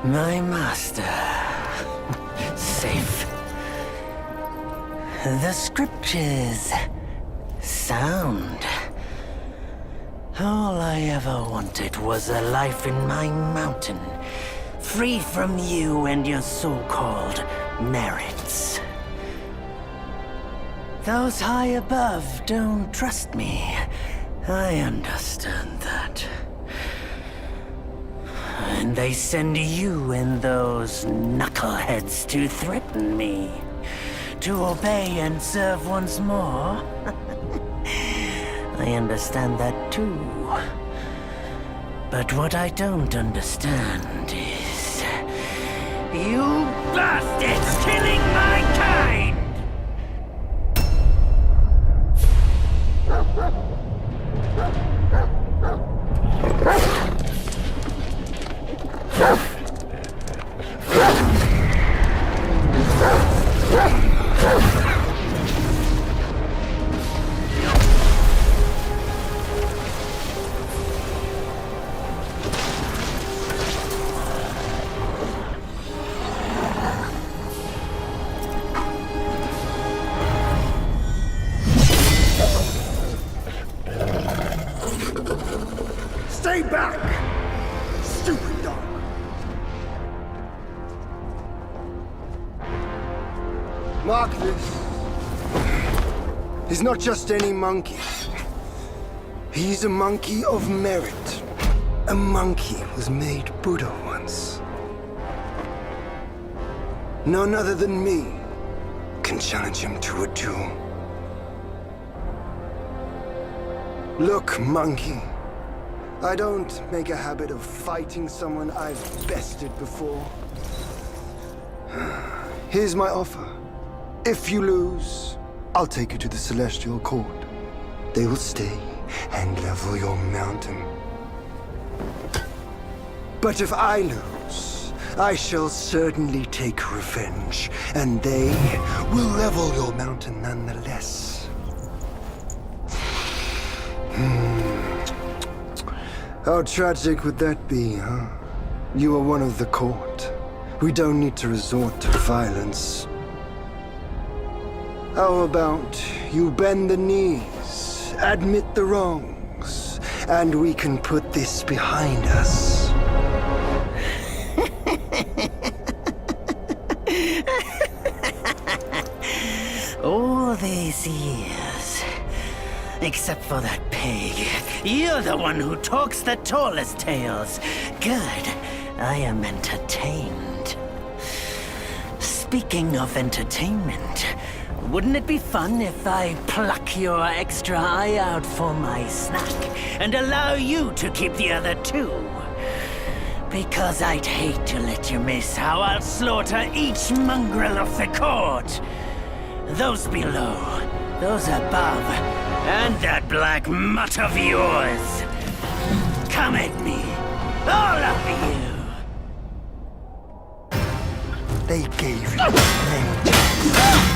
My master. Safe. The scriptures. Sound. All I ever wanted was a life in my mountain, free from you and your so-called merits. Those high above don't trust me. I understand that. And they send you and those knuckleheads to threaten me. To obey and serve once more. I understand that too. But what I don't understand is... you bastards killing my kind! Stay back! Stupid dog! Mark this. He's not just any monkey. He's a monkey of merit. A monkey was made Buddha once. None other than me can challenge him to a duel. Look, monkey. I don't make a habit of fighting someone I've bested before. Here's my offer. If you lose, I'll take you to the Celestial Court. They will stay and level your mountain. But if I lose, I shall certainly take revenge, and they will level your mountain nonetheless. How tragic would that be, huh? You are one of the court. We don't need to resort to violence. How about you bend the knees, admit the wrongs, and we can put this behind us. All these years, except for that pig, you're the one who talks the tallest tales. Good, I am entertained. Speaking of entertainment, wouldn't it be fun if I pluck your extra eye out for my snack and allow you to keep the other two? Because I'd hate to let you miss how I'll slaughter each mongrel of the court. Those below, those above, and that black mutt of yours. Come at me, all of you. They gave you a name.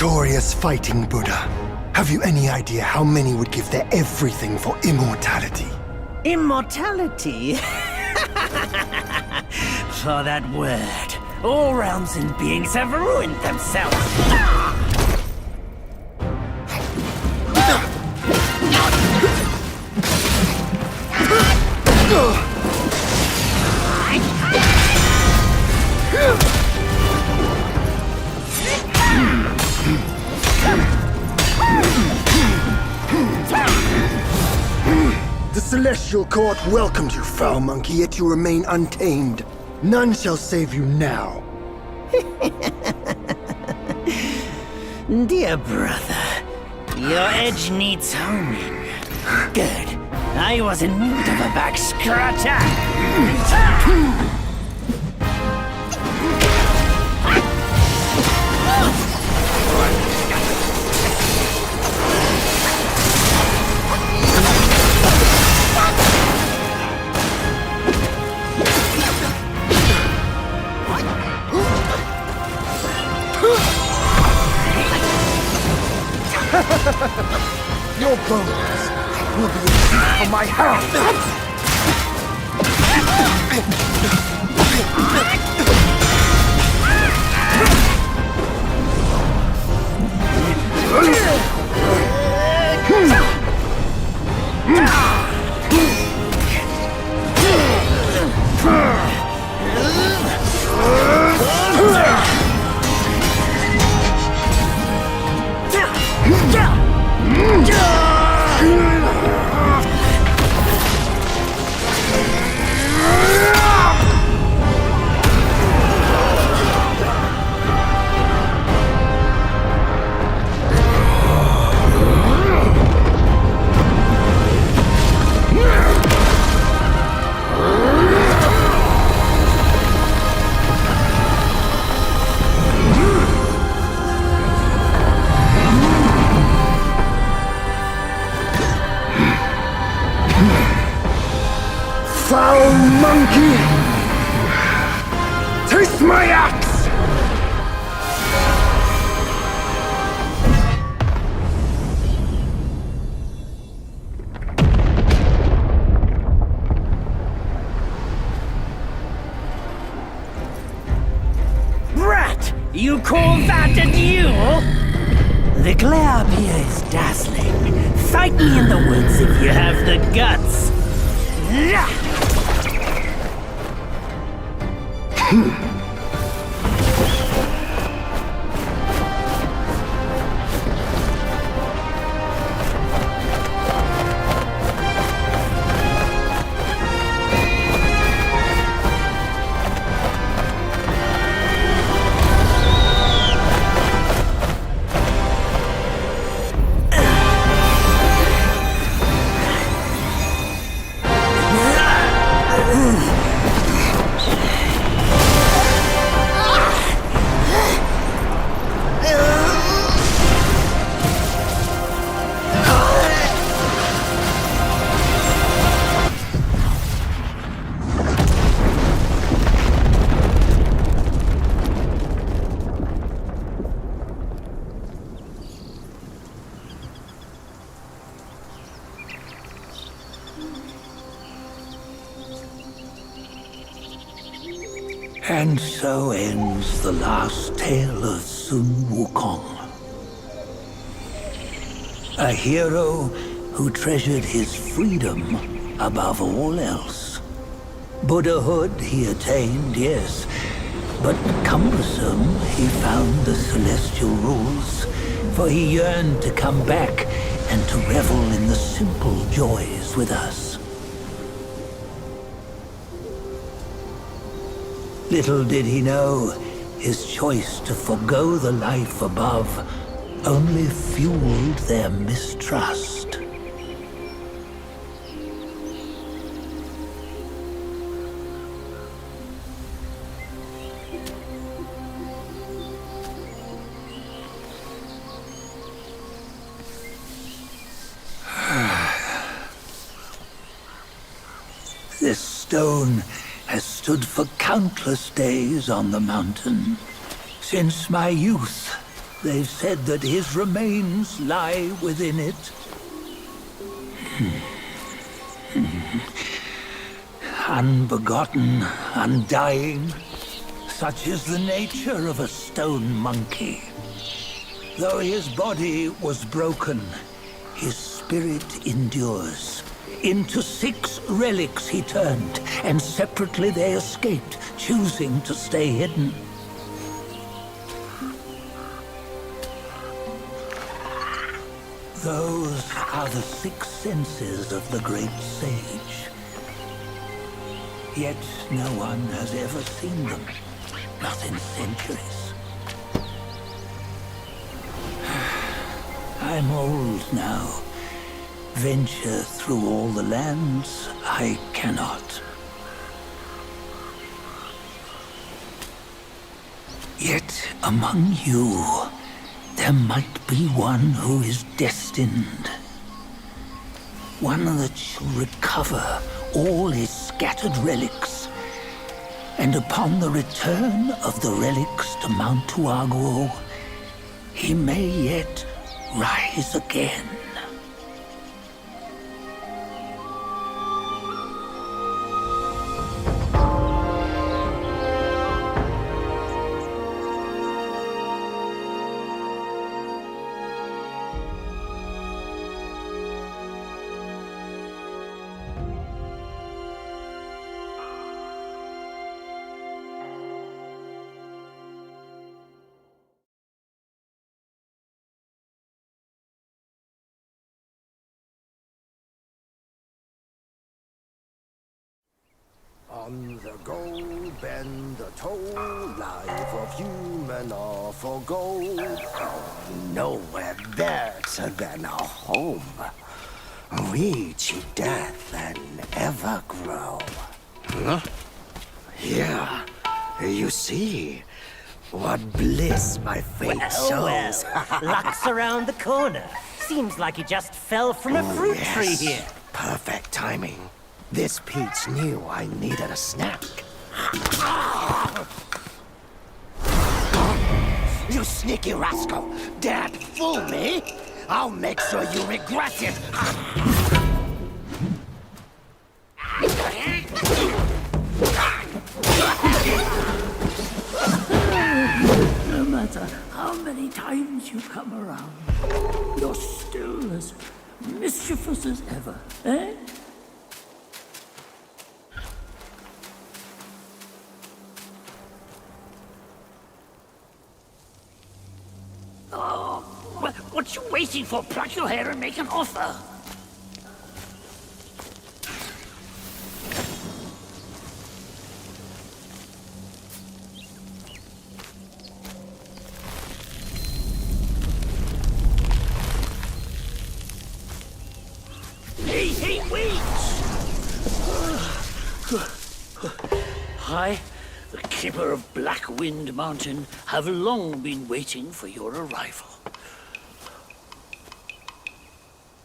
victorious fighting Buddha. Have you any idea how many would give their everything for immortality? Immortality? For that word, all realms and beings have ruined themselves. The Celestial Court welcomed you, foul monkey, yet you remain untamed. None shall save you now. Dear brother, your edge needs homing. Good. I was in need of a back scratcher. Your bones will be for my hand. Foul monkey! Taste my axe! Brat! You call that a duel? The glare up here is dazzling. Fight me in the woods if you have the guts. And so ends the last tale of Sun Wukong. A hero who treasured his freedom above all else. Buddhahood he attained, yes, but cumbersome he found the celestial rules, for he yearned to come back and to revel in the simple joys with us. Little did he know, his choice to forgo the life above only fueled their mistrust. This stone has stood for countless days on the mountain, since my youth, They've said that his remains lie within it. Unbegotten, undying, such is the nature of a stone monkey. Though his body was broken, his spirit endures. Into 6 relics he turned, and separately they escaped, choosing to stay hidden. Those are the 6 senses of the great sage. Yet no one has ever seen them, not in centuries. I'm old now. Venture through all the lands I cannot. Yet among you, there might be one who is destined. One that shall recover all his scattered relics. And upon the return of the relics to Mount Tuaguo, he may yet rise again. On the go, bend the toe, life of human are for gold. Nowhere better than a home. Reach death and ever grow. Huh? Here, you see, what bliss my fate shows. Luck's around the corner. Seems like he just fell from a fruit tree here. Perfect timing. This peach knew I needed a snack. You sneaky rascal! Dared fool me? I'll make sure you regret it! No matter how many times you come around, you're still as mischievous as ever, eh? What you waiting for? Pluck your hair and make an offer. Hey, wait! I, the keeper of Black Wind Mountain, have long been waiting for your arrival.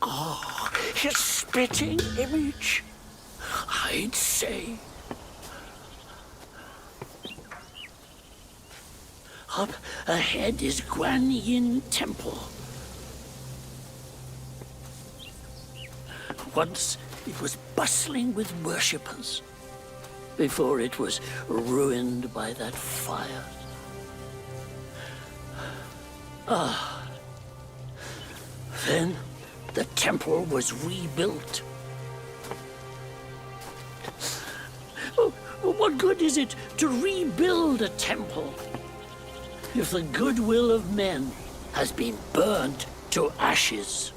Oh, his spitting image, I'd say. Up ahead is Guan Yin Temple. Once it was bustling with worshippers, before it was ruined by that fire. Then the temple was rebuilt. Oh, what good is it to rebuild a temple if the goodwill of men has been burnt to ashes?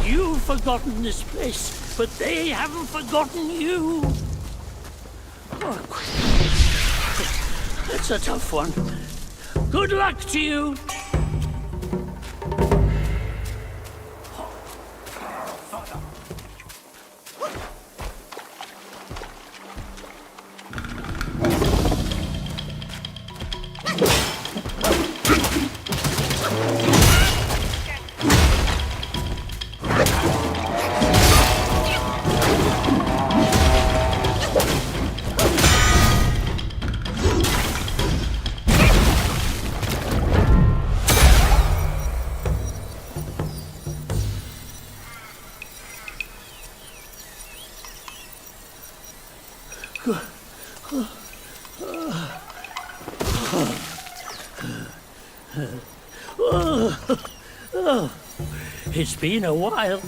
You've forgotten this place, but they haven't forgotten you. It's a tough one. Good luck to you. It's been a while,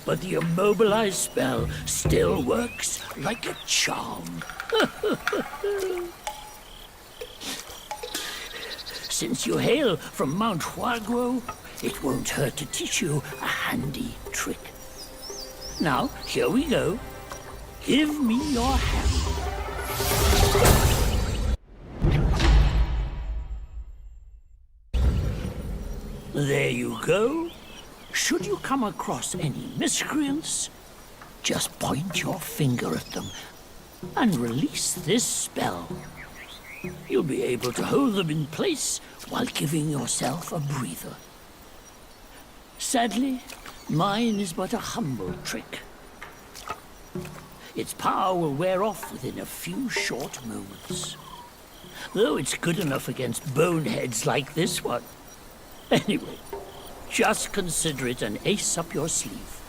but the immobilized spell still works like a charm. Since you hail from Mount Huaguo, it won't hurt to teach you a handy trick. Now, here we go. Give me your hand. There you go. Should you come across any miscreants, just point your finger at them and release this spell. You'll be able to hold them in place while giving yourself a breather. Sadly, mine is but a humble trick. Its power will wear off within a few short moments. Though it's good enough against boneheads like this one. Anyway, just consider it an ace up your sleeve.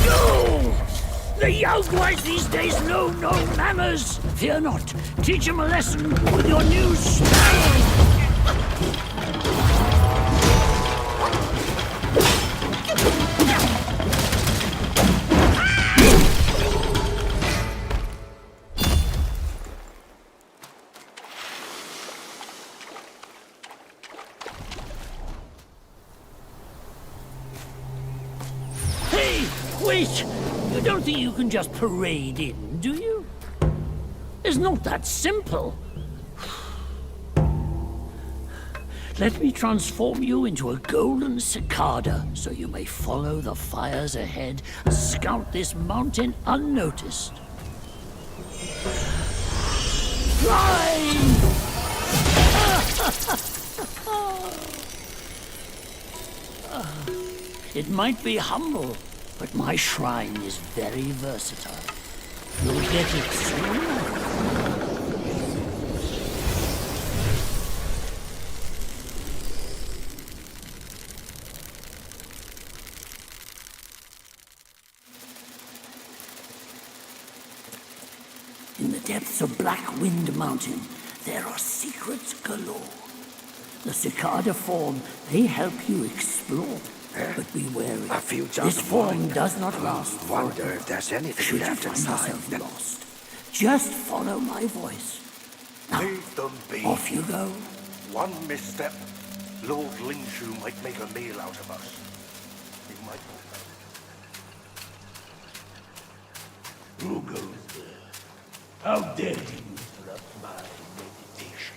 No! The young boys these days know no manners! Fear not, teach them a lesson with your new spell! Hey, wait! You don't think you can just parade in, do you? It's not that simple. Let me transform you into a golden cicada so you may follow the fires ahead and scout this mountain unnoticed. Fly! It might be humble, but my shrine is very versatile. You'll get it soon. In the depths of Black Wind Mountain, there are secrets galore. The cicada form, they help you explore. But be wary. A few this form does not last. Wonder if there's anything Should you left find inside. yourself lost, just follow my voice. Now, Leave them be. off you go. One misstep, Lord Lingshu might make a meal out of us. He might. Who goes there? How dare you interrupt my meditation?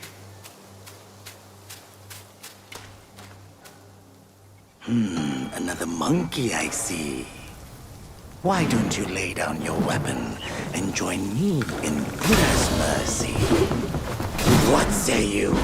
Another monkey, I see. Why don't you lay down your weapon and join me in Buddha's mercy? What say you?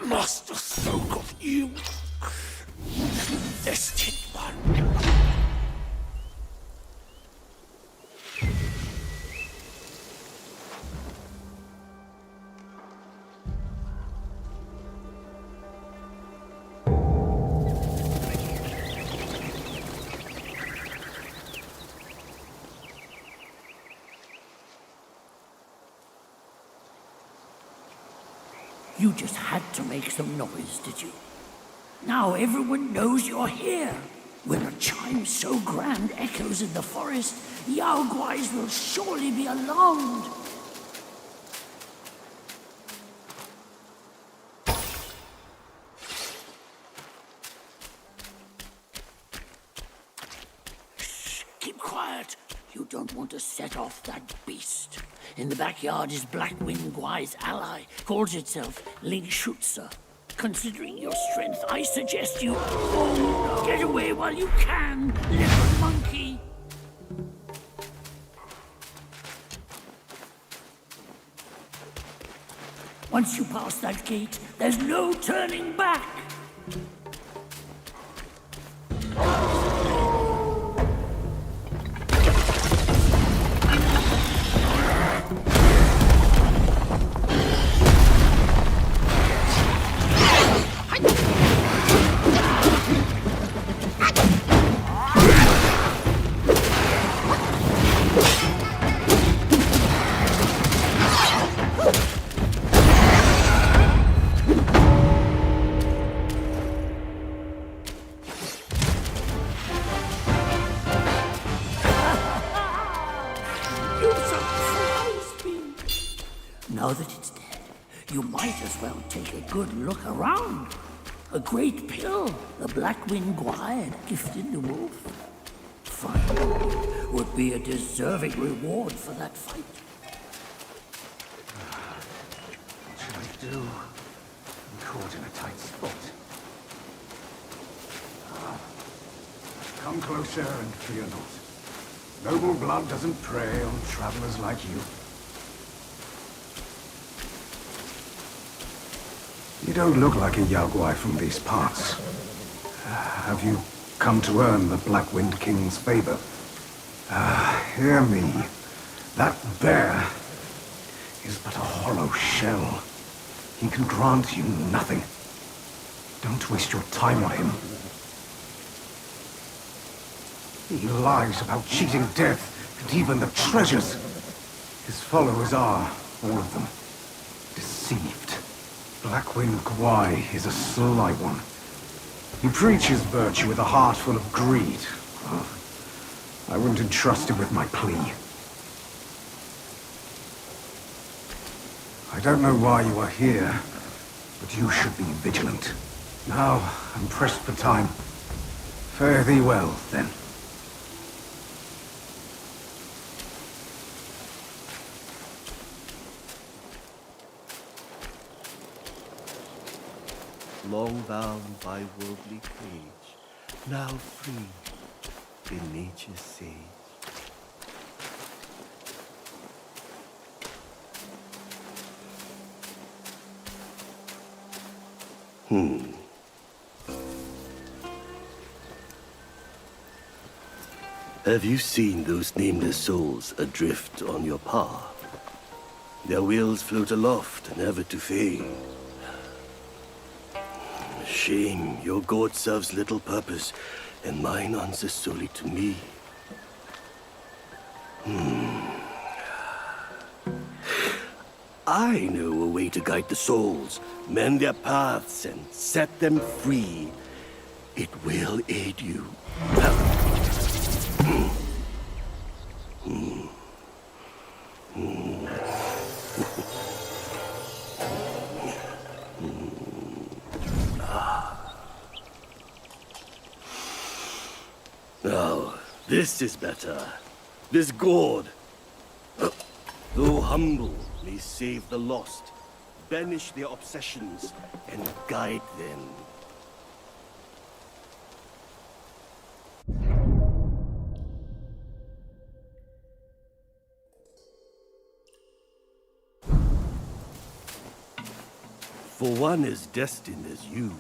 Master spoke of you, destined one. You just had to make some noise, did you? Now everyone knows you're here. When a chime so grand echoes in the forest, Yao Guais will surely be alarmed. Shh, keep quiet. You don't want to set off that beast. In the backyard is Black Wind Guai's ally, calls itself Ling Shutsa. Considering your strength, I suggest you get away while you can, little monkey. Once you pass that gate, there's no turning back. Now that it's dead, you might as well take a good look around. A great pill the Black-Winged Guai had gifted the wolf. Finally, would be a deserving reward for that fight. What should I do? I'm caught in a tight spot. Come closer and fear not. Noble blood doesn't prey on travelers like you. You don't look like a Yaoguai from these parts. Have you come to earn the Black Wind King's favor? Hear me. That bear is but a hollow shell. He can grant you nothing. Don't waste your time on him. He lies about cheating death and even the treasures. His followers are, all of them, deceived. Black-Wind Guai is a sly one. He preaches virtue with a heart full of greed. I wouldn't entrust him with my plea. I don't know why you are here, but you should be vigilant. Now, I'm pressed for time. Fare thee well, then. Long bound by worldly cage, now free in nature's sage. Have you seen those nameless souls adrift on your path? Their wheels float aloft, never to fade. Shame, your god serves little purpose, and mine answers solely to me. I know a way to guide the souls, mend their paths, and set them free. It will aid you. Now, this is better. This gourd, though humble, may save the lost, banish their obsessions, and guide them. For one as destined as you,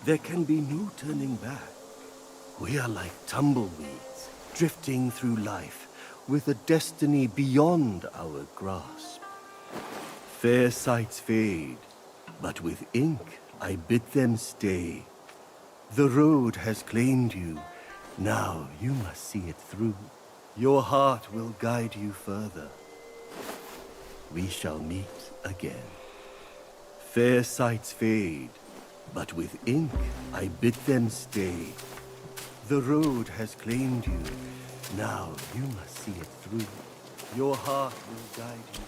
there can be no turning back. We are like tumbleweeds, drifting through life, with a destiny beyond our grasp. Fair sights fade, but with ink I bid them stay. The road has claimed you, now you must see it through. Your heart will guide you further. We shall meet again. Fair sights fade, but with ink I bid them stay. The road has claimed you, now you must see it through. Your heart will guide you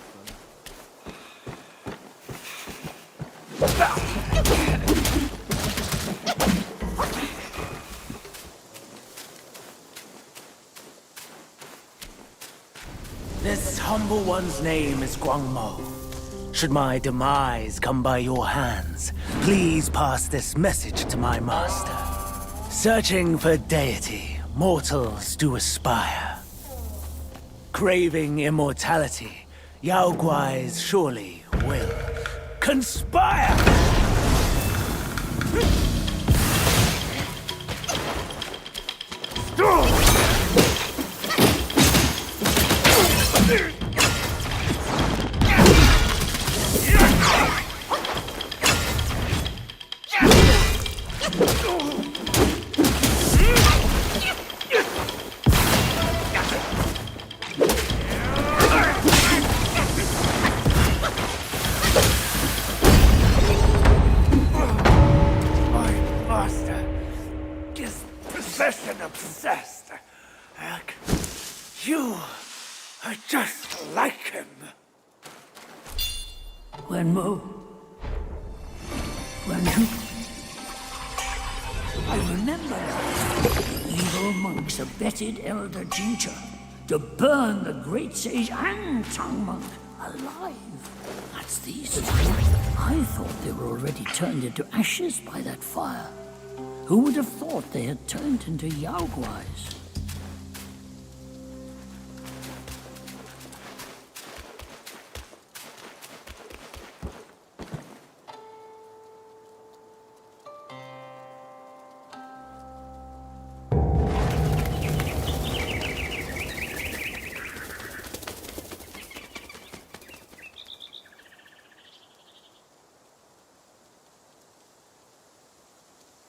This humble one's name is Guangmo. Should my demise come by your hands, please pass this message to my master. Searching for deity, mortals do aspire. Craving immortality, Yaoguais surely will conspire! Obsessed. You are just like him. Wenmo. Wenju. I remember now. Evil monks abetted Elder Jincha to burn the great sage and tongue monk alive. That's these two. I thought they were already turned into ashes by that fire. Who would have thought they had turned into Yaoguais?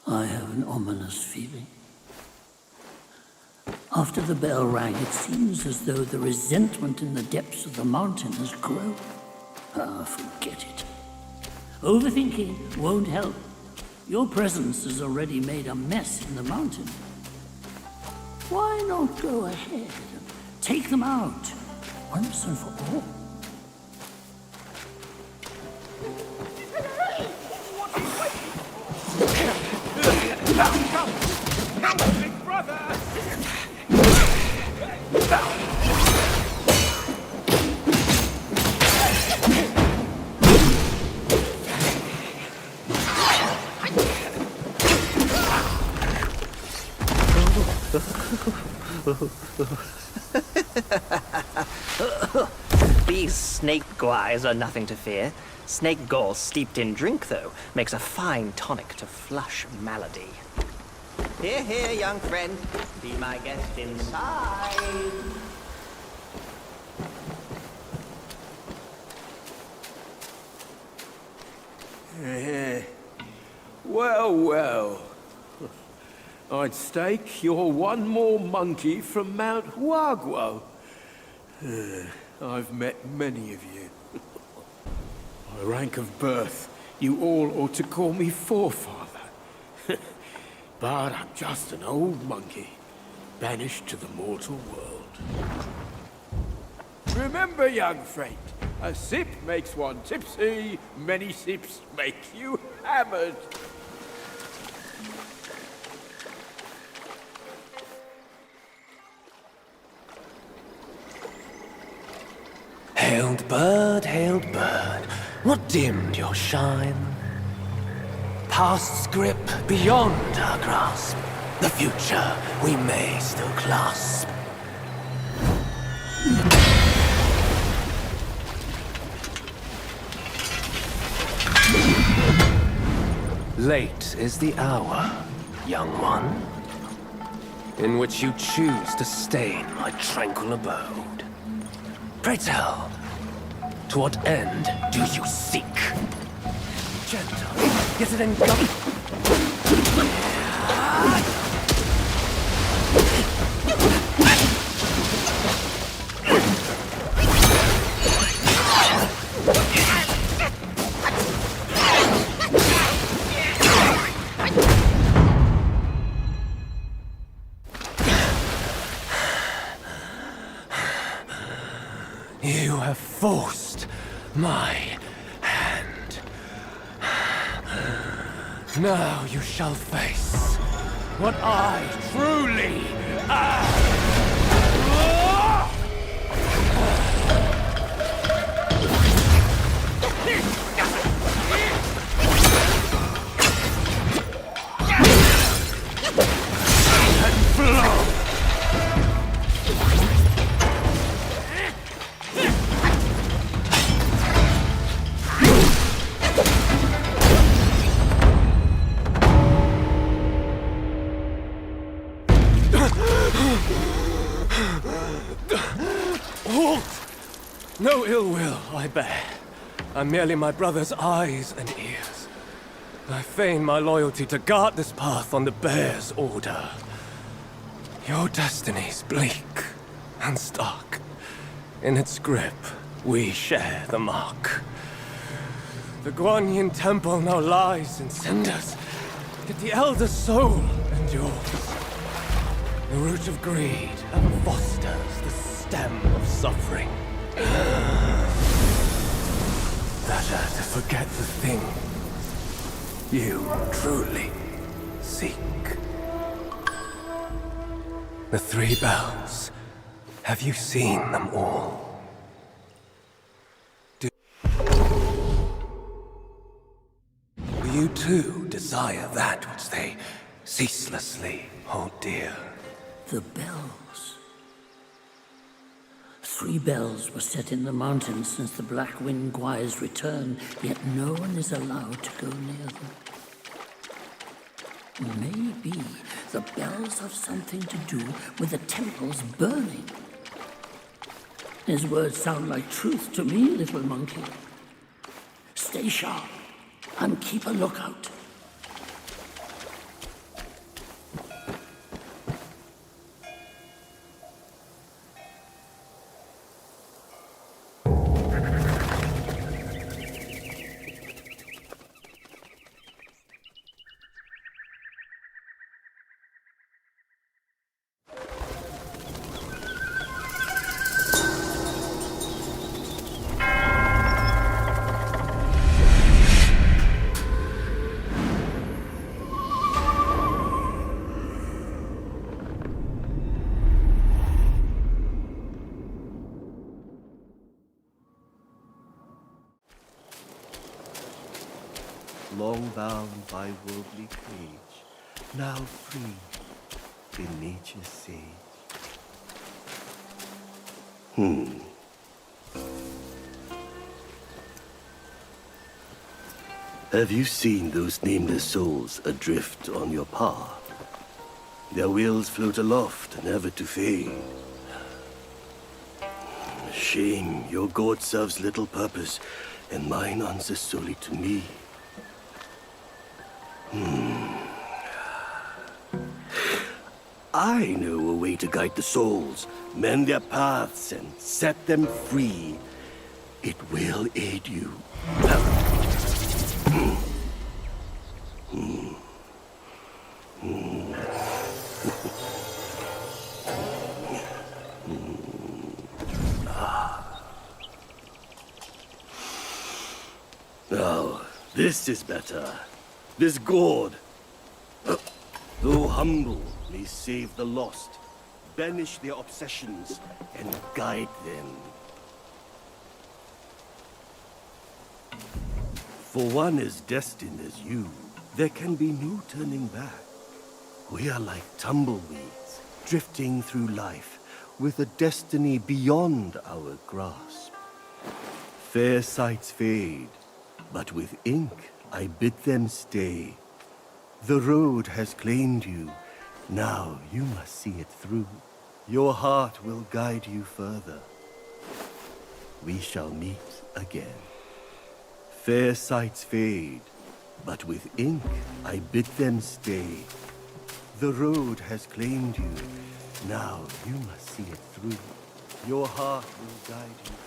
I have an ominous feeling. After the bell rang, it seems as though the resentment in the depths of the mountain has grown. Ah, forget it. Overthinking won't help. Your presence has already made a mess in the mountain. Why not go ahead and take them out, once and for all? Big brother! These snake guais are nothing to fear. Snake gall steeped in drink, though, makes a fine tonic to flush malady. Here, here, young friend. Be my guest inside. Well, well. I'd stake you're one more monkey from Mount Huaguo. I've met many of you. By rank of birth, you all ought to call me forefather. But I'm just an old monkey, banished to the mortal world. Remember, young friend, a sip makes one tipsy, many sips make you hammered. Hailed bird, what dimmed your shine? Past's grip beyond our grasp, the future we may still clasp. Late is the hour, young one, in which you choose to stain my tranquil abode. Pray tell, to what end do you seek? Gentle, yet an You have forced my hand. Now you shall face what I truly am. And flow. No ill will I bear. I'm merely my brother's eyes and ears. I feign my loyalty to guard this path on the bear's order. Your destiny's bleak and stark. In its grip, we share the mark. The Guanyin temple now lies in cinders, yet the elder soul endures. The root of greed ever fosters the stem of suffering. Better to forget the thing you truly seek. The 3 bells. Have you seen them all? Do you too desire that which they ceaselessly hold dear? The bells. 3 bells were set in the mountains since the Black Wind Guai's return, yet no one is allowed to go near them. Maybe the bells have something to do with the temples burning. His words sound like truth to me, little monkey. Stay sharp and keep a lookout. Long bound by worldly cage, now free in nature's sage. Have you seen those nameless souls adrift on your path? Their wheels float aloft, never to fade. Shame, your god serves little purpose, and mine answers solely to me. I know a way to guide the souls, mend their paths, and set them free. It will aid you. Now, this is better. This god, though humble, may save the lost, banish their obsessions, and guide them. For one as destined as you, there can be no turning back. We are like tumbleweeds, drifting through life, with a destiny beyond our grasp. Fair sights fade, but with ink I bid them stay. The road has claimed you, now you must see it through. Your heart will guide you further. We shall meet again. Fair sights fade, but with ink I bid them stay. The road has claimed you, now you must see it through. Your heart will guide you further.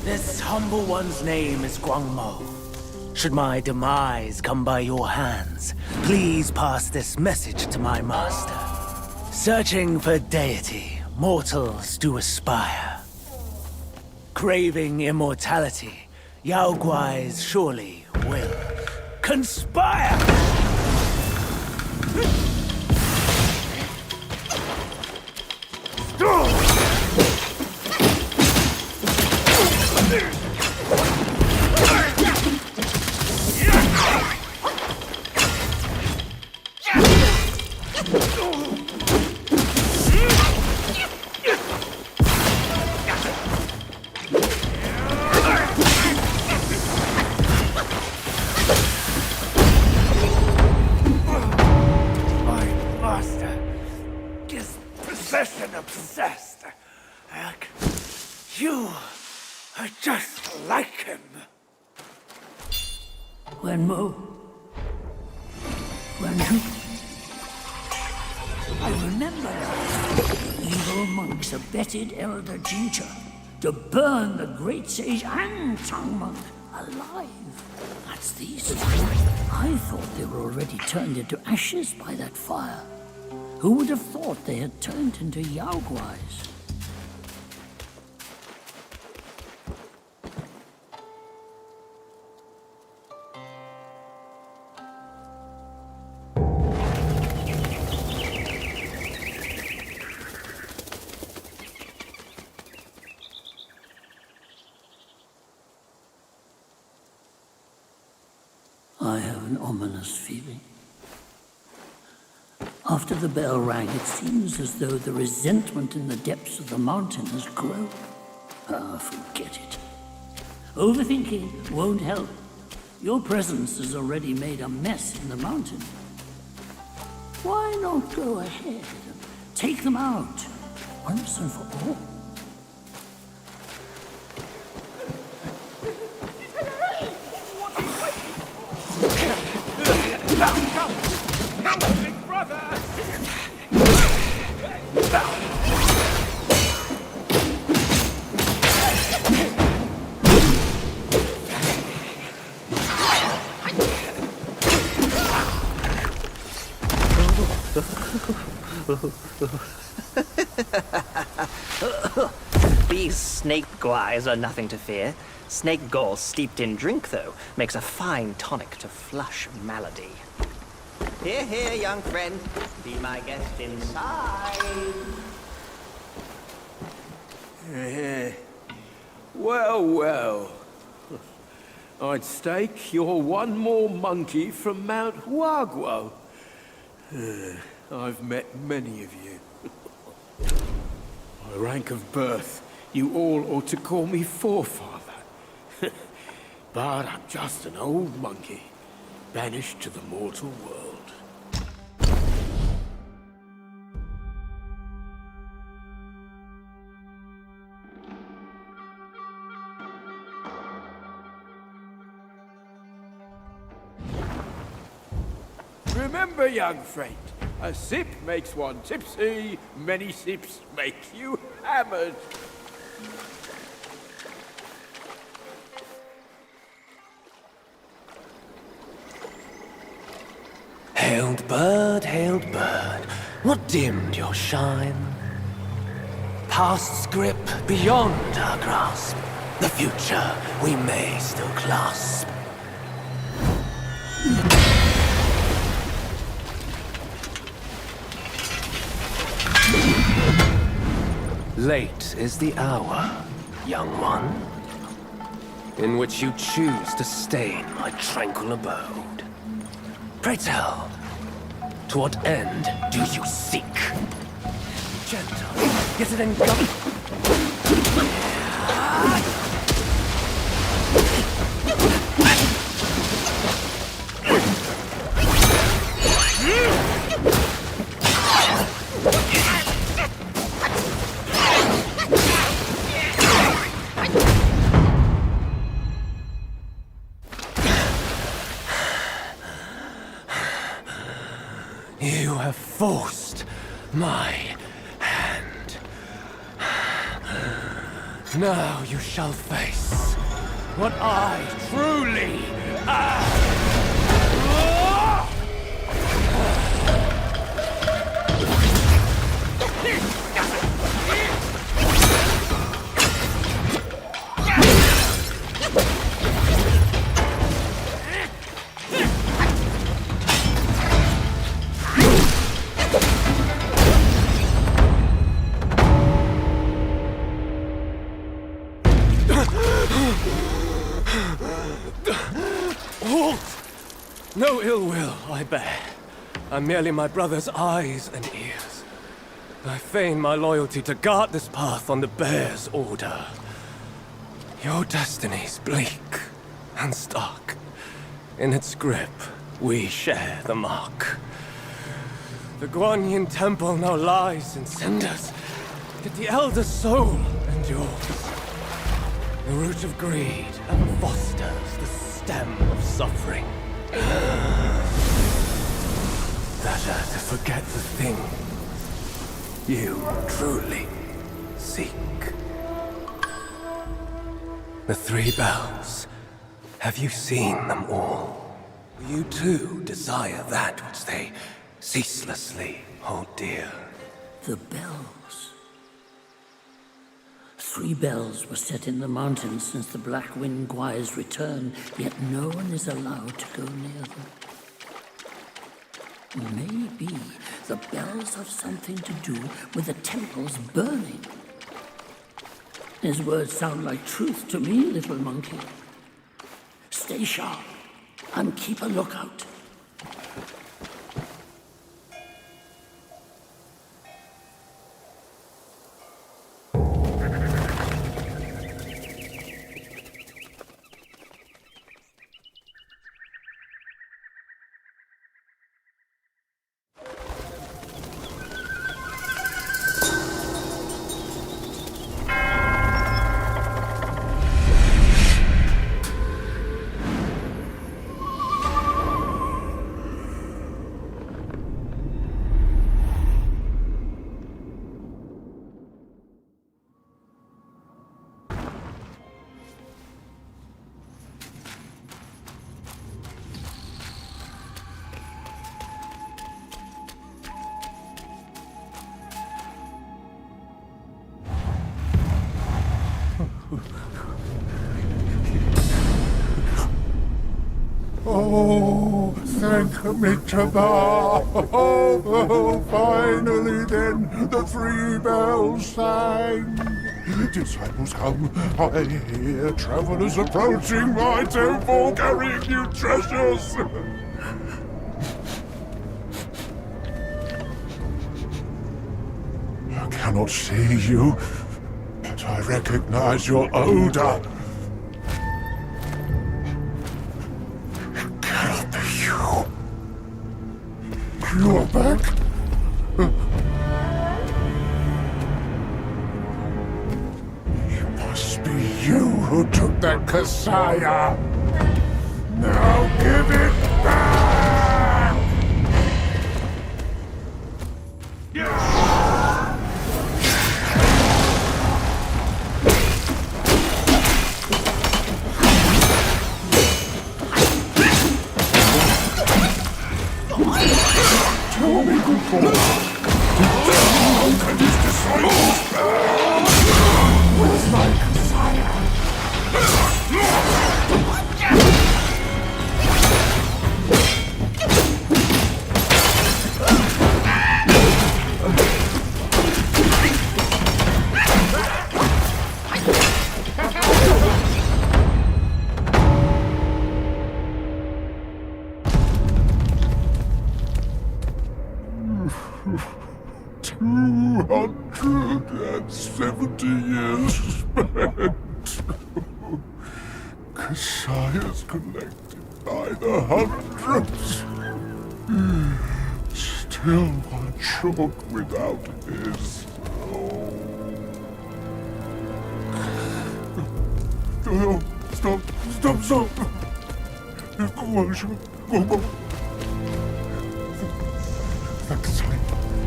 This humble one's name is Guangmo. Should my demise come by your hands, please pass this message to my master. Searching for deity, mortals do aspire. Craving immortality, Yao Guais surely will conspire! obsessed. Heck, you are just like him. Wenmo. Wenhu. I remember now. The evil monks abetted Elder Jincha to burn the great sage and tongue monk alive. That's these two. I thought they were already turned into ashes by that fire. Who would have thought they had turned into Yaoguais? I have an ominous feeling. After the bell rang, it seems as though the resentment in the depths of the mountain has grown. Ah, forget it. Overthinking won't help. Your presence has already made a mess in the mountain. Why not go ahead and take them out, once and for all? Big brother! These snake guys are nothing to fear. Snake gall steeped in drink, though, makes a fine tonic to flush malady. Here, here, young friend. Be my guest inside. Well, well. I'd stake you're one more monkey from Mount Huaguo. I've met many of you. By rank of birth, you all ought to call me forefather. But I'm just an old monkey, banished to the mortal world. Remember, young friend, a sip makes one tipsy, many sips make you hammered. Hailed bird, what dimmed your shine? Past's grip beyond our grasp, the future we may still clasp. Late is the hour, young one, in which you choose to stain my tranquil abode. Pray tell, to what end do you seek? Gentle, yet an You have forced my hand. Now you shall face what I truly am. No ill will I bear. I'm merely my brother's eyes and ears. I feign my loyalty to guard this path on the bear's order. Your destiny's bleak and stark. In its grip, we share the mark. The Guanyin temple now lies in cinders, yet the elder soul endures. The root of greed ever fosters the stem of suffering. Better to forget the thing you truly seek. The 3 bells. Have you seen them all? You too desire that which they ceaselessly hold dear. The bells. 3 bells were set in the mountains since the Black Wind Guai's return, yet no one is allowed to go near them. Maybe the bells have something to do with the temples burning. His words sound like truth to me, little monkey. Stay sharp and keep a lookout. Oh, thank Mitraba. Oh, finally then, the 3 bells sang. Disciples come, I hear travelers approaching my temple carrying new treasures. I cannot see you, but I recognize your odor. You are back? It must be you who took that Kasaya. Now give it back! Tell me, good boy. How can these disciples bear? Where's my Kasaya? Years spent. Kasayas collected by the hundreds. Still one short without his. Oh, stop. Go.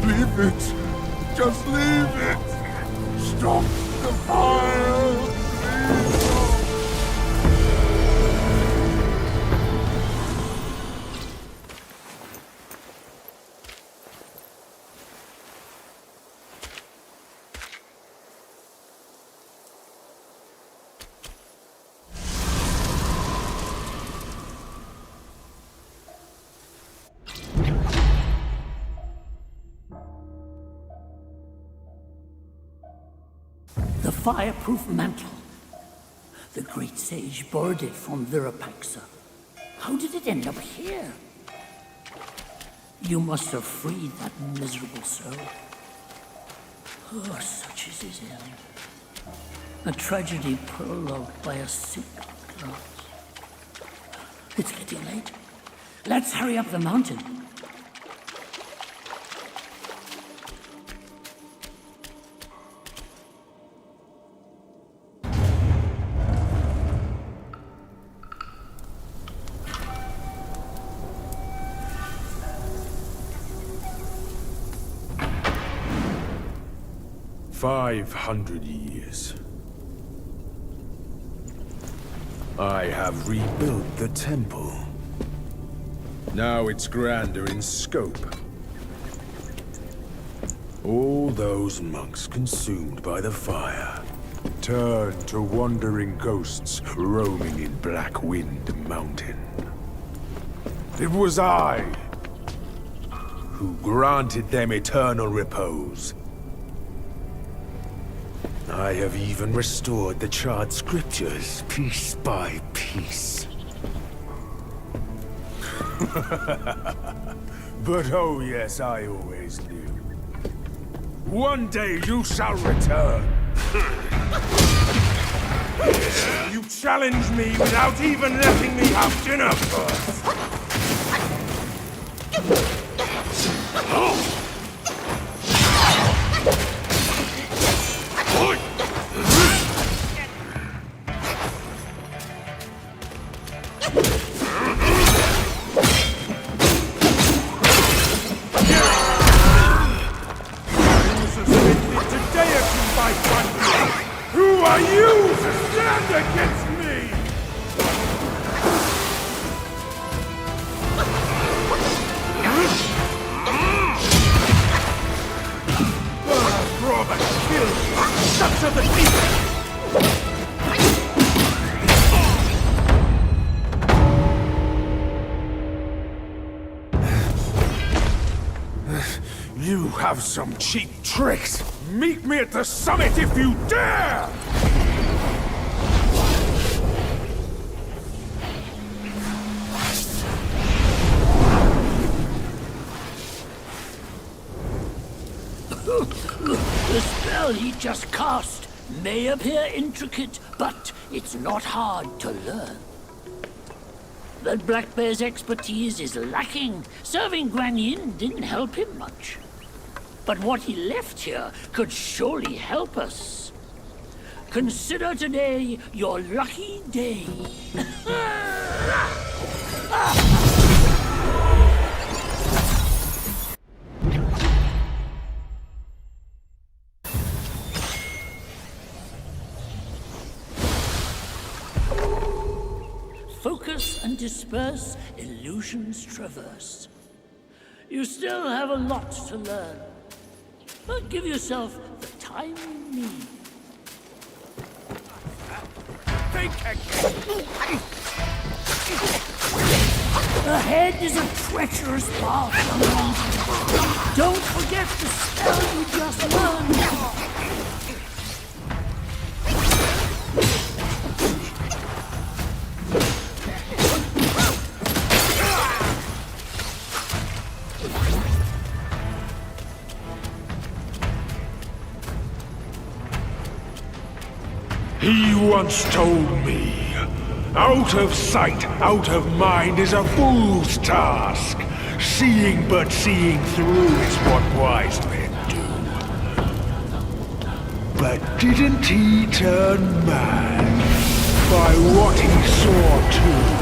Leave it. Just leave it. Stop the fire! Please. The fireproof mantle. The great sage borrowed it from Virupaxa. How did it end up here? You must have freed that miserable soul. Oh, such is his end. A tragedy prologued by a sick glass. It's getting late. Let's hurry up the mountain. 500 years. I have rebuilt the temple. Now it's grander in scope. All those monks consumed by the fire turned to wandering ghosts roaming in Black Wind Mountain. It was I who granted them eternal repose. I have even restored the charred scriptures piece by piece. But oh yes, I always knew. One day you shall return. You challenged me without even letting me have dinner first. Who are you to stand against me? Brother, kill me! Such are the demons! You have some cheap tricks! Meet me at the summit if you dare! The spell he just cast may appear intricate, but it's not hard to learn. But Black Bear's expertise is lacking. Serving Guan Yin didn't help him much. But what he left here could surely help us. Consider today your lucky day. Focus and disperse, illusions traverse. You still have a lot to learn, but give yourself the time you need. Think again! Ahead is a treacherous path, young one. Don't forget the spell you just learned. He once told me, out of sight, out of mind is a fool's task. Seeing but seeing through is what wise men do. But didn't he turn mad by what he saw too?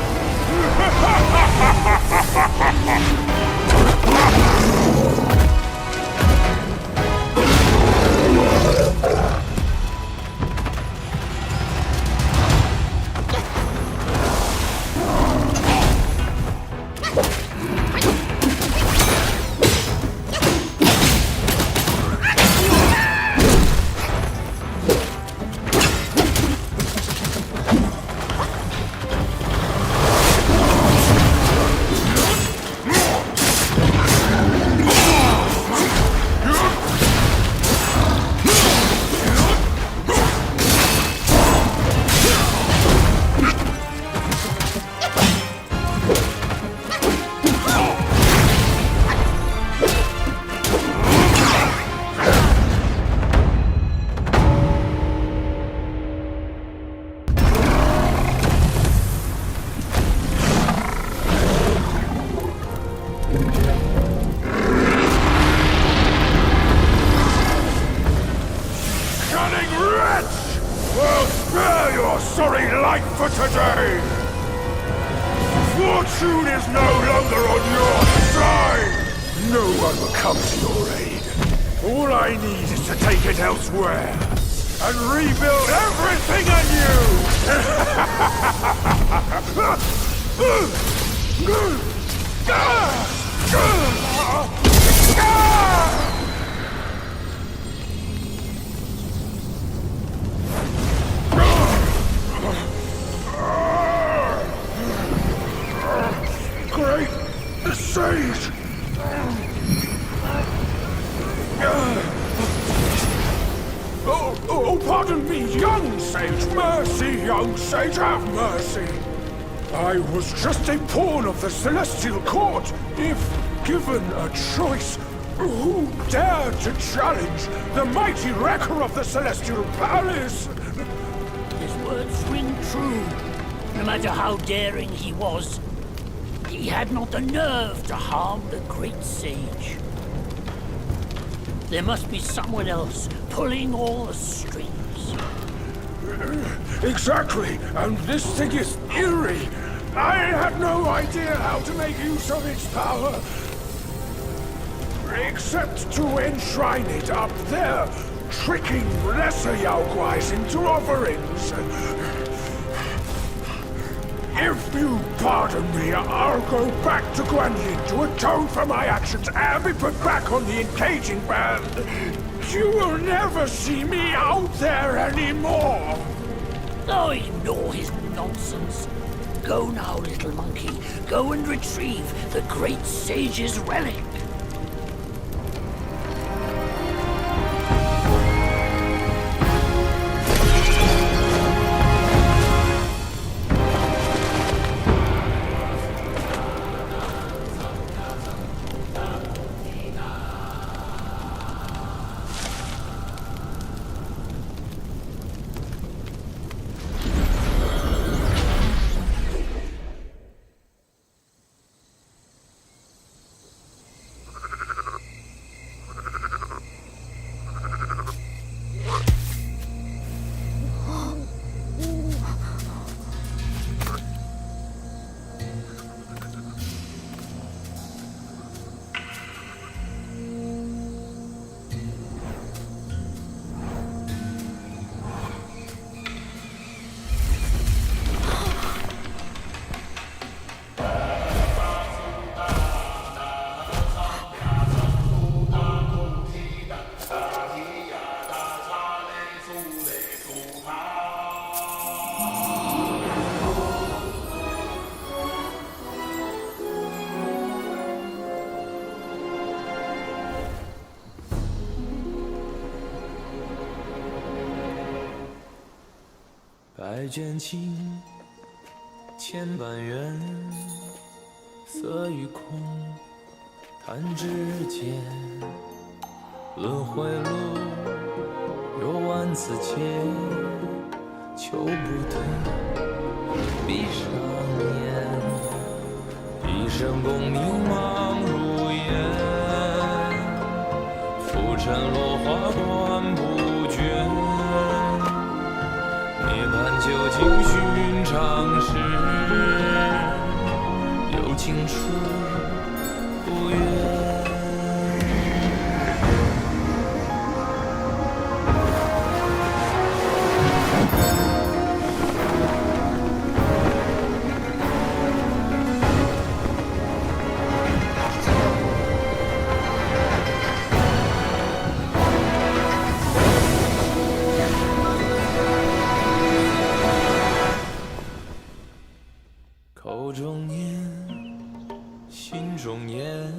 Fortune is no longer on your side! No one will come to your aid. All I need is to take it elsewhere and rebuild everything anew! Great sage! Oh, pardon me, young sage. Mercy, young sage, have mercy. I was just a pawn of the Celestial Court. If given a choice, who dared to challenge the mighty wrecker of the Celestial Palace? His words ring true. No matter how daring he was, he had not the nerve to harm the great sage. There must be someone else pulling all the strings. Exactly, and this thing is eerie. I had no idea how to make use of its power. Except to enshrine it up there, tricking lesser Yaoguais into offerings. If you pardon me, I'll go back to Guanyin to atone for my actions and be put back on the engaging band. You will never see me out there anymore. Oh, ignore his nonsense. Go now, little monkey. Go and retrieve the great sage's relic.百卷情，千般缘，色与空，弹指间。轮回路，有万次劫，求不得，闭上眼，一生功名忙如烟，浮沉落花断不绝。涅槃究竟寻常事，有情处不远。口中念，心中言，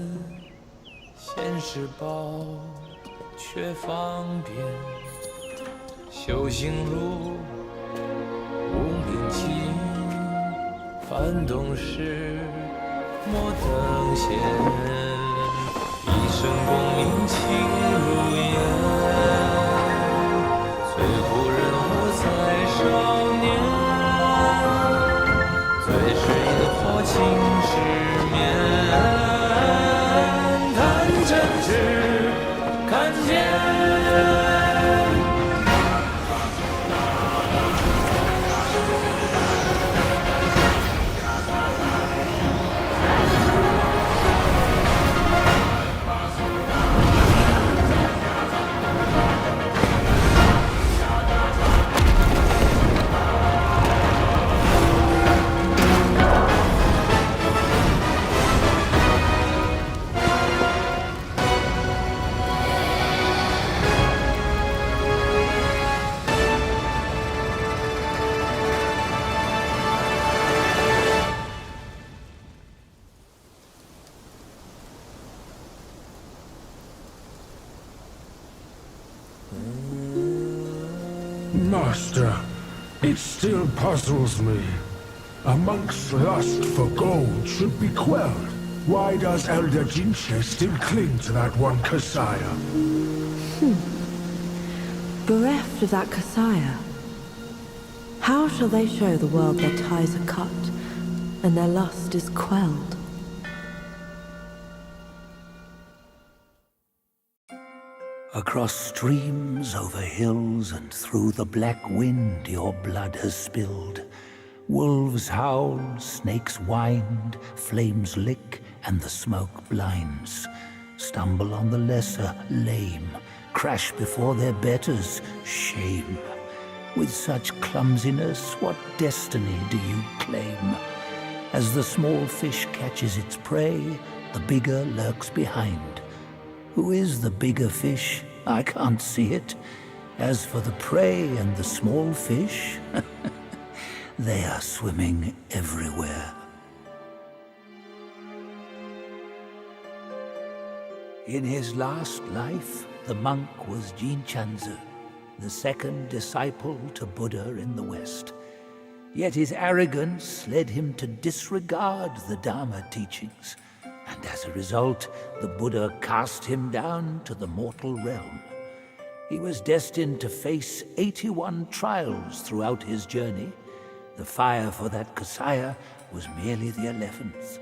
现世报，却方便。修行路，无名情，幡动时，莫等闲。一生功名情如烟，最后人我在少年。最是萤火情失眠，谈真挚，看见。Master, it still puzzles me. A monk's lust for gold should be quelled. Why does Elder Jinche still cling to that one Kasaya? Bereft of that Kasaya, how shall they show the world their ties are cut and their lust is quelled? Across streams, over hills, and through the black wind your blood has spilled. Wolves howl, snakes wind, flames lick, and the smoke blinds. Stumble on the lesser, lame, crash before their betters, shame. With such clumsiness, what destiny do you claim? As the small fish catches its prey, the bigger lurks behind. Who is the bigger fish? I can't see it. As for the prey and the small fish, they are swimming everywhere. In his last life, the monk was Jinchen, the second disciple to Buddha in the West. Yet his arrogance led him to disregard the Dharma teachings, and as a result, the Buddha cast him down to the mortal realm. He was destined to face 81 trials throughout his journey. The fire for that Kasaya was merely the 11th.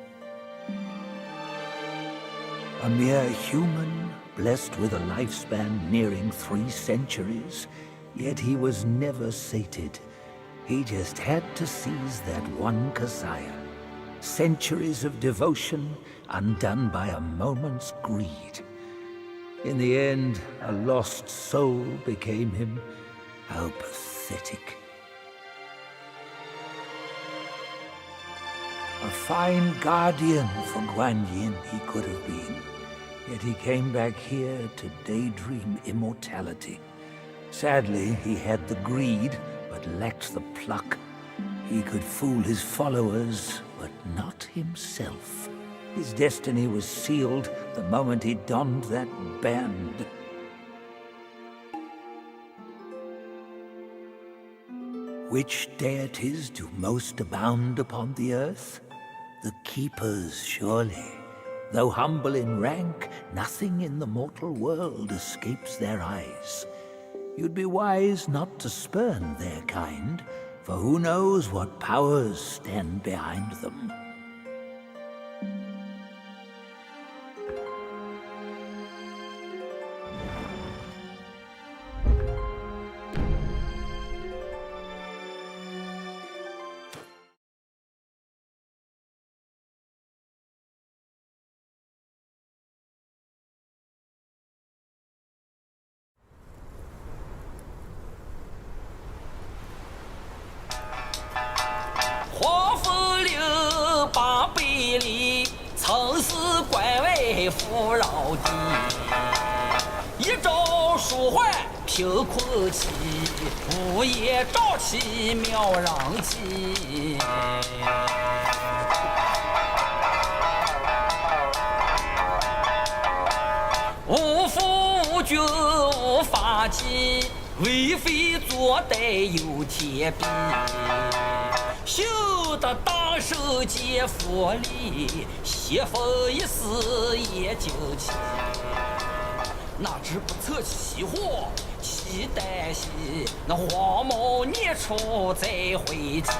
A mere human, blessed with a lifespan nearing 3 centuries, yet he was never sated. He just had to seize that one Kasaya. Centuries of devotion undone by a moment's greed. In the end, a lost soul became him. How pathetic. A fine guardian for Guan Yin he could have been. Yet he came back here to daydream immortality. Sadly, he had the greed, but lacked the pluck. He could fool his followers, but not himself. His destiny was sealed the moment he donned that band. Which deities do most abound upon the earth? The keepers, surely. Though humble in rank, nothing in the mortal world escapes their eyes. You'd be wise not to spurn their kind, for who knows what powers stand behind them.无夫无君无法纪，为非作歹有天比。修得大圣皆佛力，邪风一时也就起。哪知不测其祸，其旦夕，那黄毛孽畜再回击。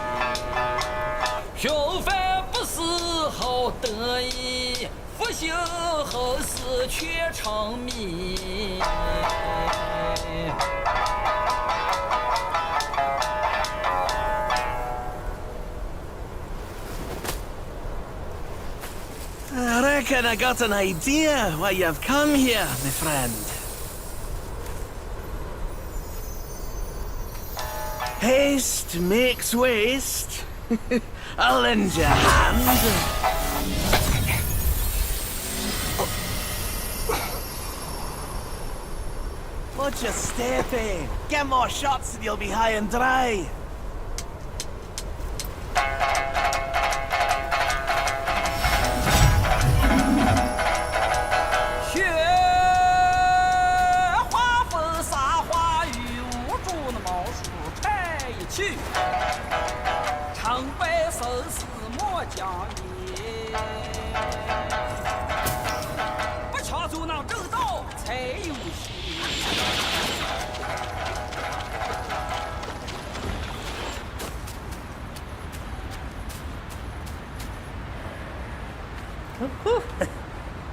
平凡不是好得意，复兴后世却成谜。I reckon I got an idea why you've come here, my friend. Haste makes waste. I'll lend you a hand. Watch your step, eh? Get more shots and you'll be high and dry.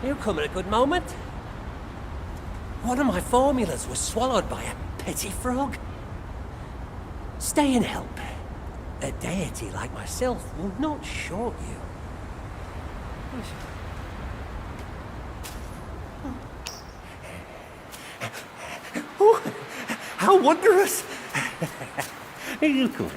You come at a good moment. One of my formulas was swallowed by a petty frog. Stay and help. A deity like myself will not short you. Oh, how wondrous! You could.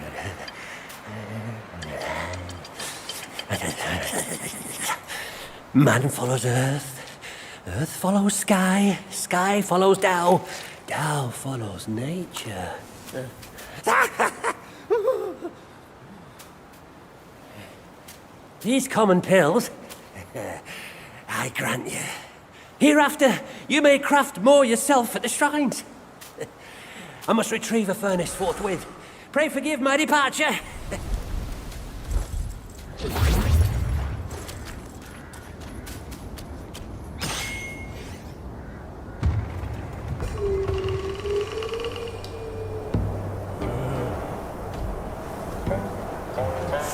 Man follows earth, earth follows sky, sky follows Tao, Tao follows nature. These common pills, I grant you. Hereafter, you may craft more yourself at the shrines. I must retrieve a furnace forthwith. Pray forgive my departure.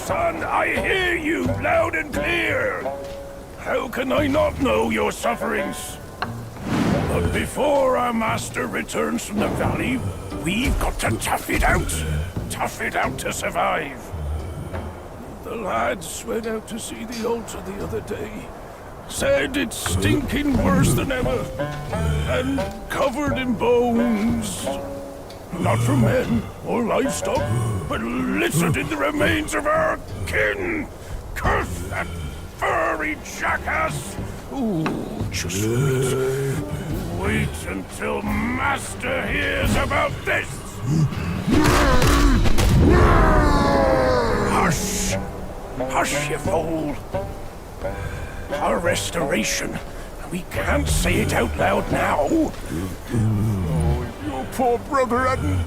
Son, I hear you loud and clear. How can I not know your sufferings? But before our master returns from the valley, we've got to tough it out. Tough it out to survive. The lads went out to see the altar the other day. Said it's stinking worse than ever. And covered in bones. Not from men or livestock, but littered in the remains of our kin. Curse that furry jackass! Ooh, just wait. Wait until Master hears about this! Hush! Hush, you fool! Our restoration. We can't say it out loud now. Oh, your poor brother hadn't...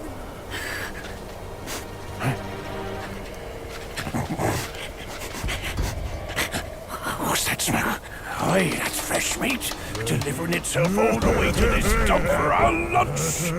What's that smell? Aye, that's fresh meat, delivering itself all the way to this dump for our lunch.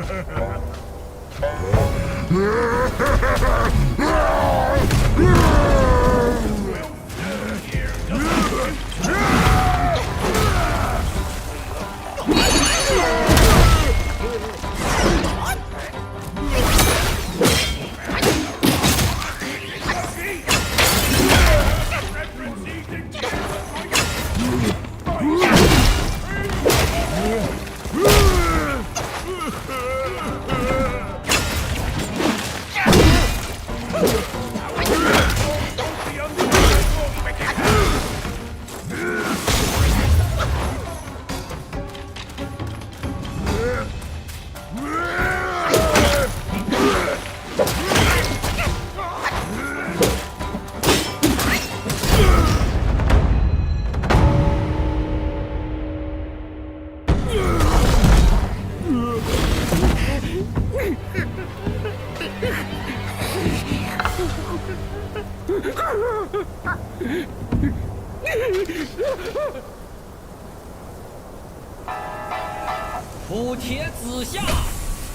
普天之下，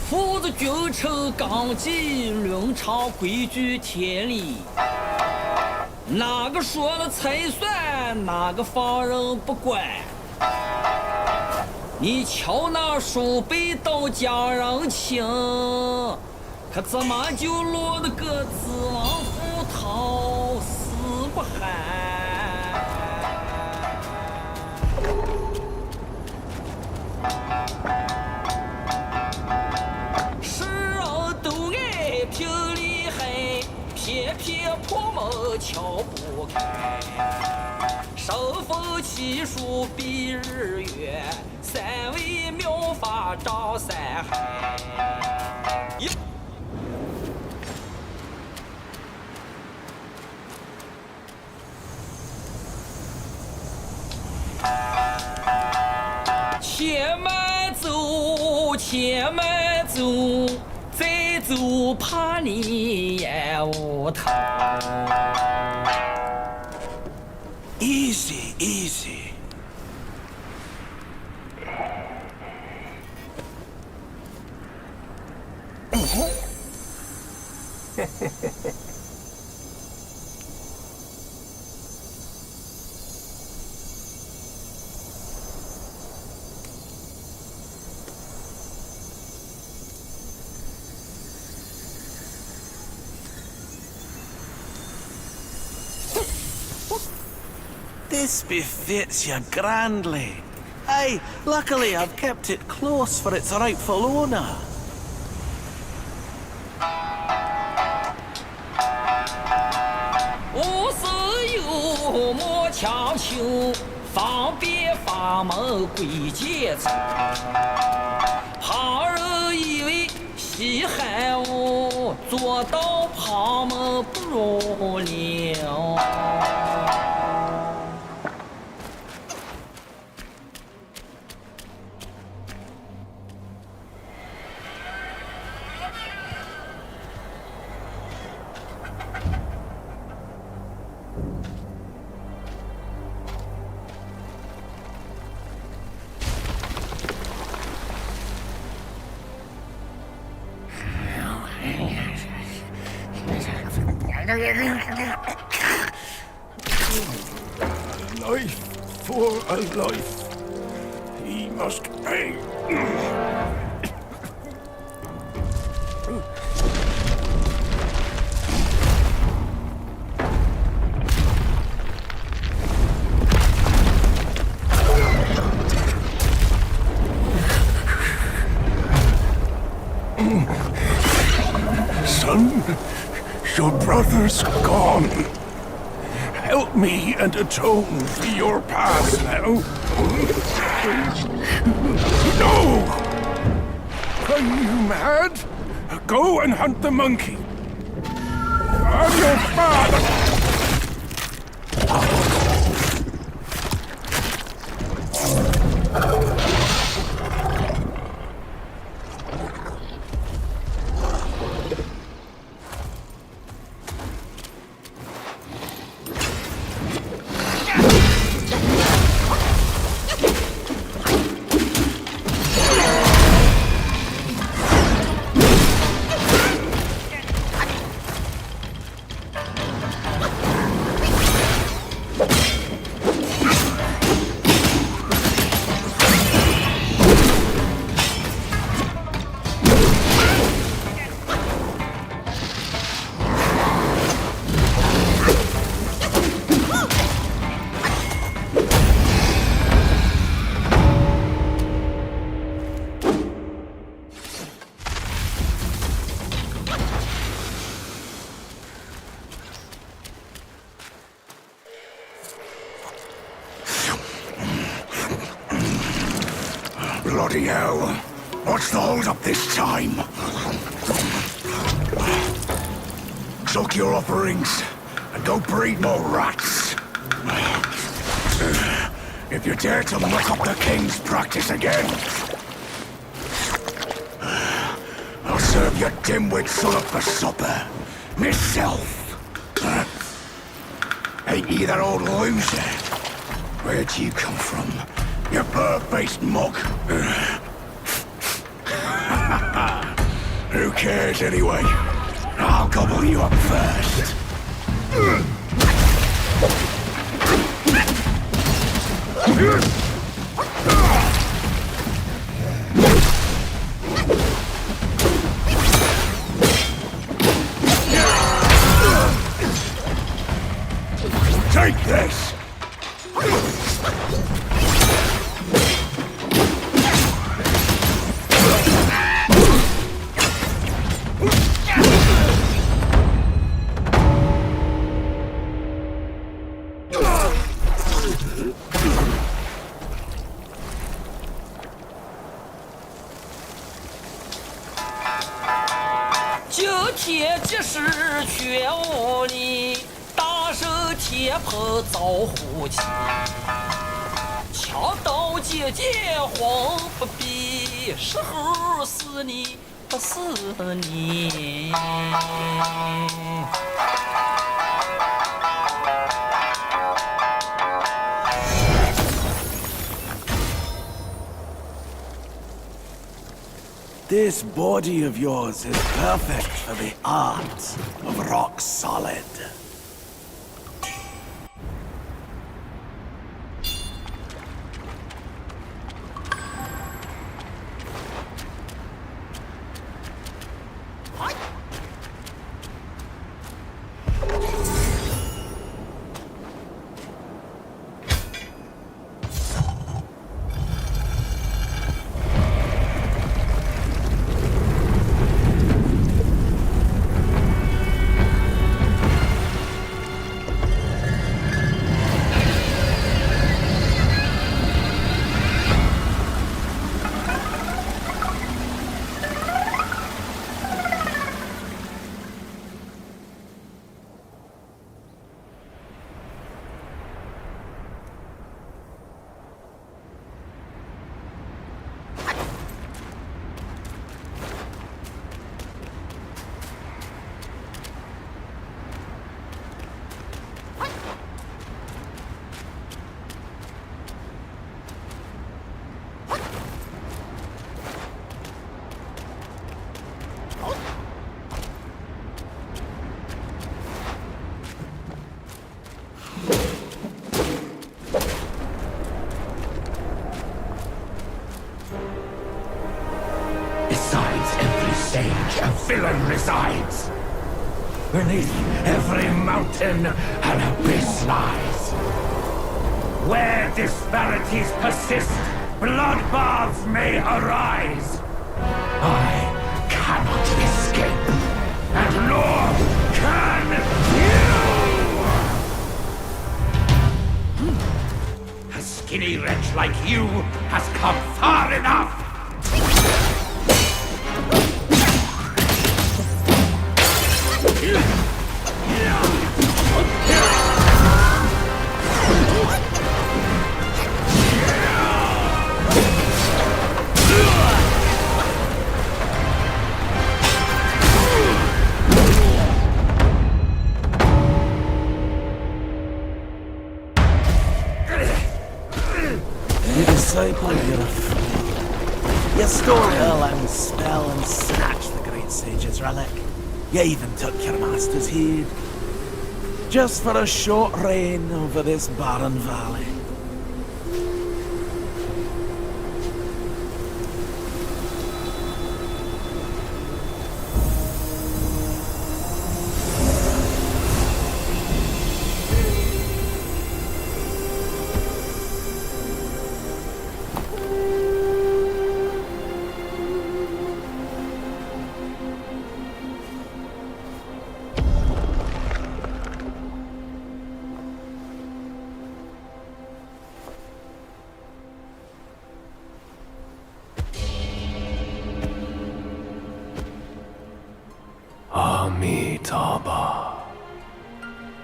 父子君臣纲纪，伦常规矩天理。哪个说了才算，哪个放任不管。你瞧那叔辈都讲人情，可怎么就落得个子王府逃死不寒？世人都爱拼厉害，偏偏破门敲不开。身逢奇数比日月，三位妙法照三海。且慢走，且慢走，再走怕你也无头。Easy, easy. This befits you grandly. Aye, luckily I've kept it close for its rightful owner. 无事有莫强求，方便法门归结成。旁人以为稀罕我，做到旁门不入了。 Life for a life. He must pay. Son, your brother's gone. Help me and atone for your past now. No! Are you mad? Go and hunt the monkey. I'm your father! Bloody hell. What's the hold up this time? Suck your offerings and go breed more rats. If you dare to muck up the king's practice again, I'll serve your dimwits all up for supper. Myself. Ain't you that old loser? Where'd you come from? You bird-faced mug. Who cares anyway? I'll gobble you up first. Take this! This body of yours is perfect for the art of rock solid. A villain resides. Beneath every mountain, an abyss lies. Where disparities persist, bloodbaths may arise. I cannot escape, and nor can you! A skinny wretch like you has come far enough! You stole Erlang's spell and snatched the great sage's relic. You even took your master's heed. Just for a short reign over this barren valley.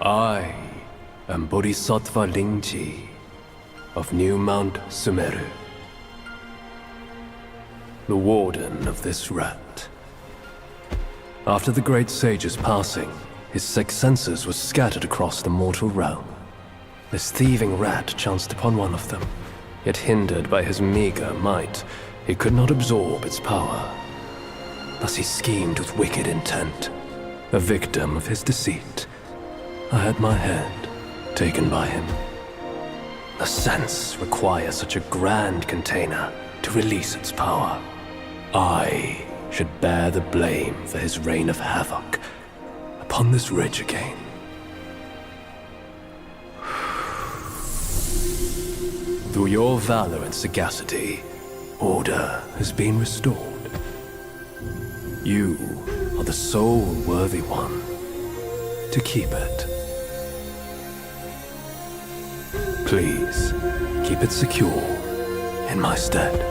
I am Bodhisattva Lingji of New Mount Sumeru, the warden of this rat. After the great sage's passing, his sixth senses were scattered across the mortal realm. This thieving rat chanced upon one of them, yet hindered by his meager might, he could not absorb its power. Thus he schemed with wicked intent. A victim of his deceit, I had my head taken by him. The sense requires such a grand container to release its power. I should bear the blame for his reign of havoc upon this ridge again. Through your valor and sagacity, order has been restored. You are the sole worthy one to keep it. Please, keep it secure in my stead.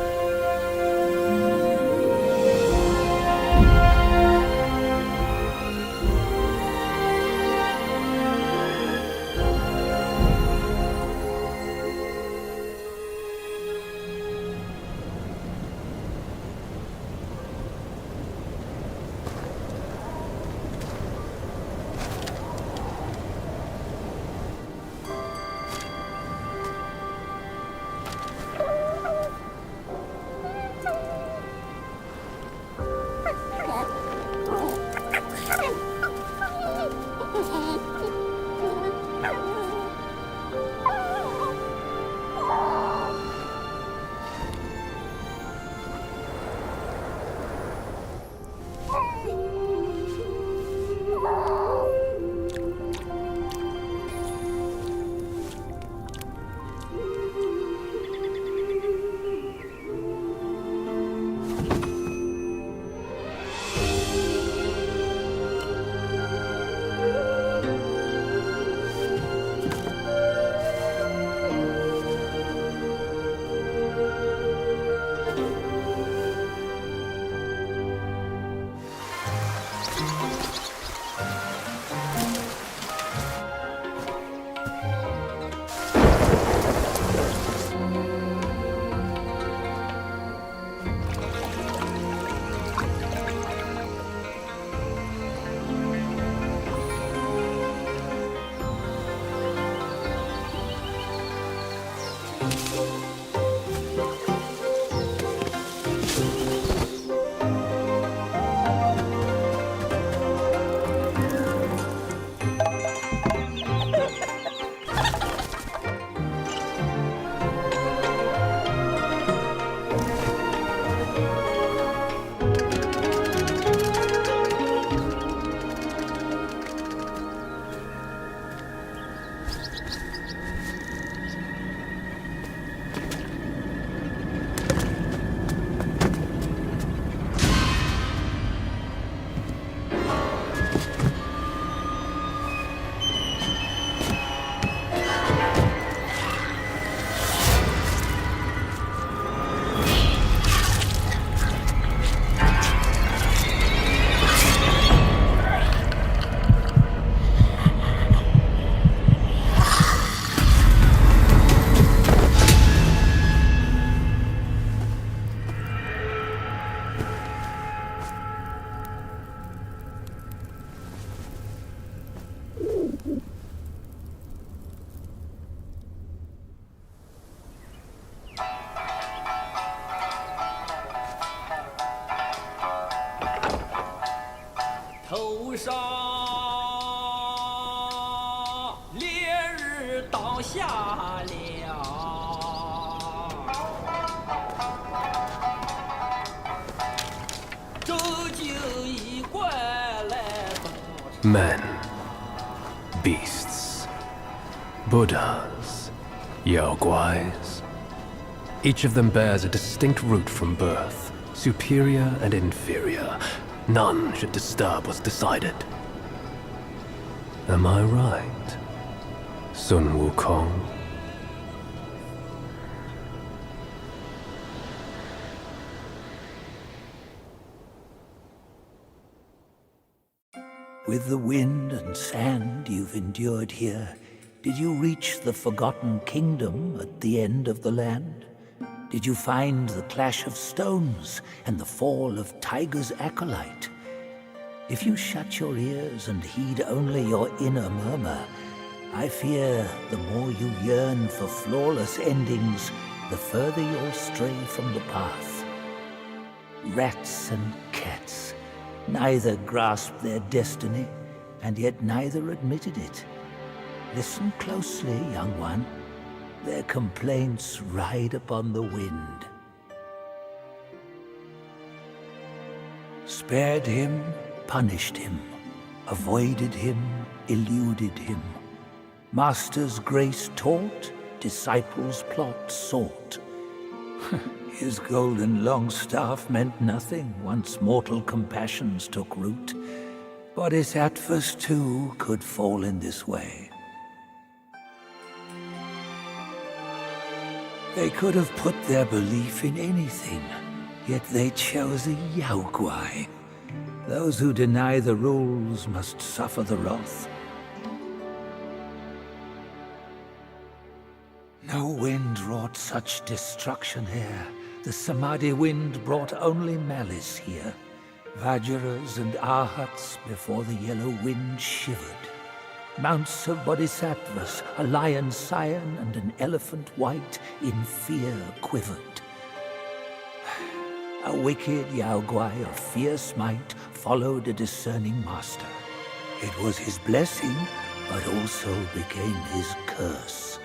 上，烈日当下了。这就一贯来到。Men, beasts, Buddhas, Yaoguais. Each of them bears a distinct root from birth, superior and inferior. None should disturb what's decided. Am I right, Sun Wukong? With the wind and sand you've endured here, did you reach the forgotten kingdom at the end of the land? Did you find the clash of stones and the fall of Tiger's acolyte? If you shut your ears and heed only your inner murmur, I fear the more you yearn for flawless endings, the further you'll stray from the path. Rats and cats, neither grasped their destiny, and yet neither admitted it. Listen closely, young one. Their complaints ride upon the wind. Spared him, punished him, avoided him, eluded him. Master's grace taught, disciples' plot sought. His golden long staff meant nothing once mortal compassions took root. Bodhisattvas too could fall in this way. They could have put their belief in anything, yet they chose a Yaoguai. Those who deny the rules must suffer the wrath. No wind wrought such destruction here. The Samadhi wind brought only malice here. Vajras and Arhats before the yellow wind shivered. Mounts of bodhisattvas, a lion scion and an elephant white, in fear quivered. A wicked Yaoguai of fierce might followed a discerning master. It was his blessing, but also became his curse.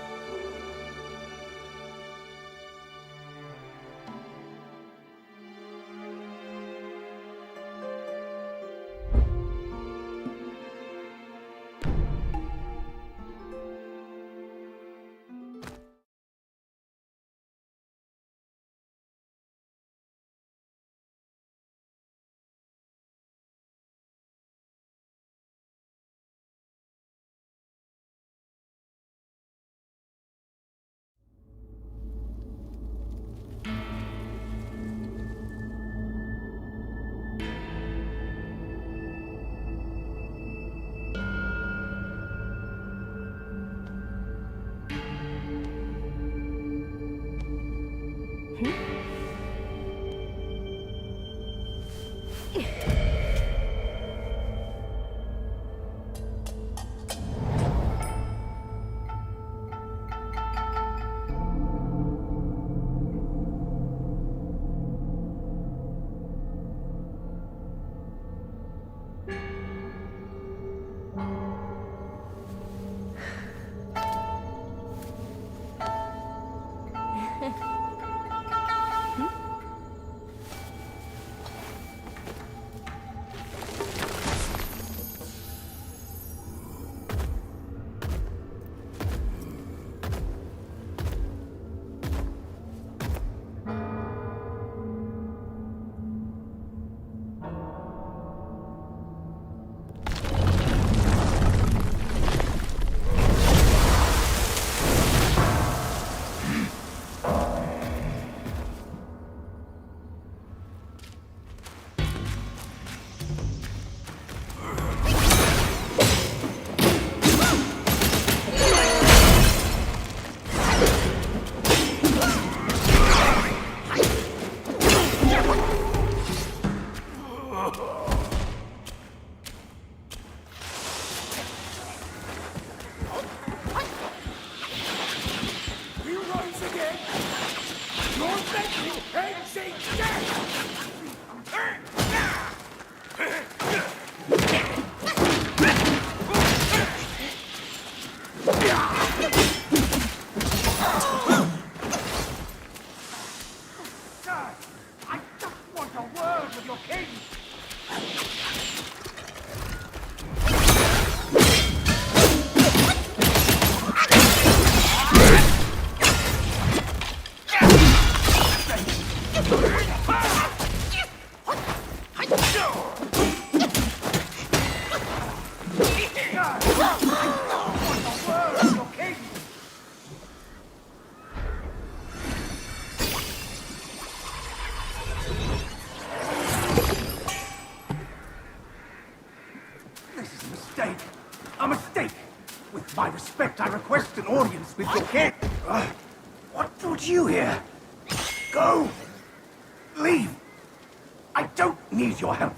word with your king! A mistake! With my respect, I request an audience with your king. What brought you here? Go! Leave! I don't need your help.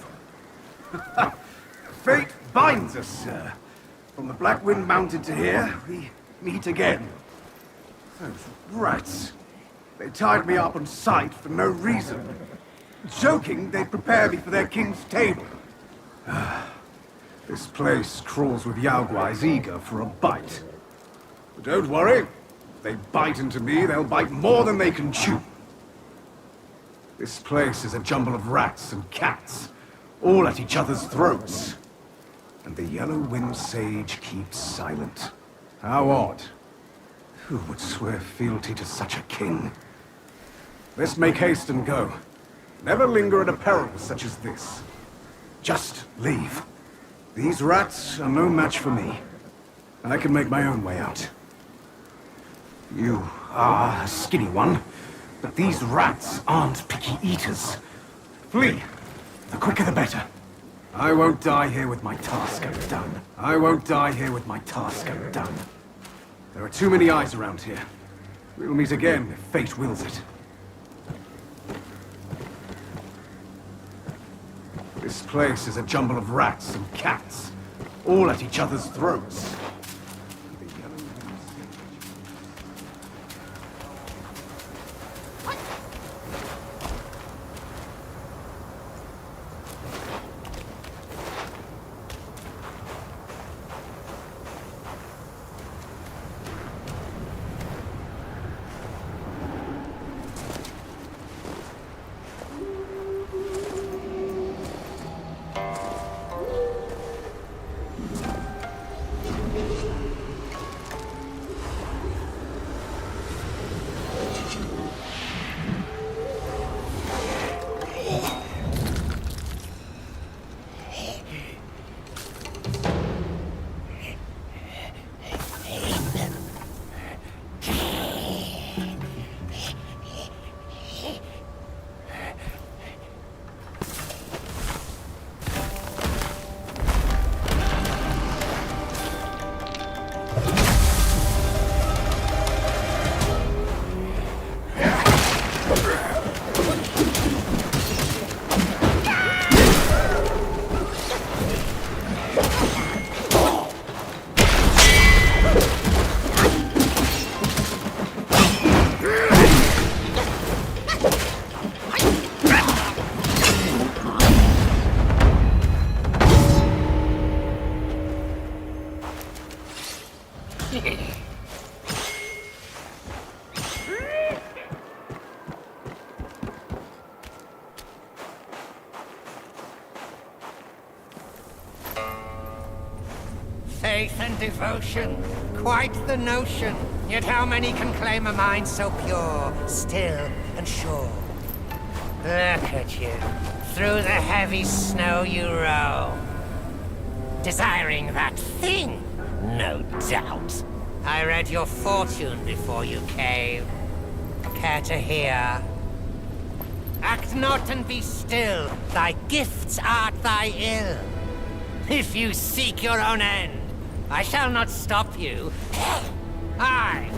Fate binds us, sir. From the Black Wind Mountain to here, we meet again. Those rats. They tied me up on sight for no reason. Joking, they'd prepare me for their king's table. This place crawls with Yaoguais eager for a bite. But don't worry. If they bite into me, they'll bite more than they can chew. This place is a jumble of rats and cats, all at each other's throats. And the Yellow Wind Sage keeps silent. How odd. Who would swear fealty to such a king? Let's make haste and go. Never linger at a peril such as this. Just leave. These rats are no match for me. I can make my own way out. You are a skinny one, but these rats aren't picky eaters. Flee. The quicker the better. I won't die here with my task undone. I won't die here with my task undone. There are too many eyes around here. We'll meet again if fate wills it. This place is a jumble of rats and cats, all at each other's throats. Faith and devotion, quite the notion. Yet how many can claim a mind so pure, still, and sure? Look at you. Through the heavy snow you roam. Desiring that thing, no doubt. I read your fortune before you came. Care to hear? Act not and be still. Thy gifts art thy ill. If you seek your own end, I shall not stop you. I,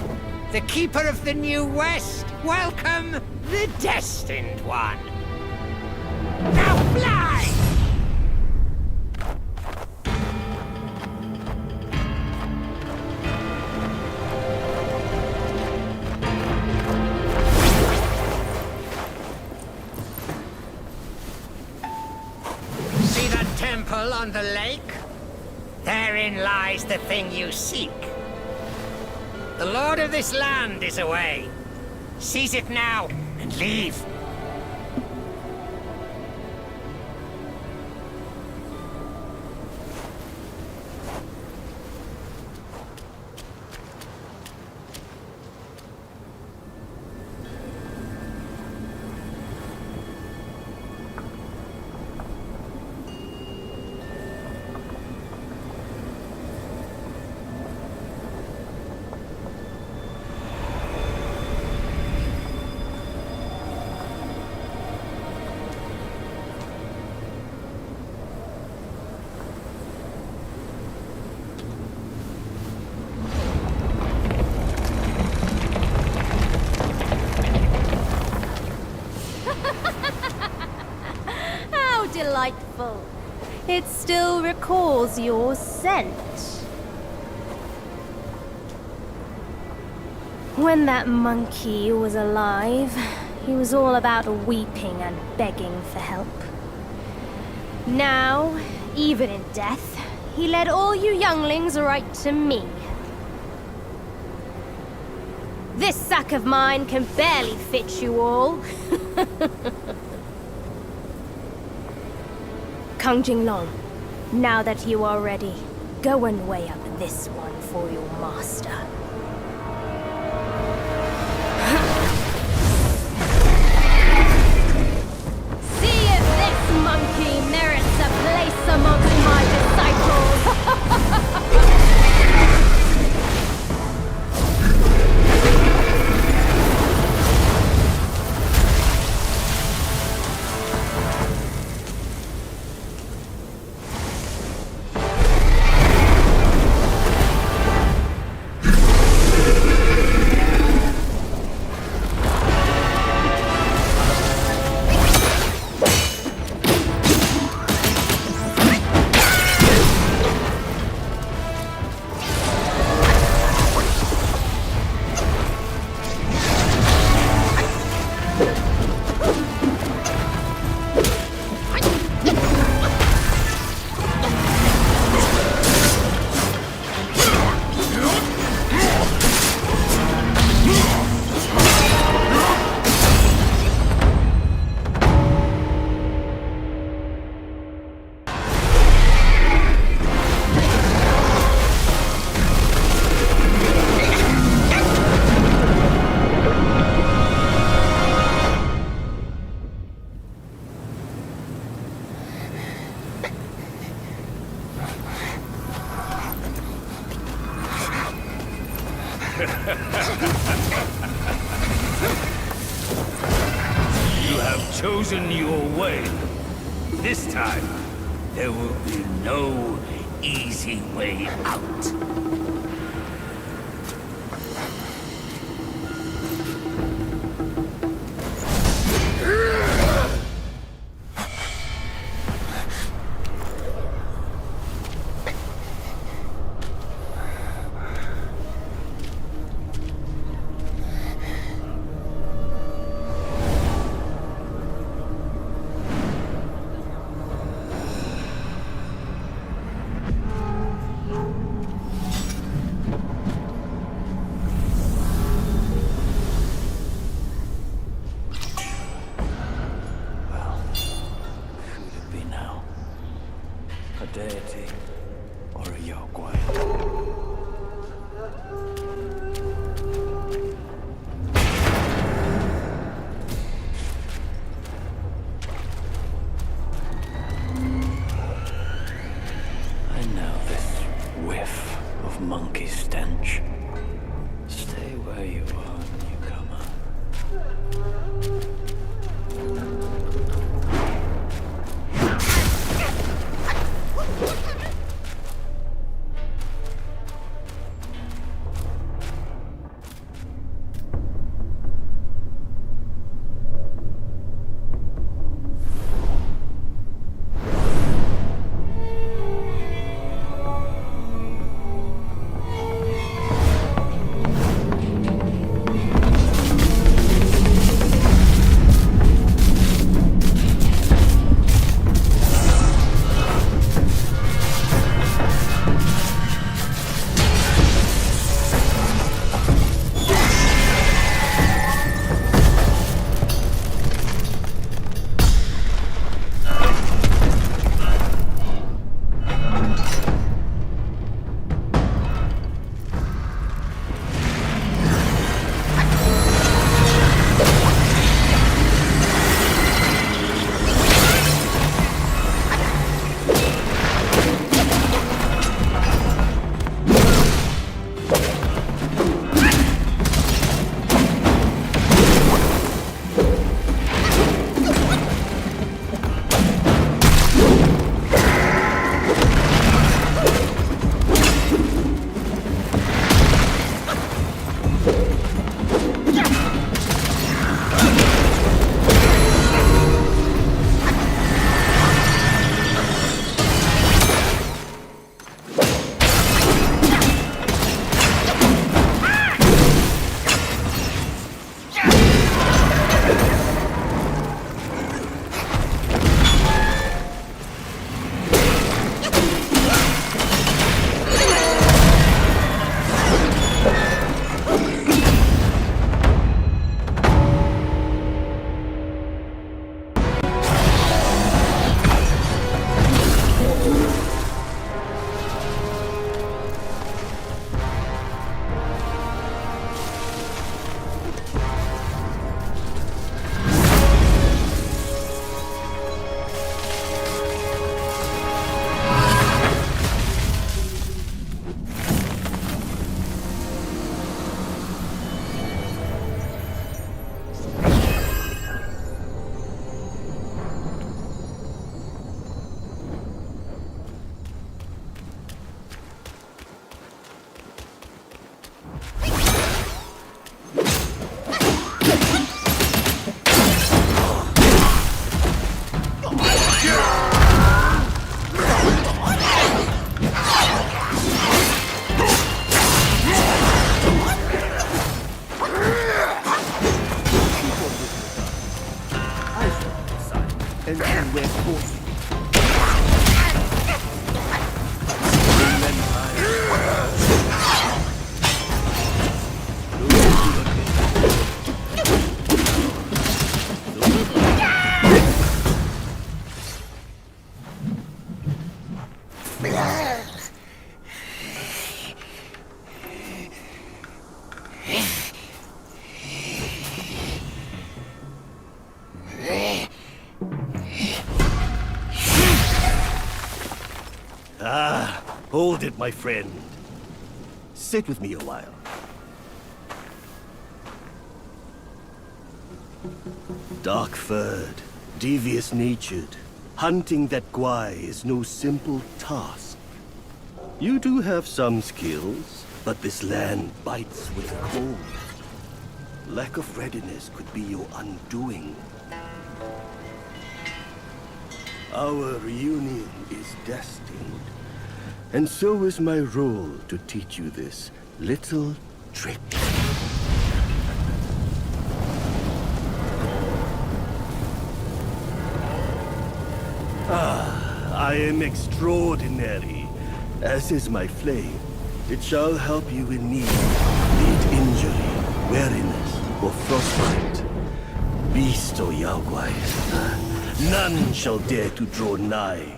the Keeper of the New West, welcome the Destined One. Now fly! See that temple on the lake? Therein lies the thing you seek. The lord of this land is away. Seize it now and leave. delightful. It still recalls your scent. When that monkey was alive, he was all about weeping and begging for help. Now, even in death, he led all you younglings right to me. This sack of mine can barely fit you all. Kang Jinglong, now that you are ready, go and weigh up this one for your master. See if this monkey merits a place amongst my disciples. You have chosen your way. This time, there will be no easy way out. Deity or a Yaoguai. I know this whiff of monkey stench. Stay where you are, newcomer. and we're forced. Hold it, my friend. Sit with me a while. Dark-furred, devious-natured, hunting that guai is no simple task. You do have some skills, but this land bites with cold. Lack of readiness could be your undoing. Our reunion is destined. And so is my role to teach you this little trick. I am extraordinary, as is my flame. It shall help you in need, be it injury, weariness, or frostbite. Beast or Yao Guai, none shall dare to draw nigh.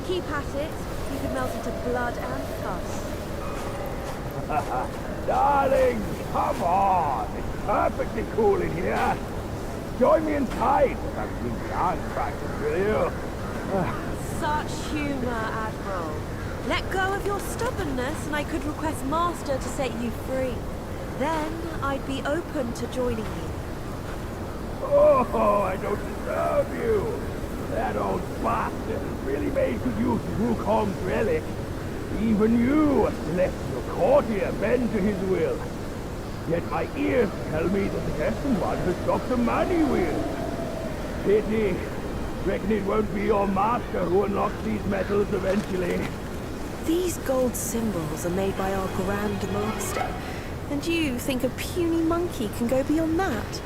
Keep at it. You could melt into blood and pus. Darling, come on. It's perfectly cool in here. Join me inside. I've been dance practice with you. Such humor, Admiral. Let go of your stubbornness and I could request Master to set you free. Then I'd be open to joining you. Oh, I don't deserve you. That old bastard really made good use of Wukong's relic. Even you, celestial courtier, bend to his will. Yet my ears tell me that the destined one has stopped the money wheel. Pity. Reckon it won't be your master who unlocks these metals eventually. These gold symbols are made by our Grand Master. And you think a puny monkey can go beyond that?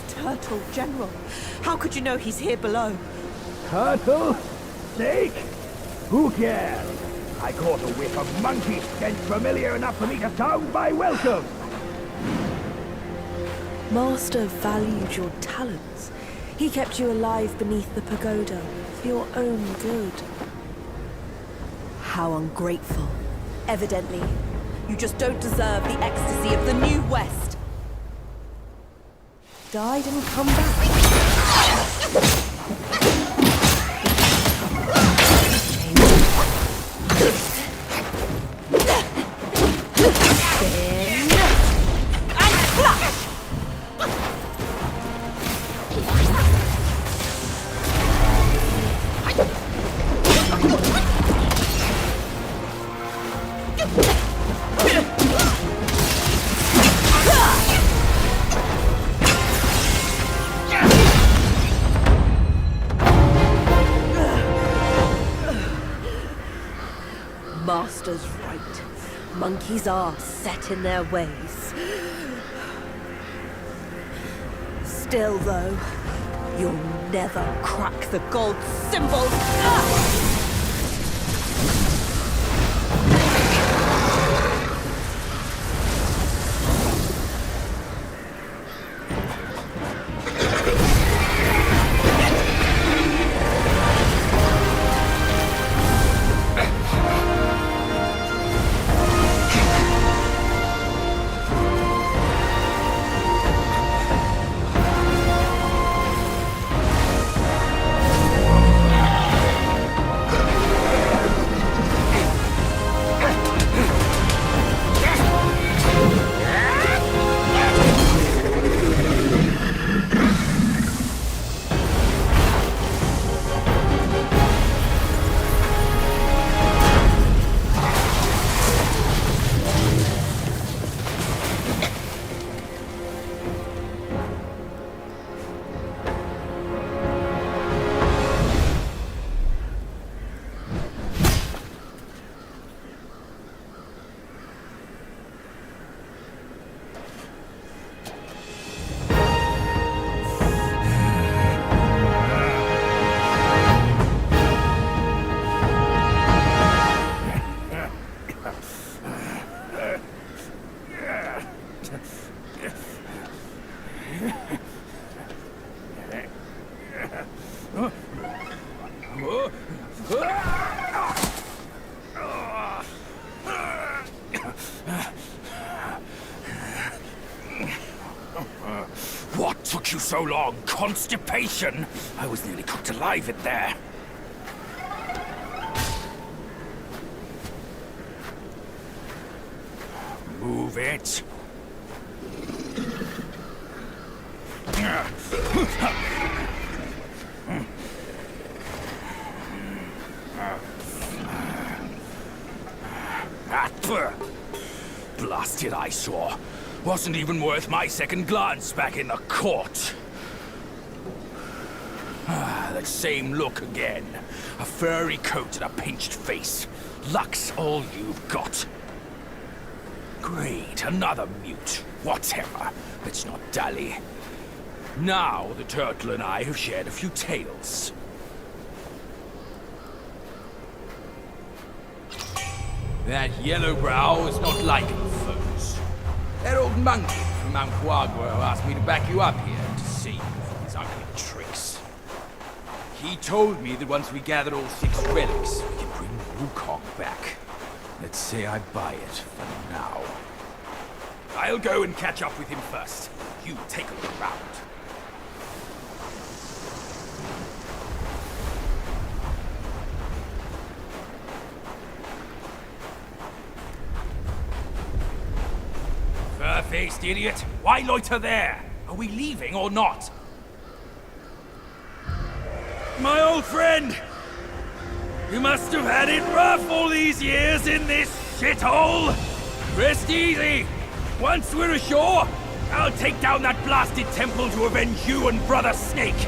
Turtle General. How could you know he's here below? Turtle? Snake? Who cares? I caught a whiff of monkey stench familiar enough for me to sound my welcome. Master valued your talents. He kept you alive beneath the pagoda for your own good. How ungrateful. Evidently, you just don't deserve the ecstasy of the New West. Died and come back. Yeah! Master's right. Monkeys are set in their ways. Still, though, you'll never crack the gold symbol. What took you so long? Constipation? I was nearly cooked alive in there. Move it. Blasted eyesore. Wasn't even worth my second glance back in the court. That same look again. A furry coat and a pinched face. Luck's all you've got. Great, another mute. Whatever. Let's not dally. Now the turtle and I have shared a few tales. That yellow brow is not liking foes. That old monkey from Mount Huaguo asked me to back you up here to save you from his ugly tricks. He told me that once we gather all 6 relics, we can bring Wukong back. Let's say I buy it for now. I'll go and catch up with him first. You take a look around. Fur-faced idiot! Why loiter there? Are we leaving or not? My old friend! You must have had it rough all these years in this shithole! Rest easy! Once we're ashore, I'll take down that blasted temple to avenge you and Brother Snake!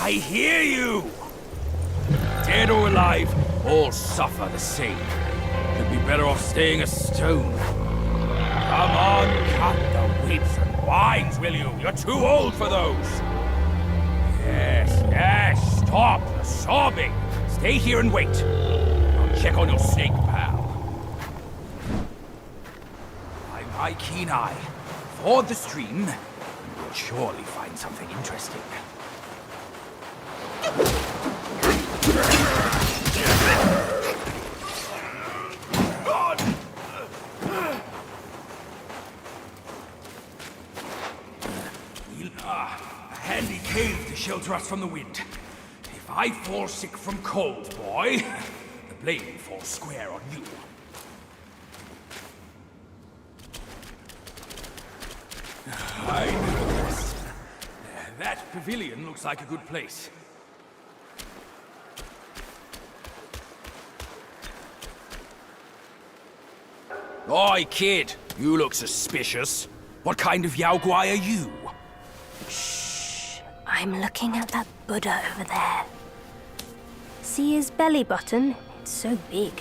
I hear you! Dead or alive, all suffer the same. You'd be better off staying a stone. Come on, cut the whips and wines, will you? You're too old for those. Yes, stop the sobbing. Stay here and wait. I'll check on your snake, pal. By my keen eye, ford the stream, and we'll surely find something interesting. A handy cave to shelter us from the wind. If I fall sick from cold, boy, the blame falls square on you. I know this. That pavilion looks like a good place. Oi, kid! You look suspicious. What kind of Yao Guai are you? I'm looking at that Buddha over there. See his belly button? It's so big.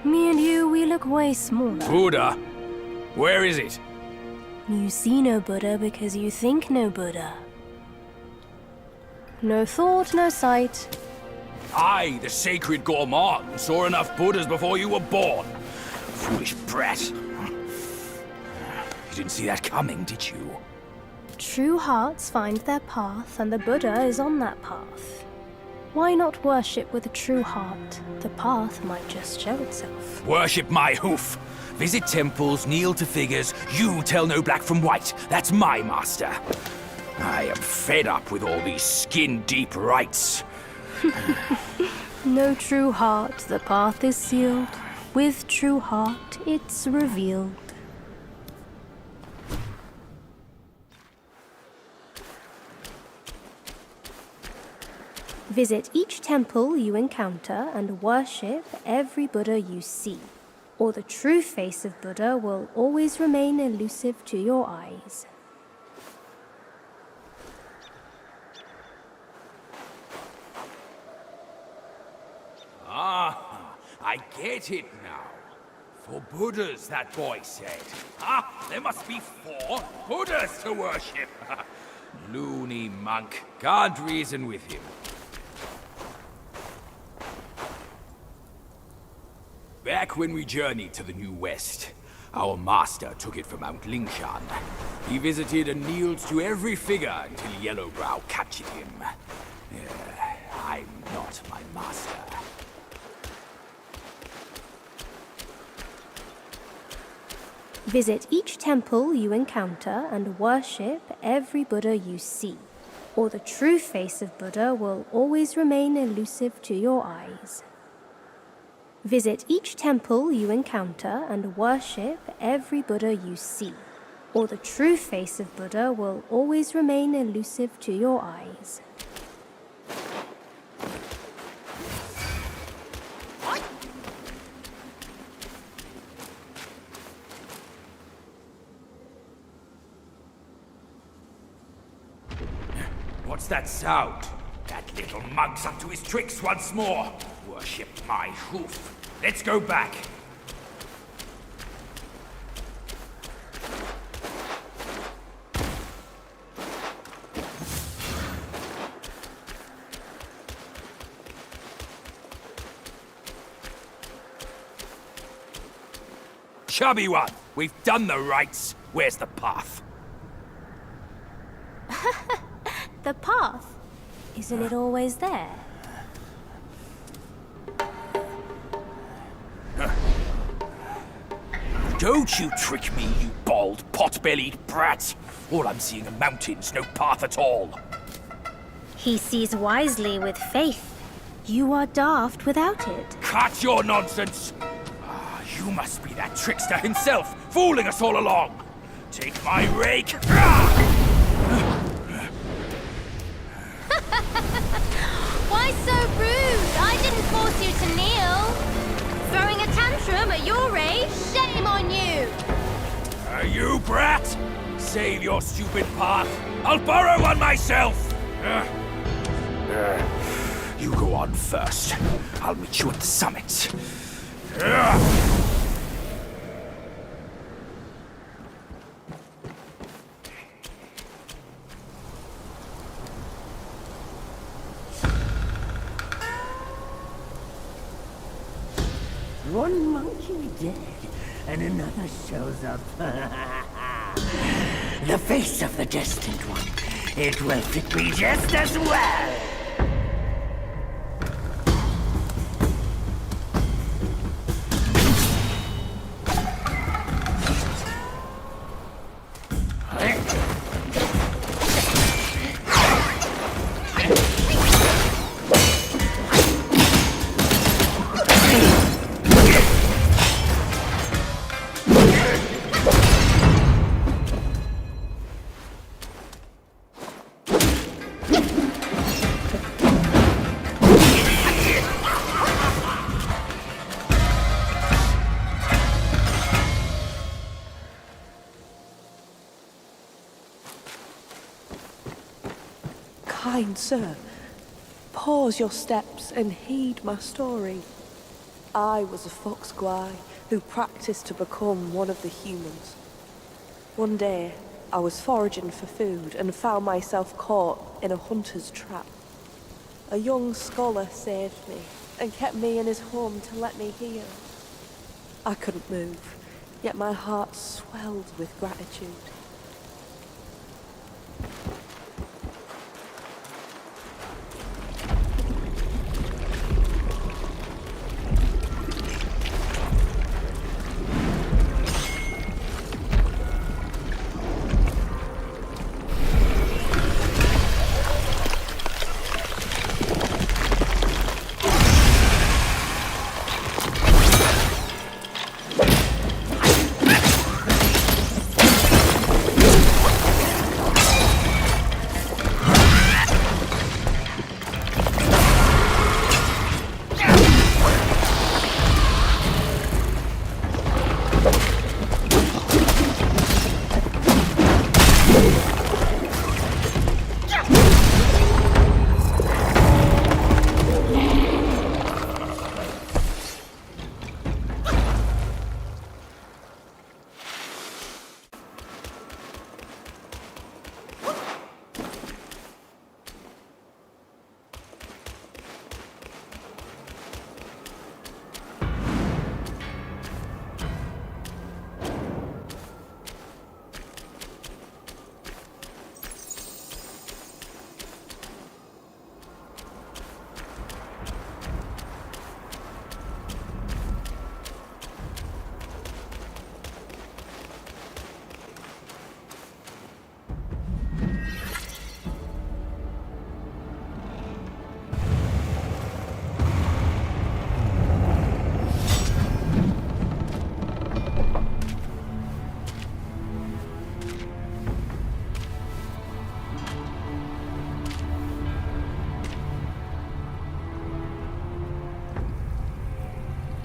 Me and you, we look way smaller. Buddha? Where is it? You see no Buddha because you think no Buddha. No thought, no sight. I, the sacred gourmand, saw enough Buddhas before you were born. Foolish brat. You didn't see that coming, did you? True hearts find their path, and the Buddha is on that path. Why not worship with a true heart? The path might just show itself. Worship my hoof. Visit temples, kneel to figures. You tell no black from white. That's my master. I am fed up with all these skin-deep rites. No true heart, the path is sealed. With true heart, it's revealed. Visit each temple you encounter and worship every Buddha you see, or the true face of Buddha will always remain elusive to your eyes. Ah, I get it now. 4 Buddhas, that boy said. Ah, there must be 4 Buddhas to worship. Loony monk. Can't reason with him. Back when we journeyed to the New West, our master took it from Mount Lingshan. He visited and kneeled to every figure until Yellowbrow captured him. I'm not my master. Visit each temple you encounter and worship every Buddha you see, or the true face of Buddha will always remain elusive to your eyes. Visit each temple you encounter and worship every Buddha you see, or the true face of Buddha will always remain elusive to your eyes. What's that sound? That little monk's up to his tricks once more. Worship my hoof. Let's go back. Chubby one, we've done the rites. Where's the path? The path? Isn't it always there? Don't you trick me, you bald, pot-bellied brat! All I'm seeing are mountains, no path at all. He sees wisely with faith. You are daft without it. Cut your nonsense! You must be that trickster himself, fooling us all along! Take my rake! Why so rude? I didn't force you to kneel. Throwing a tantrum at your age? Shame on you! You brat! Save your stupid path. I'll borrow one myself! You go on first. I'll meet you at the summit. One monkey dead, and another shows up. The face of the destined one. It will fit me just as well. Kind sir, pause your steps and heed my story. I was a fox guai who practiced to become one of the humans. One day, I was foraging for food and found myself caught in a hunter's trap. A young scholar saved me and kept me in his home to let me heal. I couldn't move, yet my heart swelled with gratitude.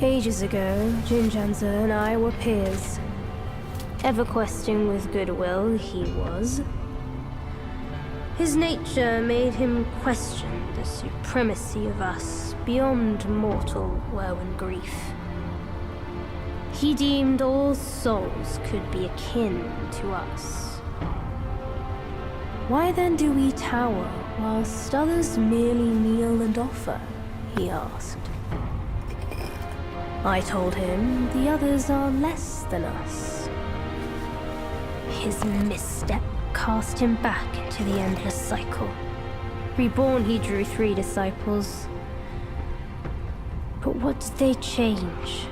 Ages ago, Jinjanzi and I were peers. Ever questing with goodwill, he was. His nature made him question the supremacy of us beyond mortal woe and grief. He deemed all souls could be akin to us. Why then do we tower whilst others merely kneel and offer? He asked. I told him the others are less than us. His misstep cast him back into the endless cycle. Reborn, he drew 3 disciples. But what did they change?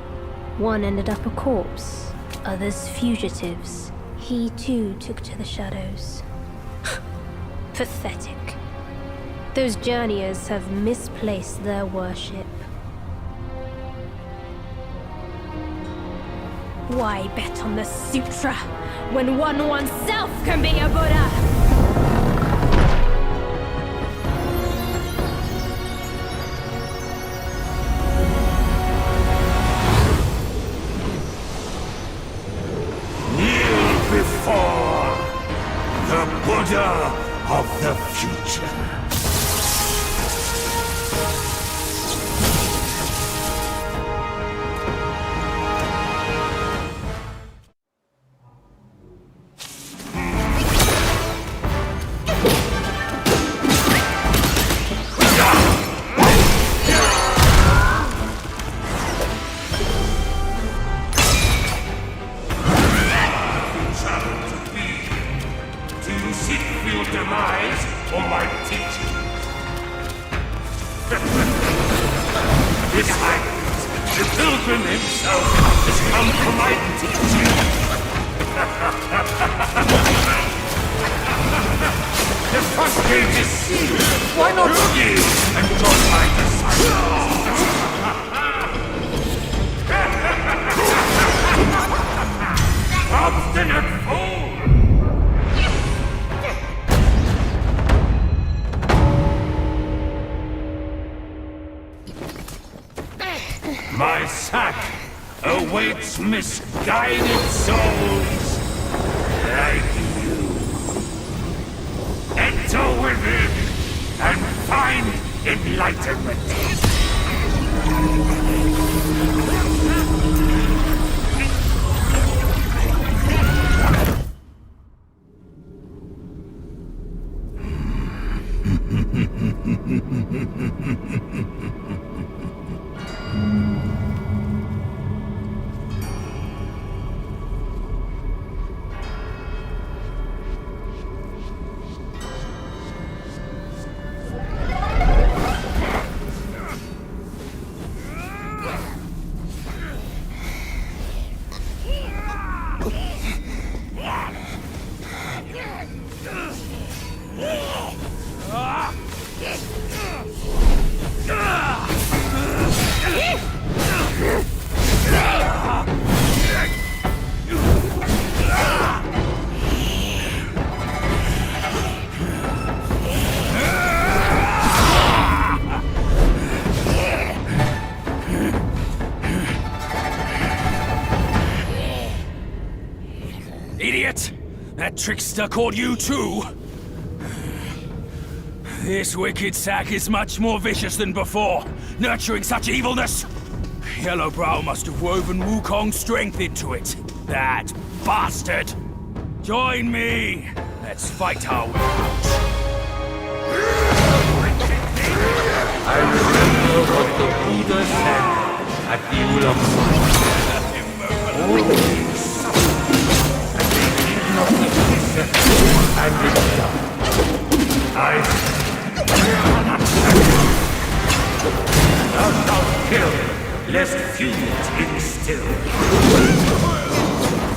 One ended up a corpse, others fugitives. He too took to the shadows. Pathetic. Those journeyers have misplaced their worship. Why bet on the sutra when one oneself can be a Buddha? Kneel before the Buddha of the future. My sack awaits misguided souls like you. Enter within find enlightenment. Idiot! That trickster called you too! This wicked sack is much more vicious than before, nurturing such evilness! Yellowbrow must have woven Wukong's strength into it. That bastard! Join me! Let's fight our way out. I remember what the Buddha said at the Ulam. Thou shalt kill, lest feuds instill.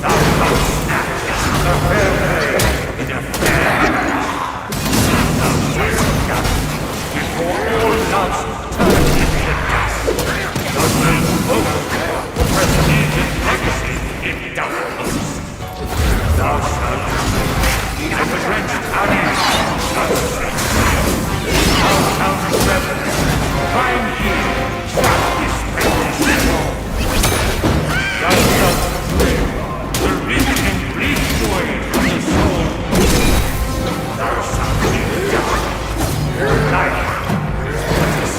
Thou shalt snatch the fair prey in a fair match. Thou shalt scatter before all loves turn into dust. Thou shalt invoke the prestigious legacy in doubtfulness. Thou shalt apprehend others sunset. Thou shalt revel, find here, justice practice. Thou shalt live, the rich and bleed joy from the soul. Thou shalt die, life but is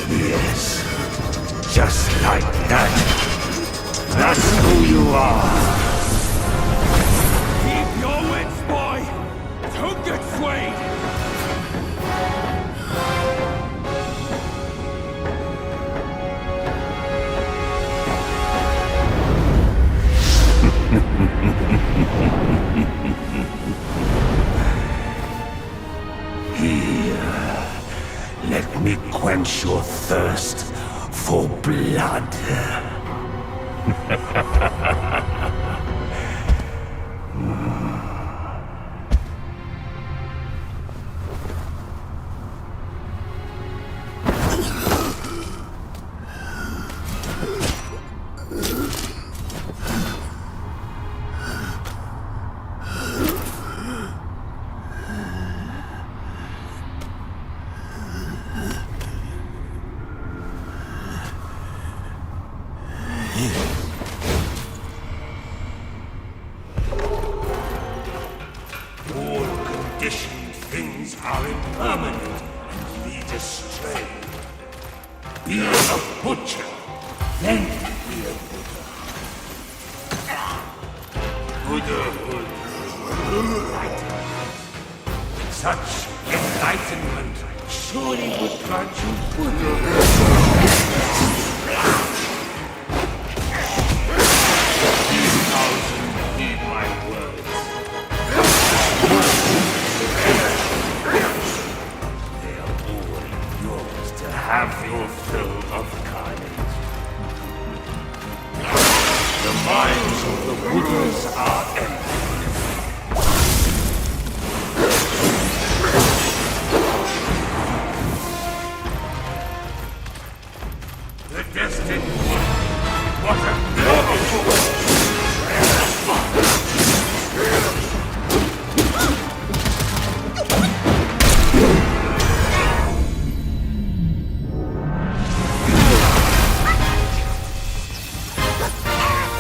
Yes, just like that. That's who you are. Keep your wits, boy! Don't get swayed! Here, let me quench your thirst for blood. All conditioned things are impermanent and lead astray. Be a butcher, then be a Buddha. Buddhahood. Such enlightenment surely would grant you Buddhahood. 10,000 heed my words. They are all yours to have your fill of carnage. The minds of the Buddhas are empty. The destined one. What a noble.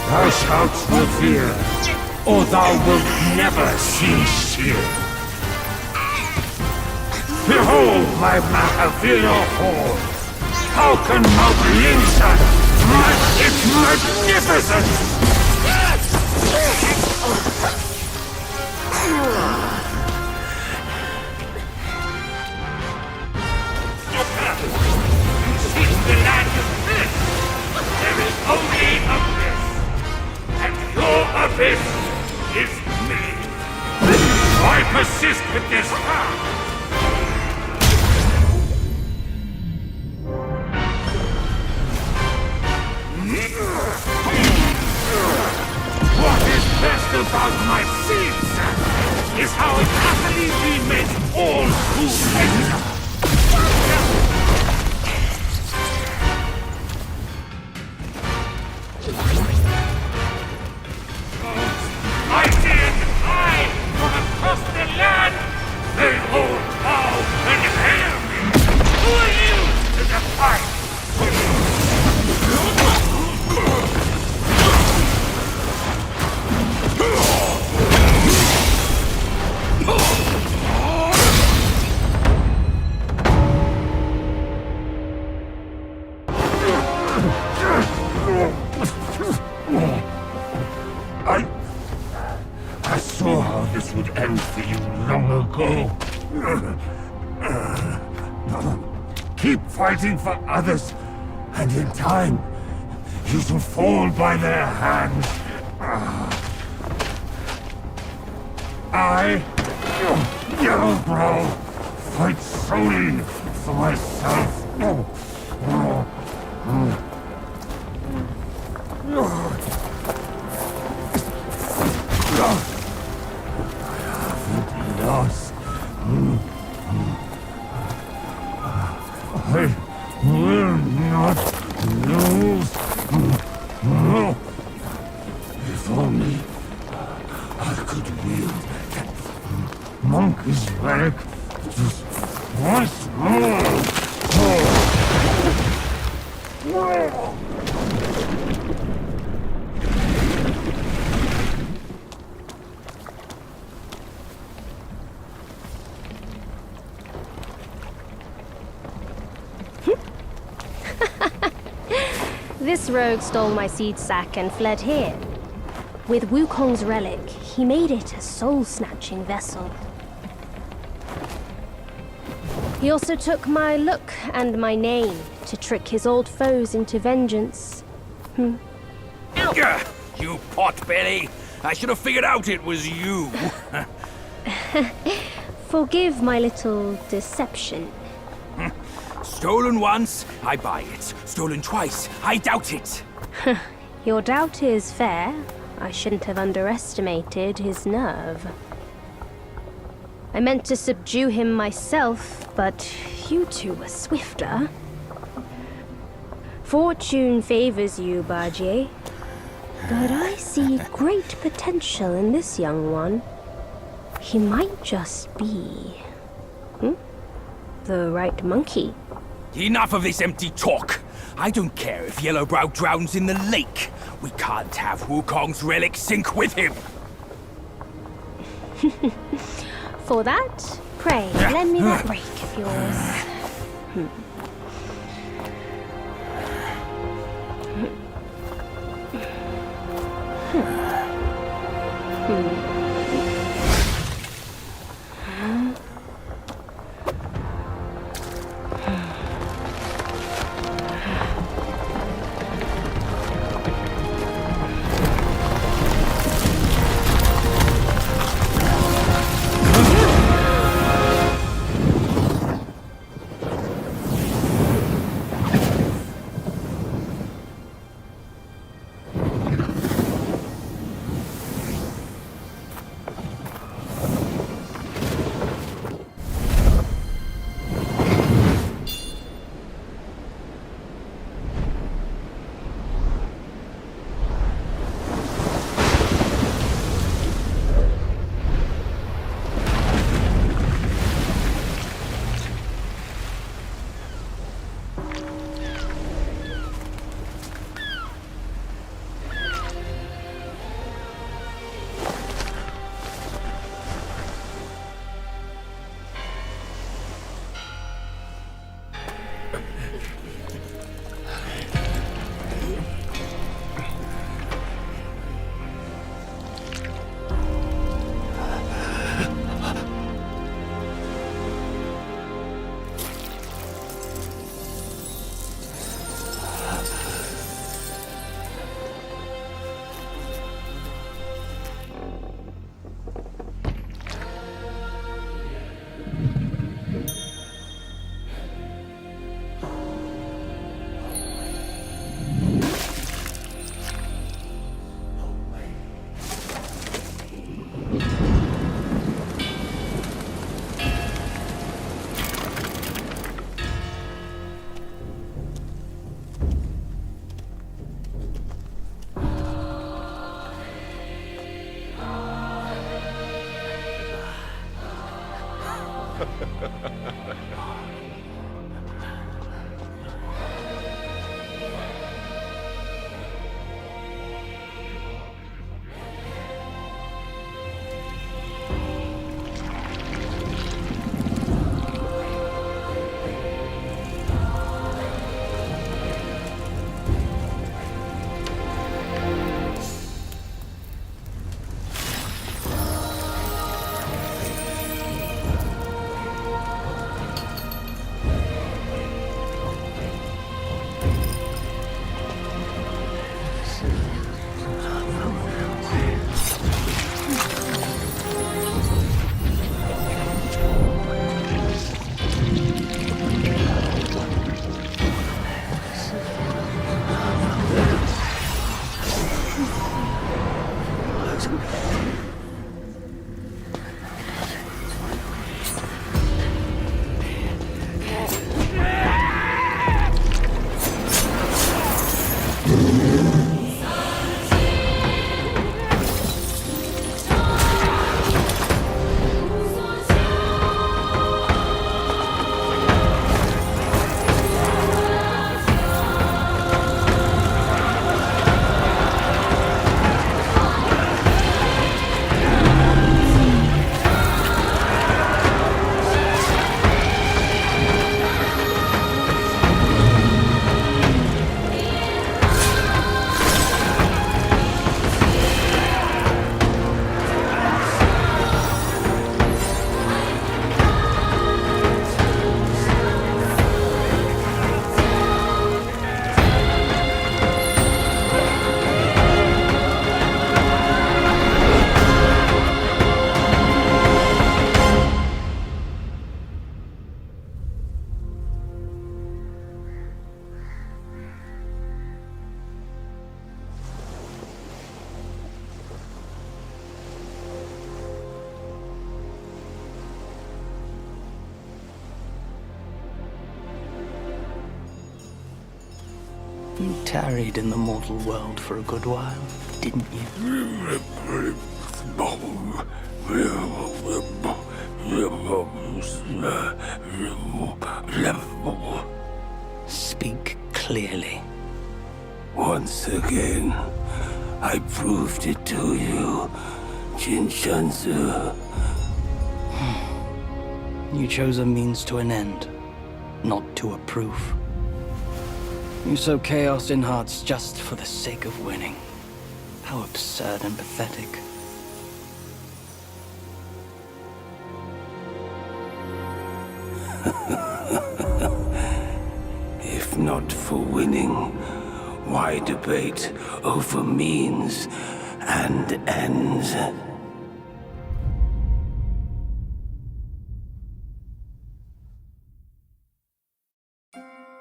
Thou shalt revere, or thou wilt never cease here. Behold my Mahavira hall. How can Mount Lingsa match its magnificence? Seek the land of bliss. There is only abyss. And your abyss is me. Why persist with this path? What is best about my seeds is how it happily remits all who enter. Mighty and high from across the land, they all bow and hail me. Who are you to defy? I saw how this would end for you long ago. Keep fighting for others, and in time, you shall fall by their hands. I, Yellowbrow, fight solely for myself. Lost. I will not lose. If only I could wield that monkey's relic just once more. This rogue stole my seed sack and fled here. With Wukong's relic, he made it a soul-snatching vessel. He also took my look and my name to trick his old foes into vengeance. You potbelly! I should have figured out it was you. Forgive my little deception. Stolen once, I buy it. Stolen twice, I doubt it. Your doubt is fair. I shouldn't have underestimated his nerve. I meant to subdue him myself, but you two were swifter. Fortune favors you, Bajie. But I see great potential in this young one. He might just be... the right monkey. Enough of this empty talk. I don't care if Yellowbrow drowns in the lake. We can't have Wukong's relic sink with him. For that, pray, lend me that rake of yours. You tarried in the mortal world for a good while, didn't you? Speak clearly. Once again, I proved it to you, Jin Shanzu. You chose a means to an end, not to a proof. You sow chaos in hearts just for the sake of winning. How absurd and pathetic. If not for winning, why debate over means and ends?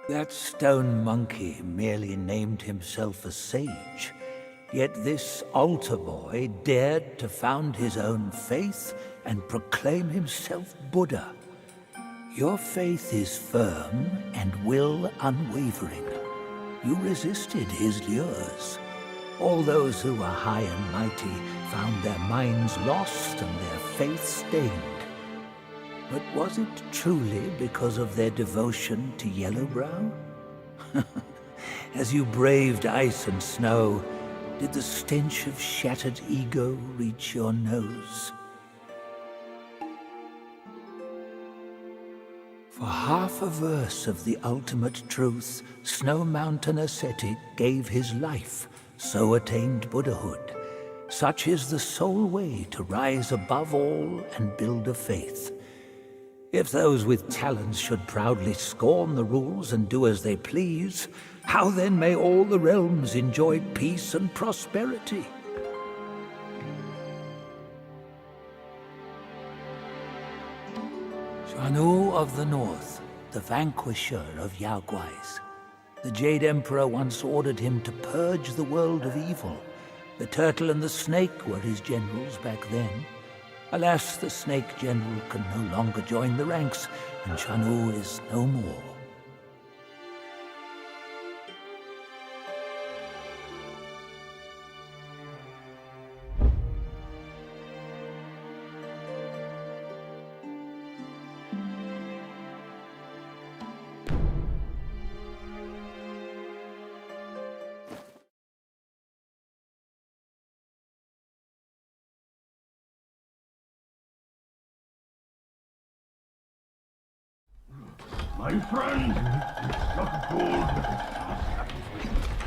That stone monkey merely named himself a sage, yet this altar boy dared to found his own faith and proclaim himself Buddha. Your faith is firm and will unwavering. You resisted his lures. All those who were high and mighty found their minds lost and their faith stained. But was it truly because of their devotion to Yellowbrow? As you braved ice and snow, did the stench of shattered ego reach your nose? For half a verse of the ultimate truth, Snow Mountain ascetic gave his life, so attained Buddhahood. Such is the sole way to rise above all and build a faith. If those with talents should proudly scorn the rules and do as they please, how then may all the realms enjoy peace and prosperity? Xuanu of the North, the vanquisher of Yaoguais. The Jade Emperor once ordered him to purge the world of evil. The turtle and the snake were his generals back then. Alas, the snake general can no longer join the ranks, and Xuanu is no more. My friend, not gold.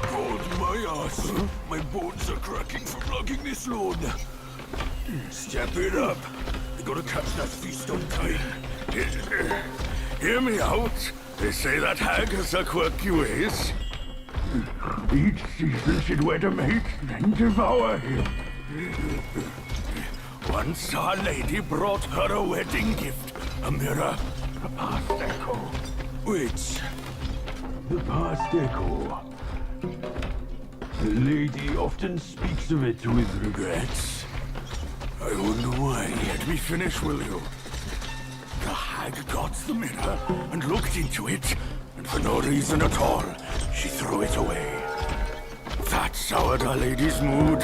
God, my ass. My bones are cracking from lugging this load. Step it up. We gotta catch that feast on time. Hear me out. They say that hag has her quirky ways. Each season she'd wed a mate, then devour him. Once our lady brought her a wedding gift, a mirror. The past echo. Which? The past echo. The lady often speaks of it with regrets. I wonder why. Let me finish, will you? The hag got the mirror and looked into it, and for no reason at all, she threw it away. That soured our lady's mood.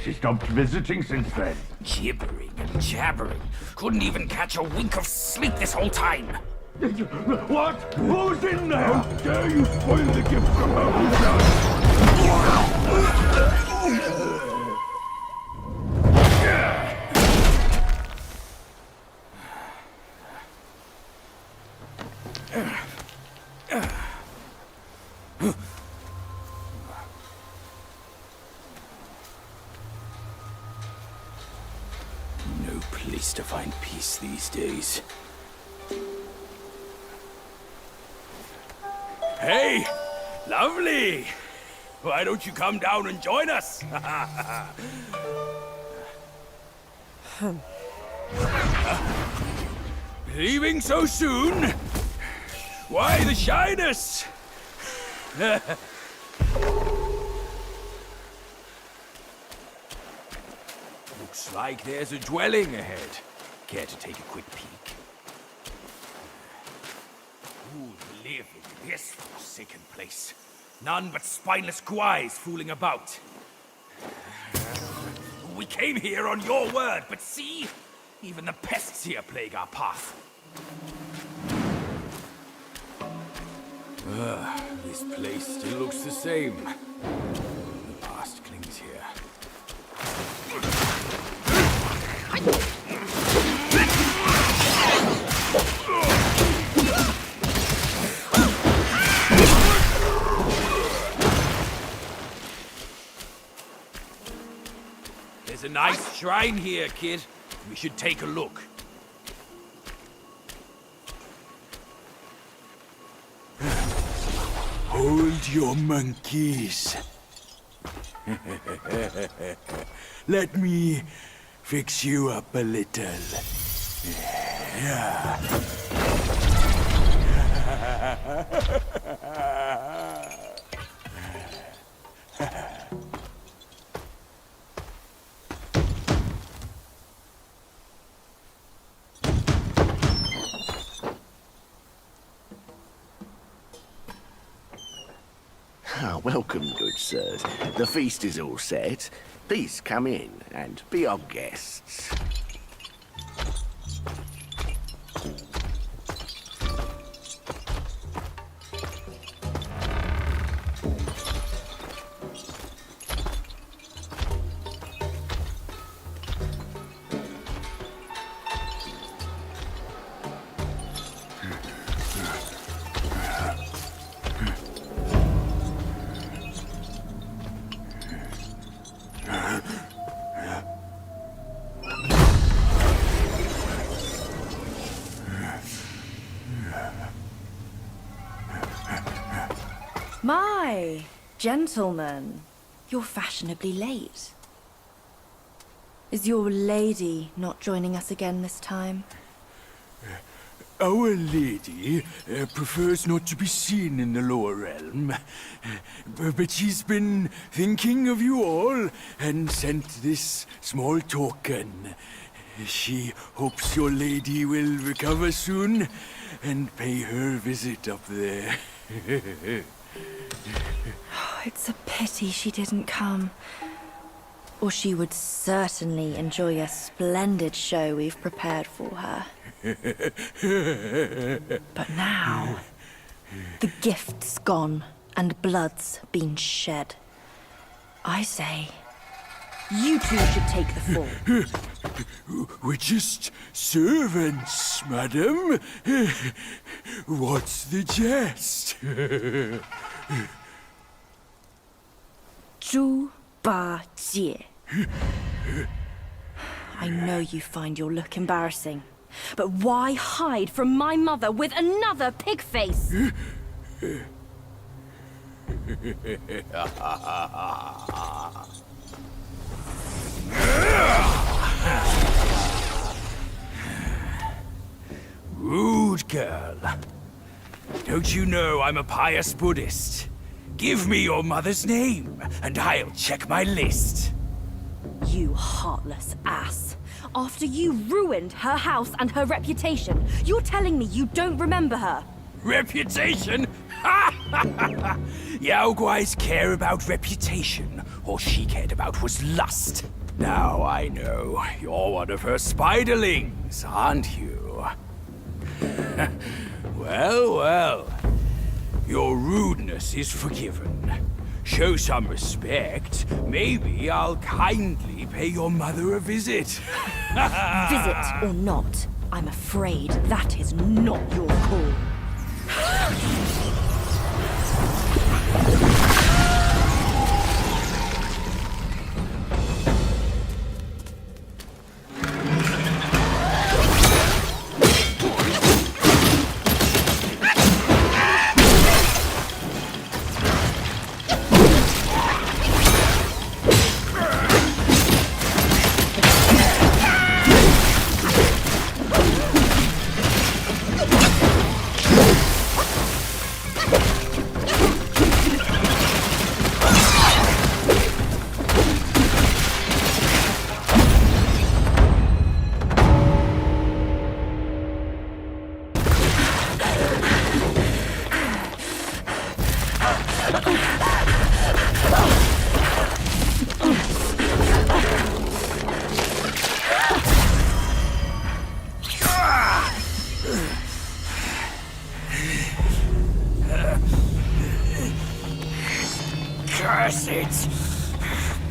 She stopped visiting since then. Gibbering and jabbering. Couldn't even catch a wink of sleep this whole time. What? Who's in there? How dare you spoil the gift from her Buddha? No place to find peace these days. Hey! Lovely! Why don't you come down and join us? Leaving so soon? Why the shyness? Looks like there's a dwelling ahead. Care to take a quick peek? Who'll live in this forsaken place? None but spineless guais fooling about. We came here on your word, but see? Even the pests here plague our path. This place still looks the same. The past clings here. There's a nice shrine here, kid. We should take a look. Hold your monkeys. Let me fix you up a little. Welcome, good sirs. The feast is all set. Please come in and be our guests. My gentlemen, you're fashionably late. Is your lady not joining us again this time? Our lady prefers not to be seen in the lower realm, but she's been thinking of you all and sent this small token. She hopes your lady will recover soon and pay her visit up there. It's a pity she didn't come. Or she would certainly enjoy a splendid show we've prepared for her. But now, the gift's gone and blood's been shed. I say, you two should take the fall. We're just servants, madam. What's the jest? Zhu Ba Jie. I know you find your look embarrassing, but why hide from my mother with another pig face? Rude girl. Don't you know I'm a pious Buddhist? Give me your mother's name, and I'll check my list. You heartless ass. After you ruined her house and her reputation, you're telling me you don't remember her? Reputation? Yao Guais care about reputation. All she cared about was lust. Now I know. You're one of her spiderlings, aren't you? Well, well. Your rudeness is forgiven. Show some respect. Maybe I'll kindly pay your mother a visit. Visit or not, I'm afraid that is not your call.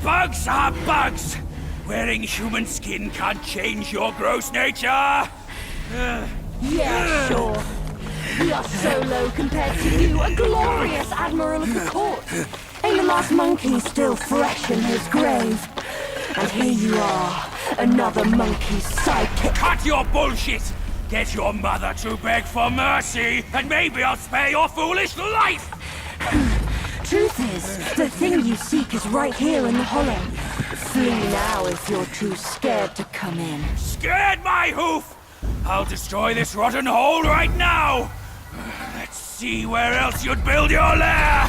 Bugs are bugs! Wearing human skin can't change your gross nature! Yeah, sure. We are so low compared to you, a glorious admiral of the court. Ain't the last monkey still fresh in his grave? And here you are, another monkey's sidekick. Cut your bullshit! Get your mother to beg for mercy, and maybe I'll spare your foolish life! Truth is, the thing you seek is right here in the hollow. Flee now if you're too scared to come in. Scared my hoof! I'll destroy this rotten hole right now! Let's see where else you'd build your lair!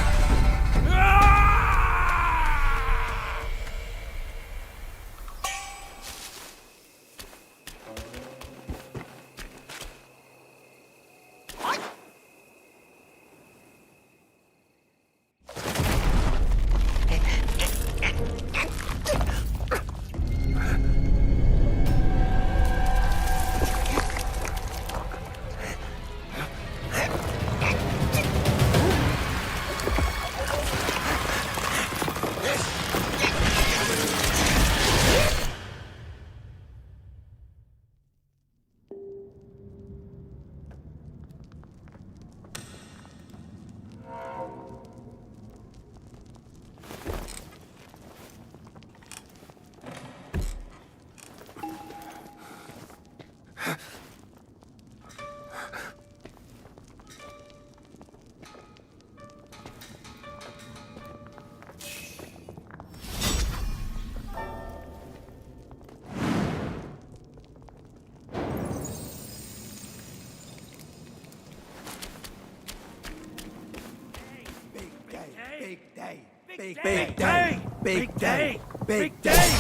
Big day! Big day! Big day!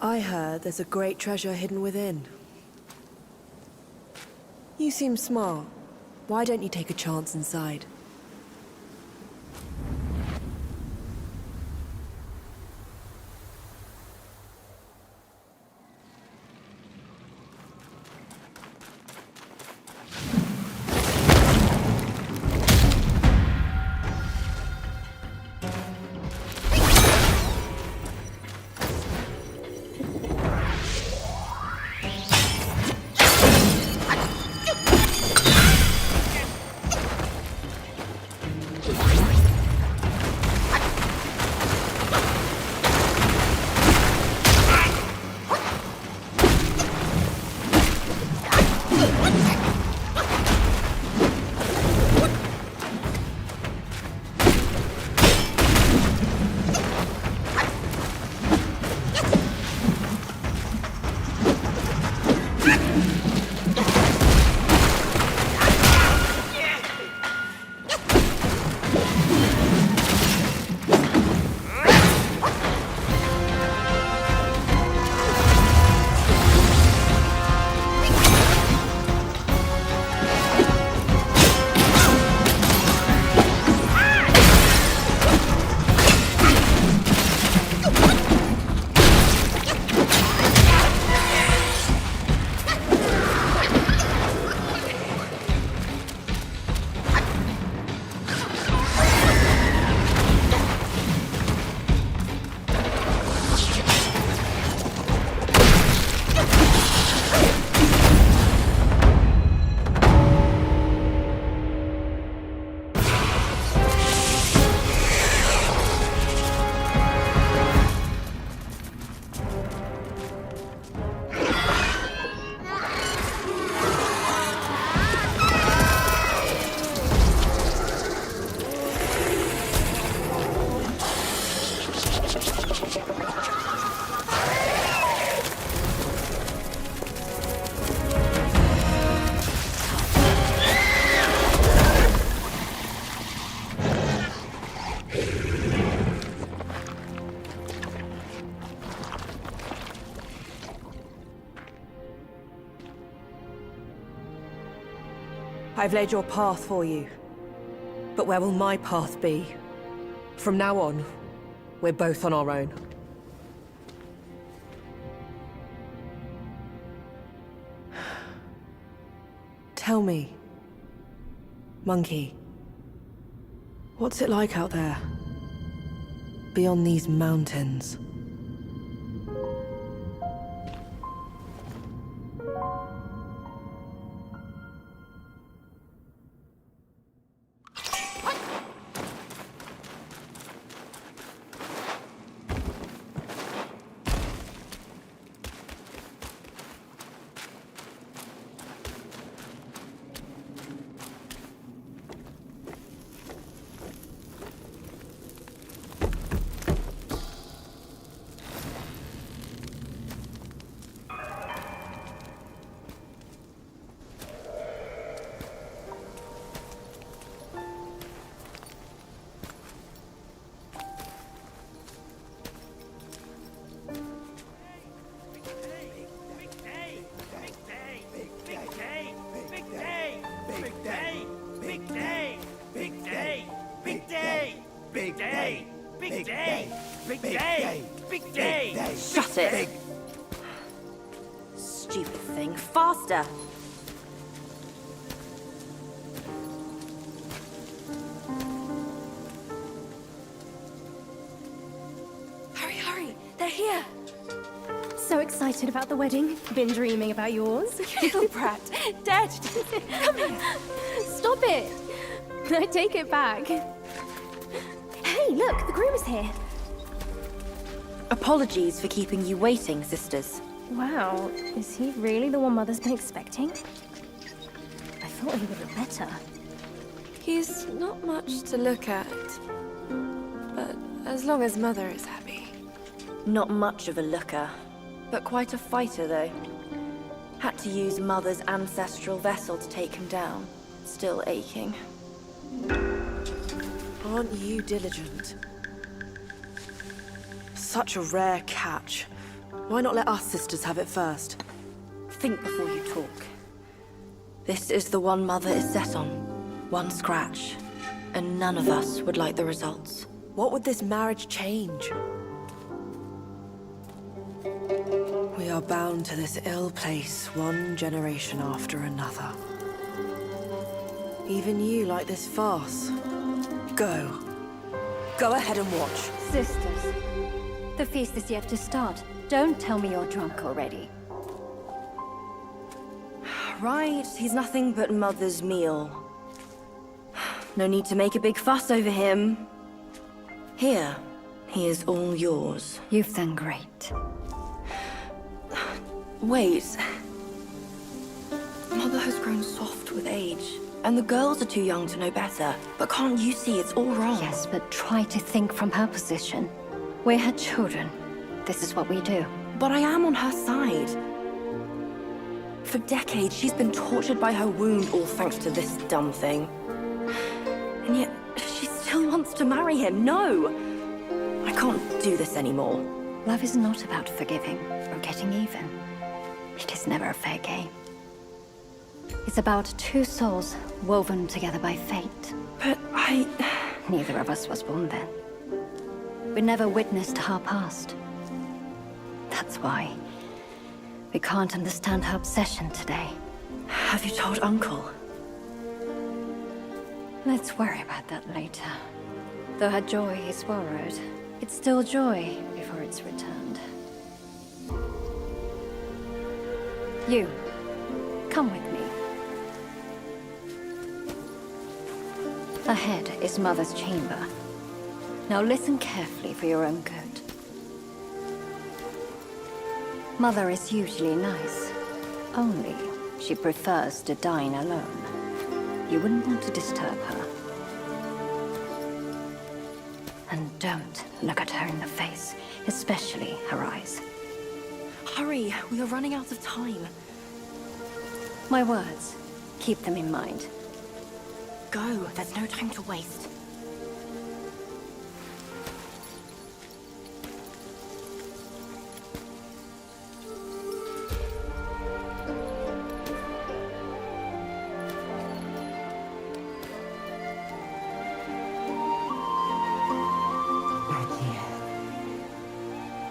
I heard there's a great treasure hidden within. You seem smart. Why don't you take a chance inside? I've laid your path for you. But where will my path be? From now on, we're both on our own. Tell me, monkey, what's it like out there? Beyond these mountains? Shut it! Stupid thing. Faster! Hurry, hurry! They're here! So excited about the wedding. Been dreaming about yours. Little brat. Dead. Come here. Stop it! I take it back. Hey, look, the groom is here. Apologies for keeping you waiting, sisters. Wow, is he really the one Mother's been expecting? I thought he would look better. He's not much to look at, but as long as Mother is happy. Not much of a looker, but quite a fighter, though. Had to use Mother's ancestral vessel to take him down. Still aching. Aren't you diligent? Such a rare catch. Why not let us sisters have it first? Think before you talk. This is the one Mother is set on. One scratch. And none of us would like the results. What would this marriage change? We are bound to this ill place one generation after another. Even you like this farce. Go. Go ahead and watch. Sisters, the feast is yet to start. Don't tell me you're drunk already. Right, he's nothing but Mother's meal. No need to make a big fuss over him. Here, he is all yours. You've done great. Wait. Mother has grown soft with age, and the girls are too young to know better. But can't you see it's all wrong? Yes, but try to think from her position. We're her children. This is what we do. But I am on her side. For decades, she's been tortured by her wound, all thanks to this dumb thing. And yet, she still wants to marry him. No! I can't do this anymore. Love is not about forgiving or getting even. It is never a fair game. It's about two souls woven together by fate. But Neither of us was born then. We never witnessed her past. That's why we can't understand her obsession today. Have you told Uncle? Let's worry about that later. Though her joy is borrowed, it's still joy before it's returned. You, come with me. Ahead is Mother's chamber. Now listen carefully for your own good. Mother is usually nice. Only she prefers to dine alone. You wouldn't want to disturb her. And don't look at her in the face, especially her eyes. Hurry, we are running out of time. My words, keep them in mind. Go, there's no time to waste.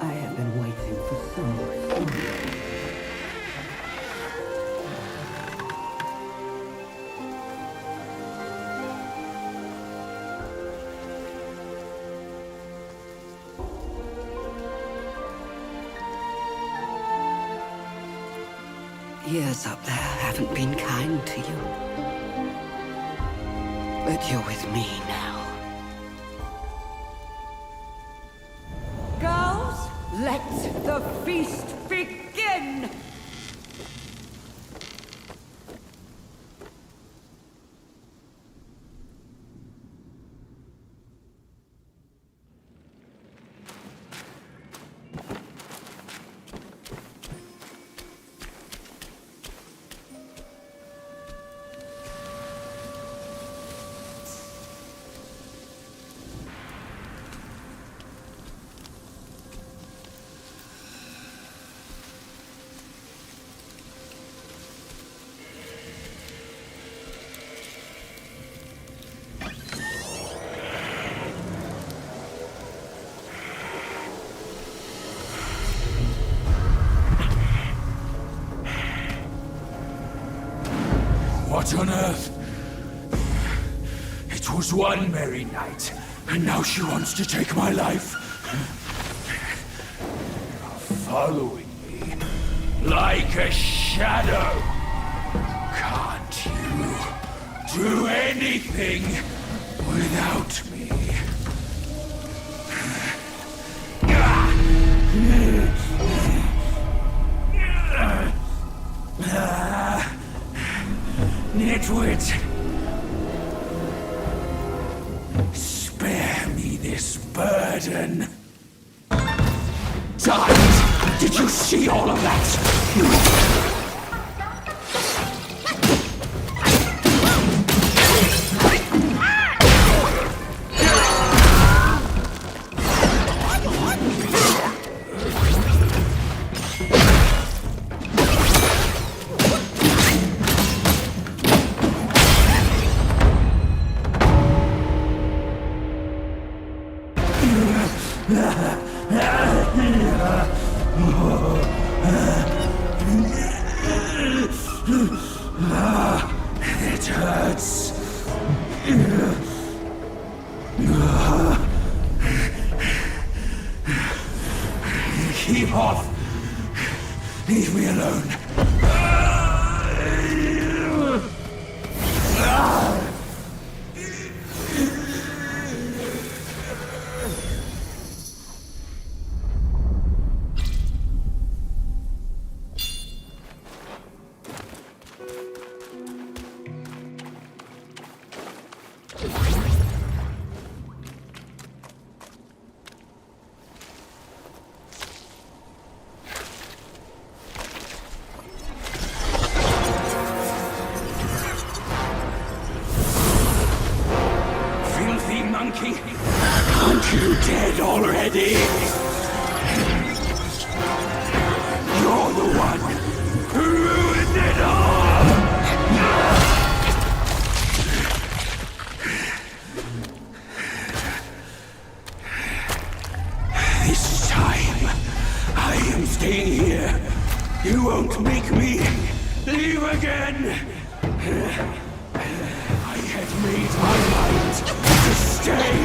I have been waiting for so long. others up there haven't been kind to you. But you're with me now. Girls, let the feast begin! What on earth? It was one merry night, and now she wants to take my life. You're following me like a shadow. Can't you do anything without me? Nitwit! Spare me this burden. Died! Did you see all of that? It hurts. Keep off. Leave me alone. Aren't you dead already? You're the one who ruined it all! This time, I am staying here. You won't make me leave again. I had made my mind to stay.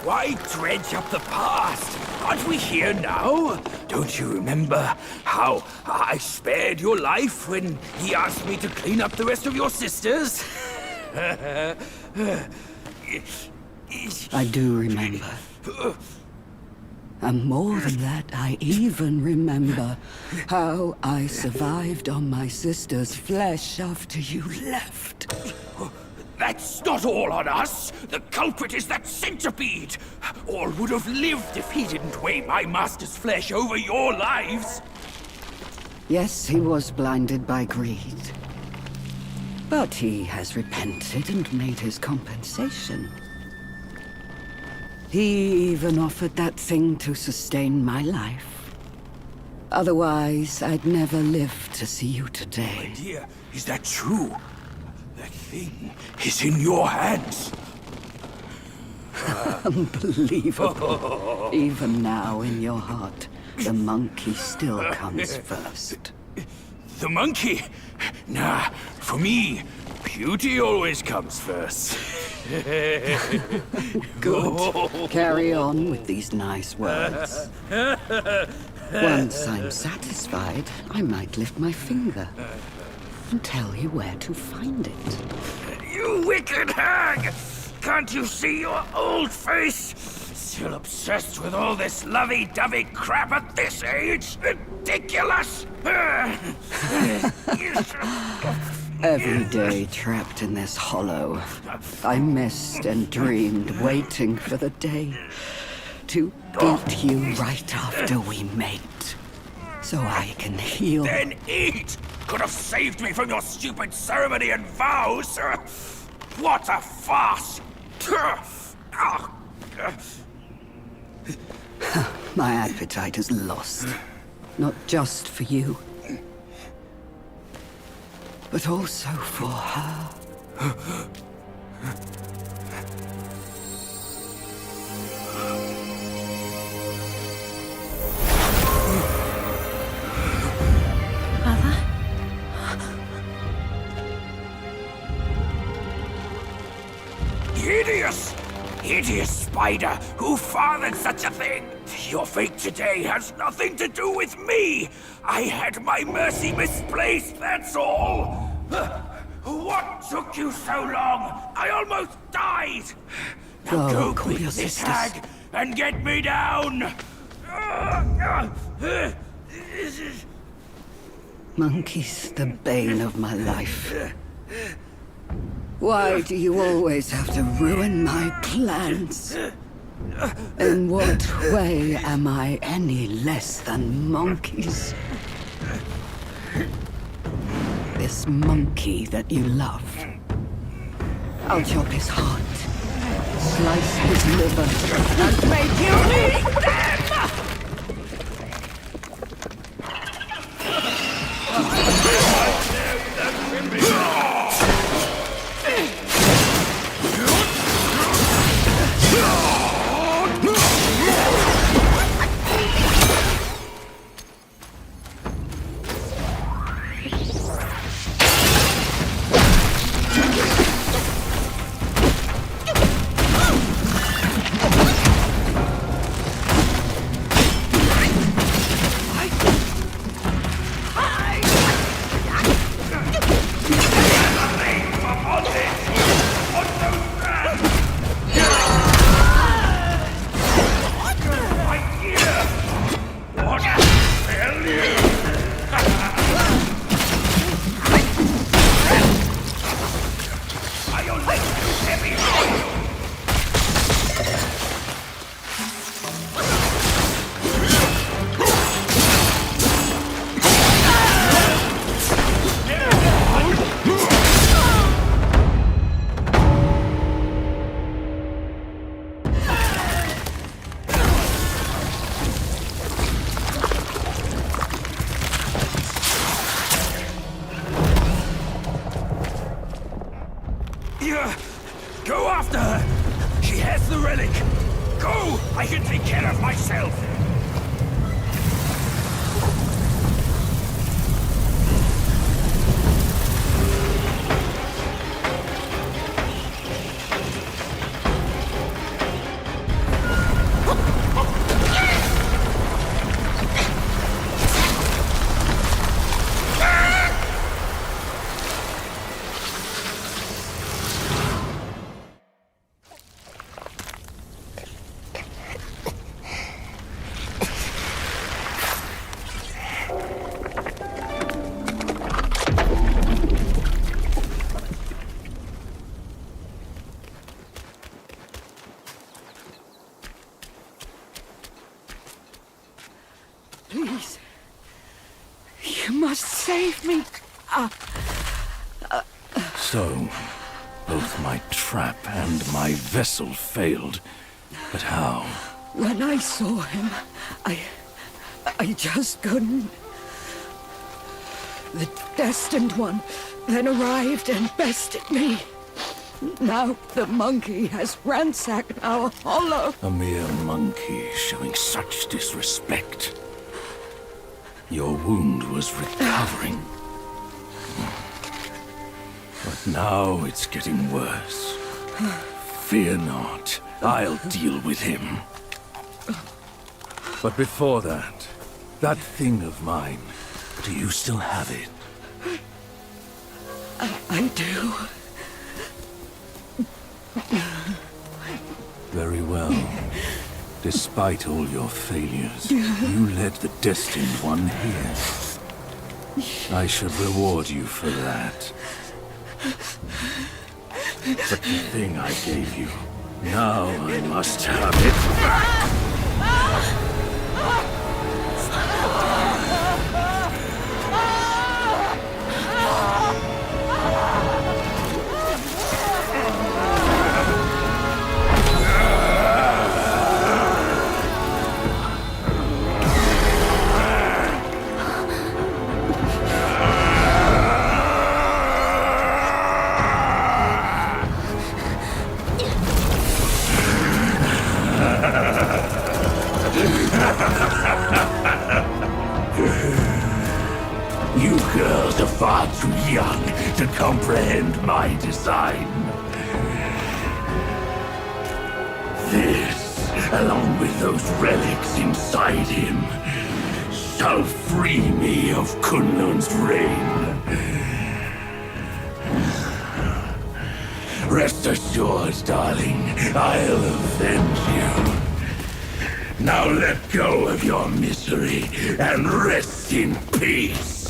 Why dredge up the past? Aren't we here now? Don't you remember how I spared your life when he asked me to clean up the rest of your sisters? I do remember. And more than that, I even remember how I survived on my sister's flesh after you left. That's not all on us. The culprit is that centipede. All would have lived if he didn't weigh my master's flesh over your lives. Yes, he was blinded by greed. But he has repented and made his compensation. He even offered that thing to sustain my life. Otherwise, I'd never live to see you today. My dear, is that true? That thing is in your hands. Unbelievable. Even now, in your heart, the monkey still comes first. The monkey? Nah, for me, beauty always comes first. Good. Carry on with these nice words. Once I'm satisfied, I might lift my finger and tell you where to find it. You wicked hag! Can't you see your old face? Still obsessed with all this lovey-dovey crap at this age? Ridiculous! Every day trapped in this hollow, I missed and dreamed, waiting for the day to eat you right after we mate, so I can heal. Then eat! Could have saved me from your stupid ceremony and vows! What a farce! My appetite is lost, not just for you, but also for her. Hideous! Hideous spider! Who fathered such a thing? Your fate today has nothing to do with me! I had my mercy misplaced, that's all! What took you so long? I almost died! Now go call your quick, this sisters. hag, and get me down! Monkey's the bane of my life. Why do you always have to ruin my plans? In what way am I any less than monkeys? This monkey that you love. I'll chop his heart, slice his liver, and make you eat them! You must save me. So, both my trap and my vessel failed. But how? When I saw him, I just couldn't. The destined one then arrived and bested me. Now the monkey has ransacked our hollow. A mere monkey showing such disrespect. Your wound was recovering. But now it's getting worse. Fear not. I'll deal with him. But before that, that thing of mine, do you still have it? I do. Very well. Despite all your failures, you led the Destined One here. I should reward you for that. But the thing I gave you, now I must have it back! You girls are far too young to comprehend my design. This, along with those relics inside him, shall free me of Kunlun's reign. Rest assured, darling, I'll avenge you. Now let go of your misery and rest in peace.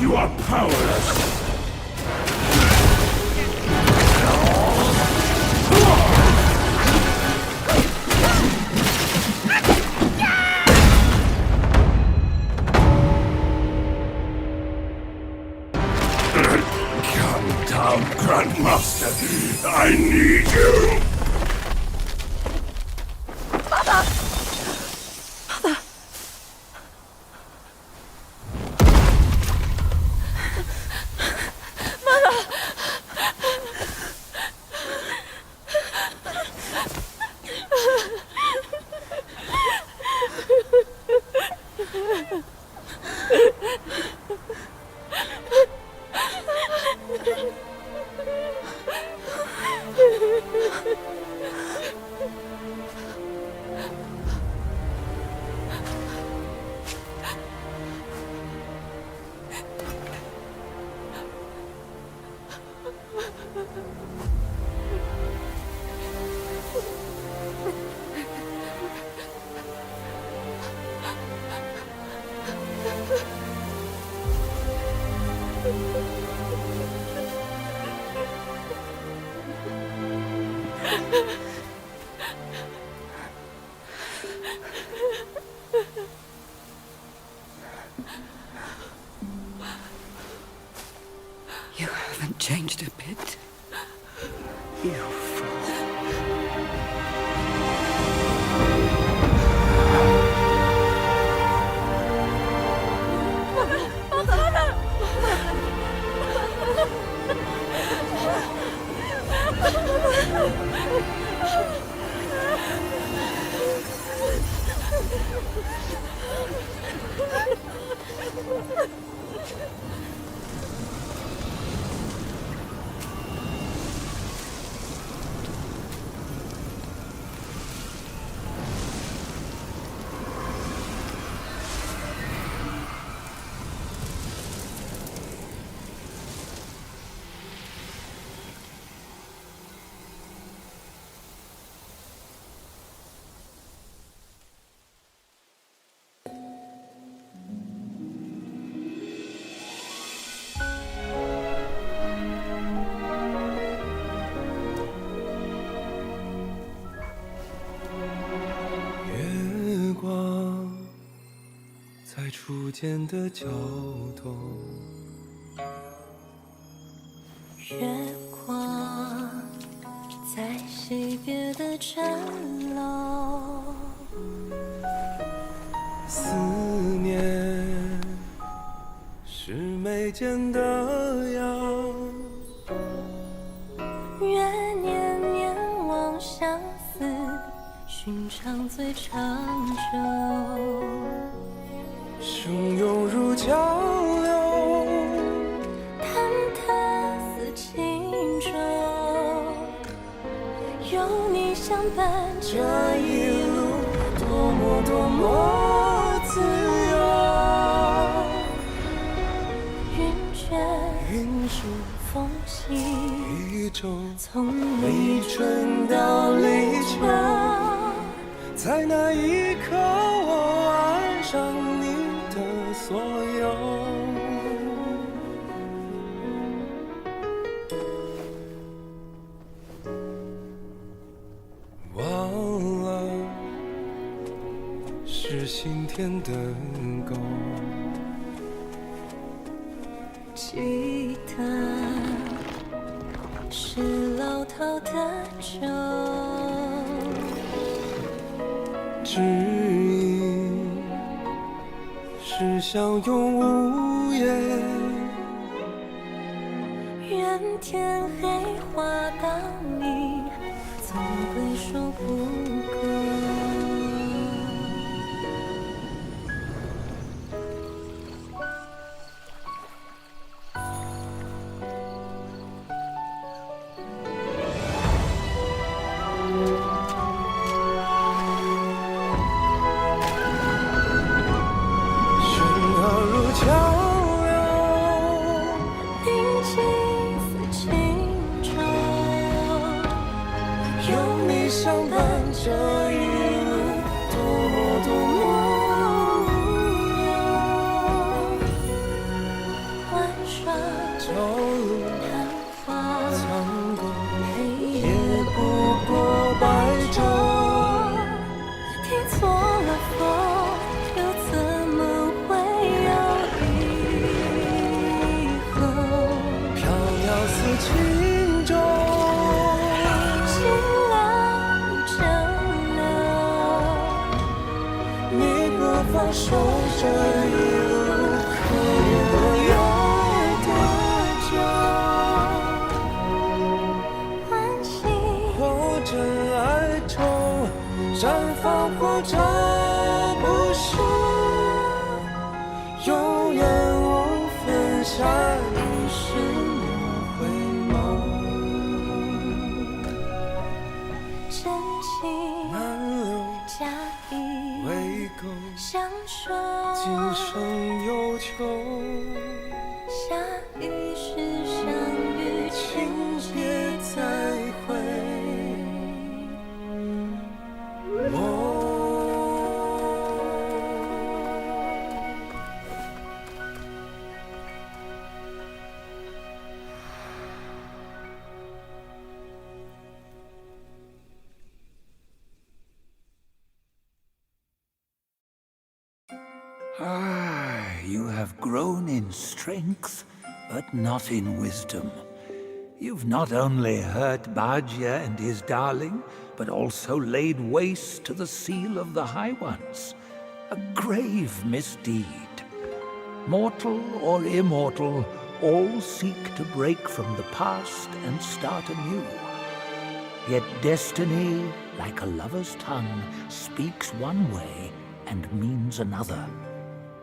You are powerless! Come down, Grandmaster. I need you! You haven't changed a bit. You fool.初见的角动，月光在西边的城楼，思念是眉间的痒，愿年年望相思，寻常最长久。汹涌如江流，忐忑似轻舟，有你相伴，这一路多么多么自由。云卷云舒风起，一周，从立春到立秋，在那一刻我爱上你的所有。忘了是心田的狗，记得是老套的酒，知音是相拥无言，愿天黑花当你总会说不够。守这一路，可愿有多久？欢喜或真爱中绽放，或者不是，永远无分下一世莫回眸。真情满流假意为狗。相守，今生有求，下一世相遇，请别再会。You have grown in strength, but not in wisdom. You've not only hurt Bajia and his darling, but also laid waste to the seal of the High Ones. A grave misdeed. Mortal or immortal, all seek to break from the past and start anew. Yet destiny, like a lover's tongue, speaks one way and means another.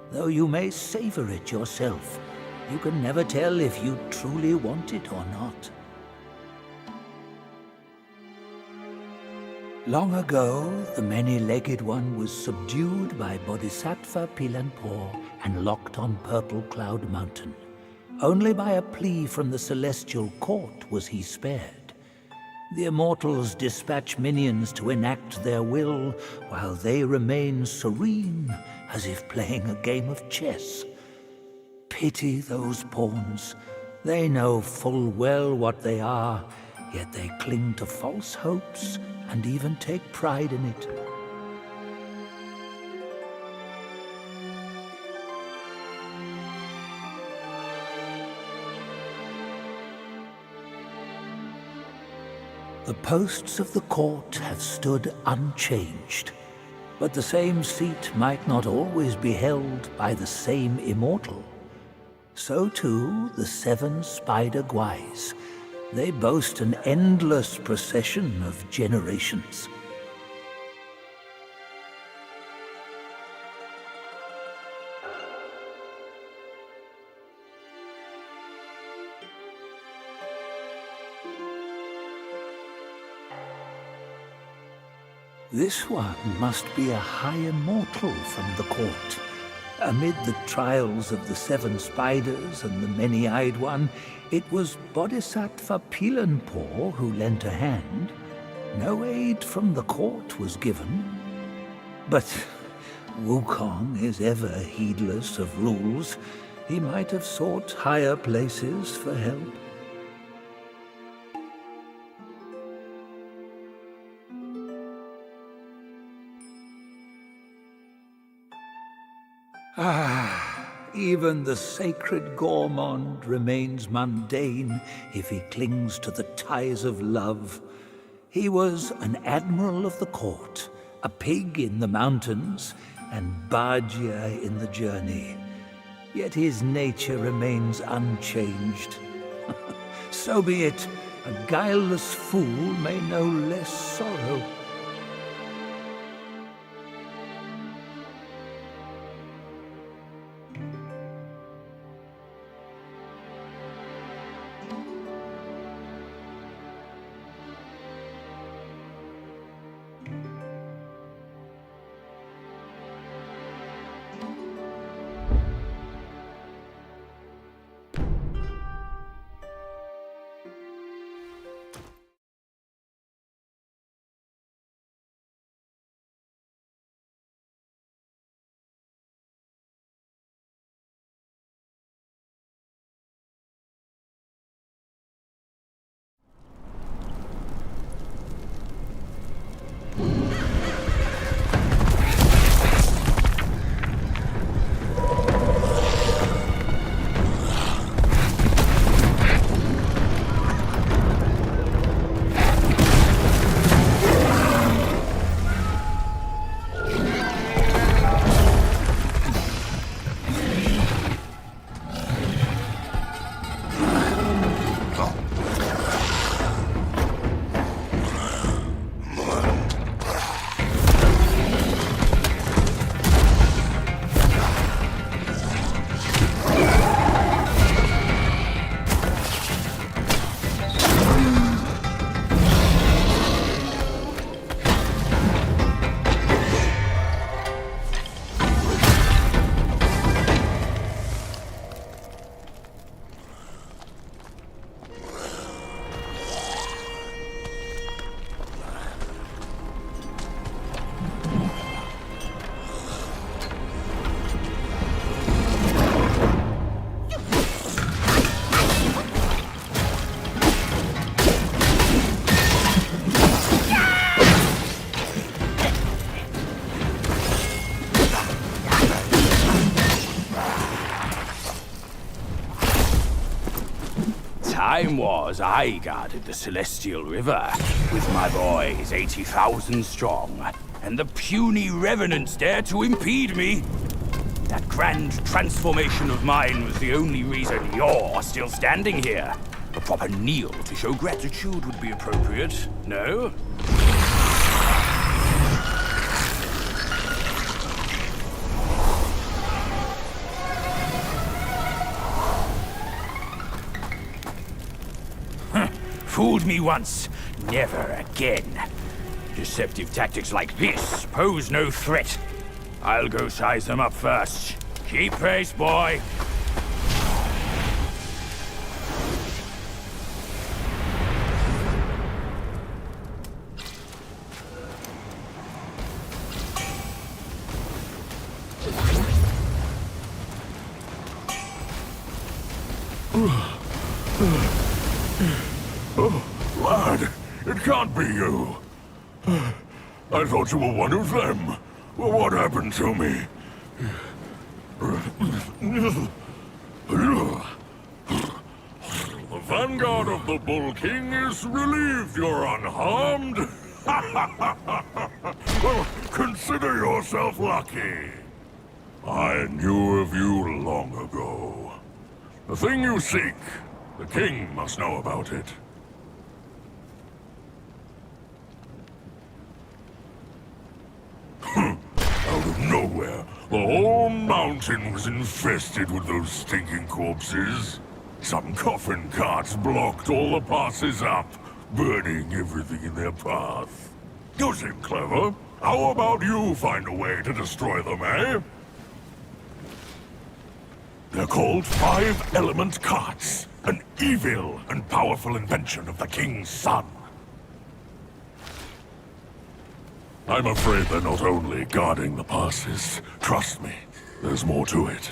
Though you may savor it yourself, you can never tell if you truly want it or not. Long ago, the many-legged one was subdued by Bodhisattva Pilanpo and locked on Purple Cloud Mountain. Only by a plea from the celestial court was he spared. The immortals dispatch minions to enact their will, while they remain serene, as if playing a game of chess. Pity those pawns. They know full well what they are, yet they cling to false hopes and even take pride in it. The posts of the court have stood unchanged, but the same seat might not always be held by the same immortal. So too the 7 spider guais. They boast an endless procession of generations. This one must be a high immortal from the court. Amid the trials of the 7 spiders and the many-eyed one, it was Bodhisattva Pilanpo who lent a hand. No aid from the court was given. But Wukong is ever heedless of rules. He might have sought higher places for help. Even the sacred gourmand remains mundane if he clings to the ties of love. He was an admiral of the court, a pig in the mountains, and Bajia in the journey. Yet his nature remains unchanged. So be it. A guileless fool may know less sorrow. time was I guarded the Celestial River with my boys 80,000 strong, and the puny revenants dared to impede me. That grand transformation of mine was the only reason you're still standing here. A proper kneel to show gratitude would be appropriate, no? Fooled me once, never again. Deceptive tactics like this pose no threat. I'll go size them up first. Keep pace, boy. Oh, lad, it can't be you. I thought you were one of them. Well, what happened to me? The vanguard of the Bull King is relieved you're unharmed. Well, consider yourself lucky. I knew of you long ago. The thing you seek, the king must know about it. Out of nowhere, the whole mountain was infested with those stinking corpses. Some coffin carts blocked all the passes up, burning everything in their path. You seem clever. How about you find a way to destroy them, eh? They're called Five-Element Carts, an evil and powerful invention of the king's son. I'm afraid they're not only guarding the passes. Trust me, there's more to it.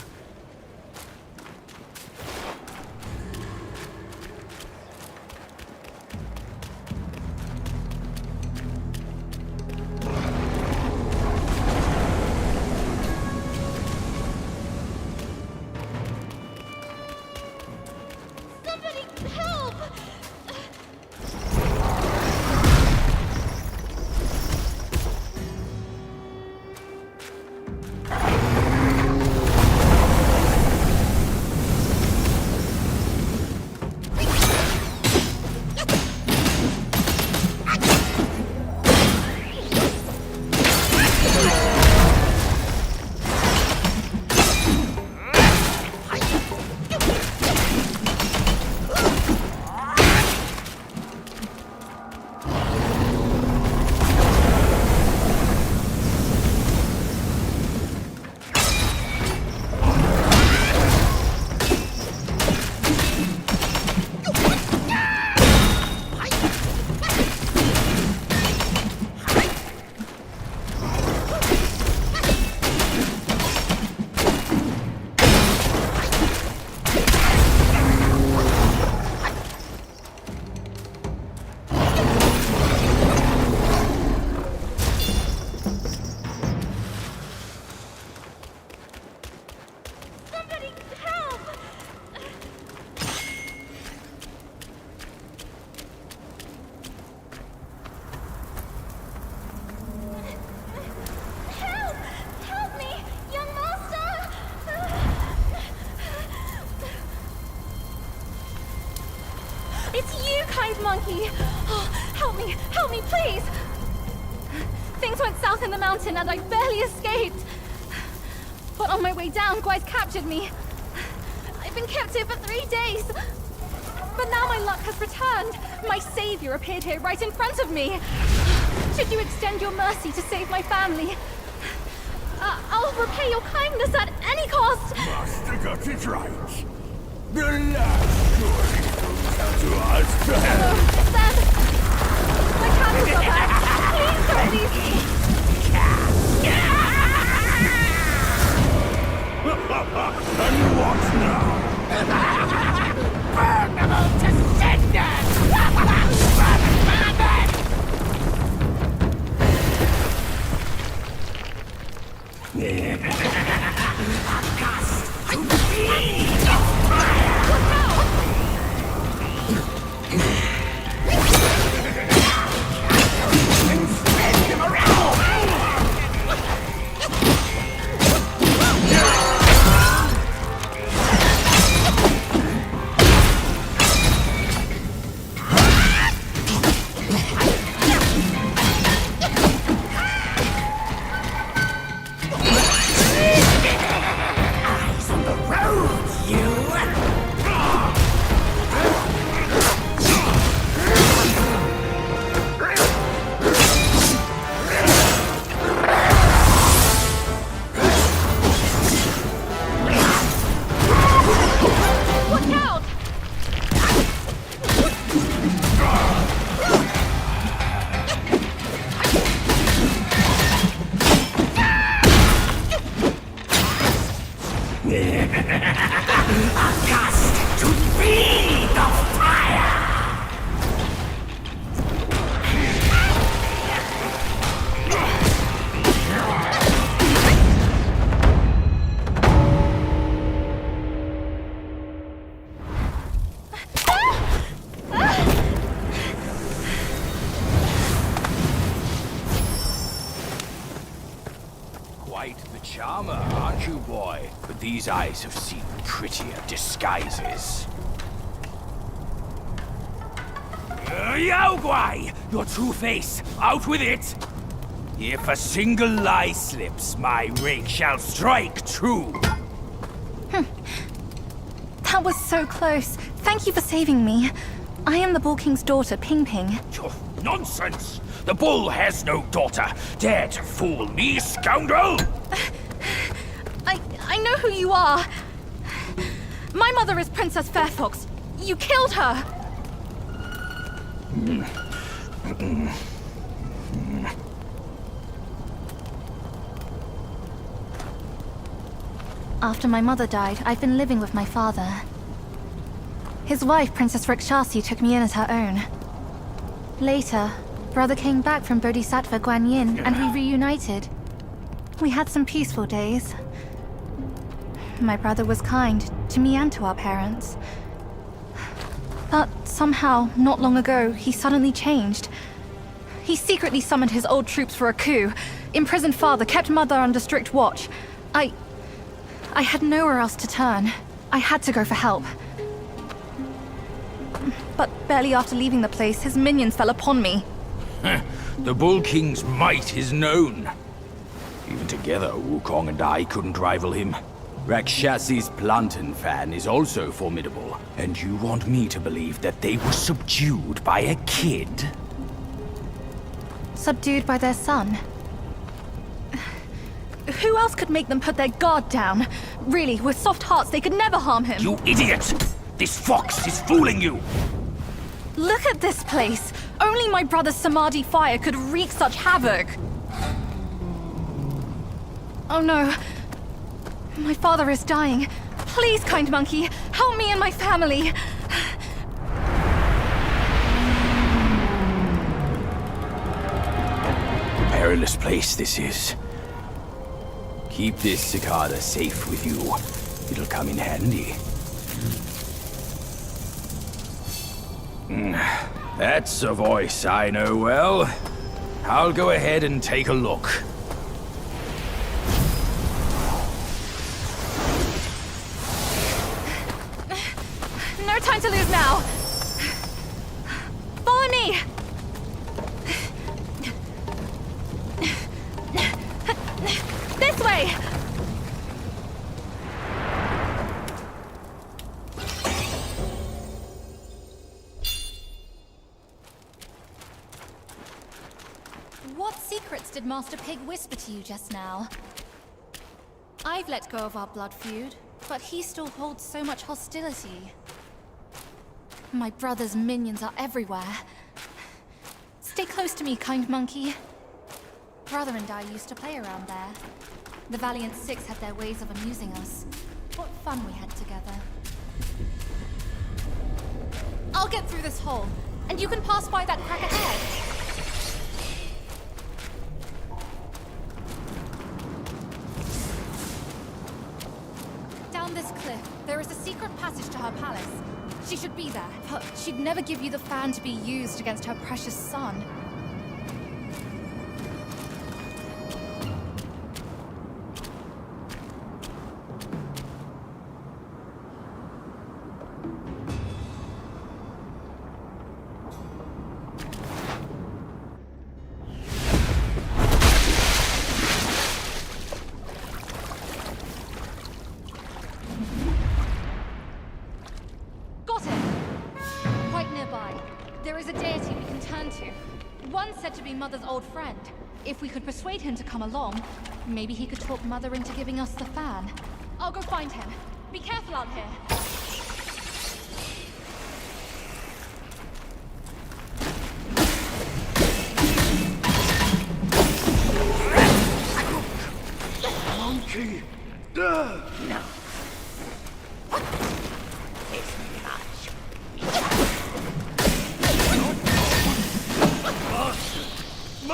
Monkey! Oh, help me, please! Things went south in the mountain and I barely escaped. But on my way down, Guai's captured me. I've been kept here for 3 days. But now my luck has returned. My savior appeared here right in front of me. Should you extend your mercy to save my family? I'll repay your kindness at any cost. Master got it right. The last story goes out to us. Then, my candles are back. Please don't leave me. And what now? Burn them all to cinders! Accustomed to feed the fire! Quite the charmer, aren't you, boy? But these eyes have seen prettier disguises. Yao Guai! Your true face! Out with it! If a single lie slips, my rake shall strike true. That was so close. Thank you for saving me. I am the Bull King's daughter, Ping Ping. Nonsense! The bull has no daughter. Dare to fool me, scoundrel! I know who you are. My mother is Princess Fairfox. You killed her. After my mother died, I've been living with my father. His wife, Princess Rikshasi, took me in as her own. Later, brother came back from Bodhisattva Guanyin, and we reunited. We had some peaceful days. My brother was kind to me and to our parents. But somehow, not long ago, he suddenly changed. He secretly summoned his old troops for a coup, imprisoned father, kept mother under strict watch. I had nowhere else to turn. I had to go for help. But barely after leaving the place, his minions fell upon me. The Bull King's might is known. Even together, Wukong and I couldn't rival him. Rakshasi's plantain fan is also formidable. And you want me to believe that they were subdued by a kid? Subdued by their son? Who else could make them put their guard down? Really, with soft hearts, they could never harm him. You idiot! This fox is fooling you! Look at this place! Only my brother's Samadhi fire could wreak such havoc! Oh no. My father is dying. Please, kind monkey, help me and my family! Perilous place this is. Keep this cicada safe with you. It'll come in handy. That's a voice I know well. I'll go ahead and take a look. No time to lose now! Follow me! This way! What secrets did Master Pig whisper to you just now? I've let go of our blood feud, but he still holds so much hostility. My brother's minions are everywhere. Stay close to me, kind monkey. Brother and I used to play around there. The Valiant Six had their ways of amusing us. What fun we had together. I'll get through this hole, and you can pass by that crack ahead. Down this cliff, there is a secret passage to her palace. She should be there, but she'd never give you the fan to be used against her precious son. Mother's old friend. If we could persuade him to come along, maybe he could talk Mother into giving us the fan. I'll go find him. Be careful out here. Monkey! No.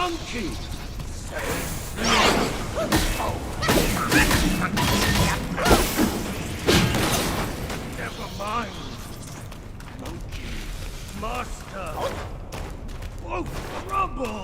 monkey! Never mind. Monkey, master. Oh, trouble!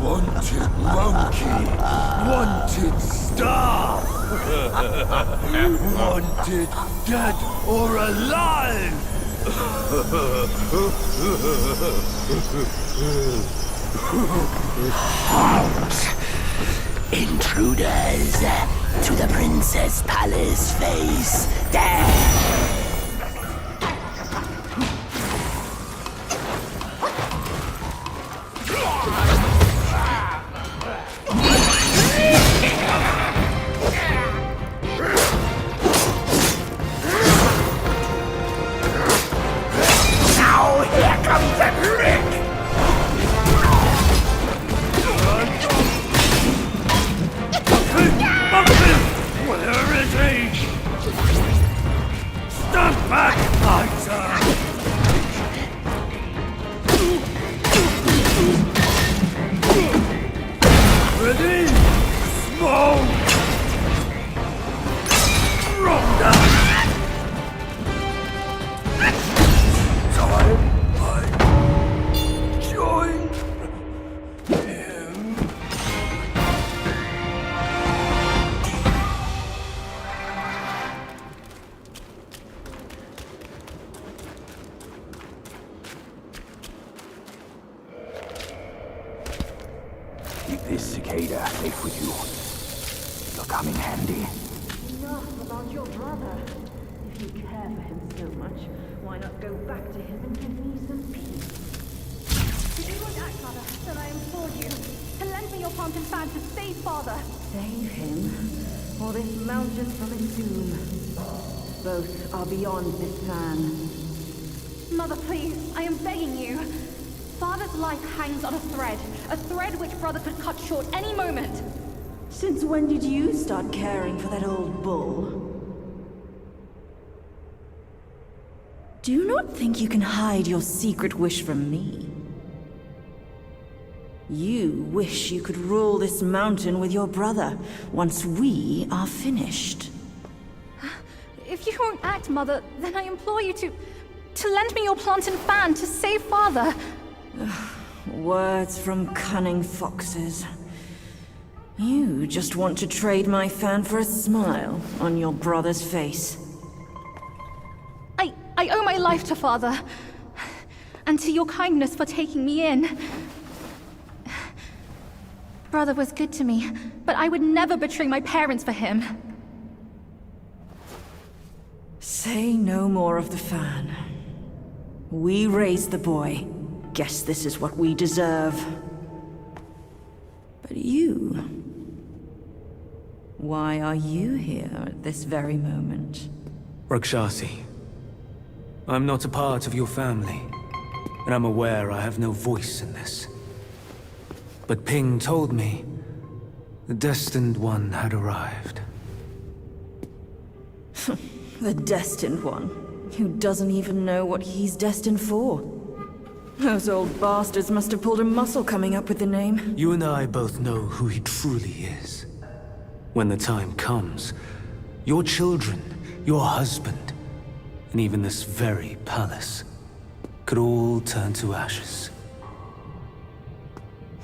Wanted monkey, wanted star, wanted dead or alive. Halt! Intruders to the Princess Palace face. There! Now here comes the trick! Where is he? Stand back, fighter! Ready? Smoke! Ronda! Time I join him. Keep this cicada safe with you. It'll come in handy. Enough about your brother. If you care for him so much, why not go back to him and give me some peace? If you would act, Mother, then I implore you to lend me your pumpkin fan to save Father. Save him, or this mountain from its doom. Both are beyond this fan. Mother, please, I am begging you. Father's life hangs on a thread which Brother could cut short any moment. Since when did you start caring for that old bull? Do you not think you can hide your secret wish from me? You wish you could rule this mountain with your brother once we are finished. If you won't act, Mother, then I implore you to lend me your plantain fan to save Father. Words from cunning foxes. You just want to trade my fan for a smile on your brother's face. I owe my life to Father, and to your kindness for taking me in. Brother was good to me, but I would never betray my parents for him. Say no more of the fan. We raised the boy. Guess this is what we deserve. But you... why are you here at this very moment? Rakshasi, I'm not a part of your family, and I'm aware I have no voice in this. But Ping told me the destined one had arrived. The destined one, who doesn't even know what he's destined for. Those old bastards must have pulled a muscle coming up with the name. You and I both know who he truly is. When the time comes, your children, your husband, and even this very palace could all turn to ashes.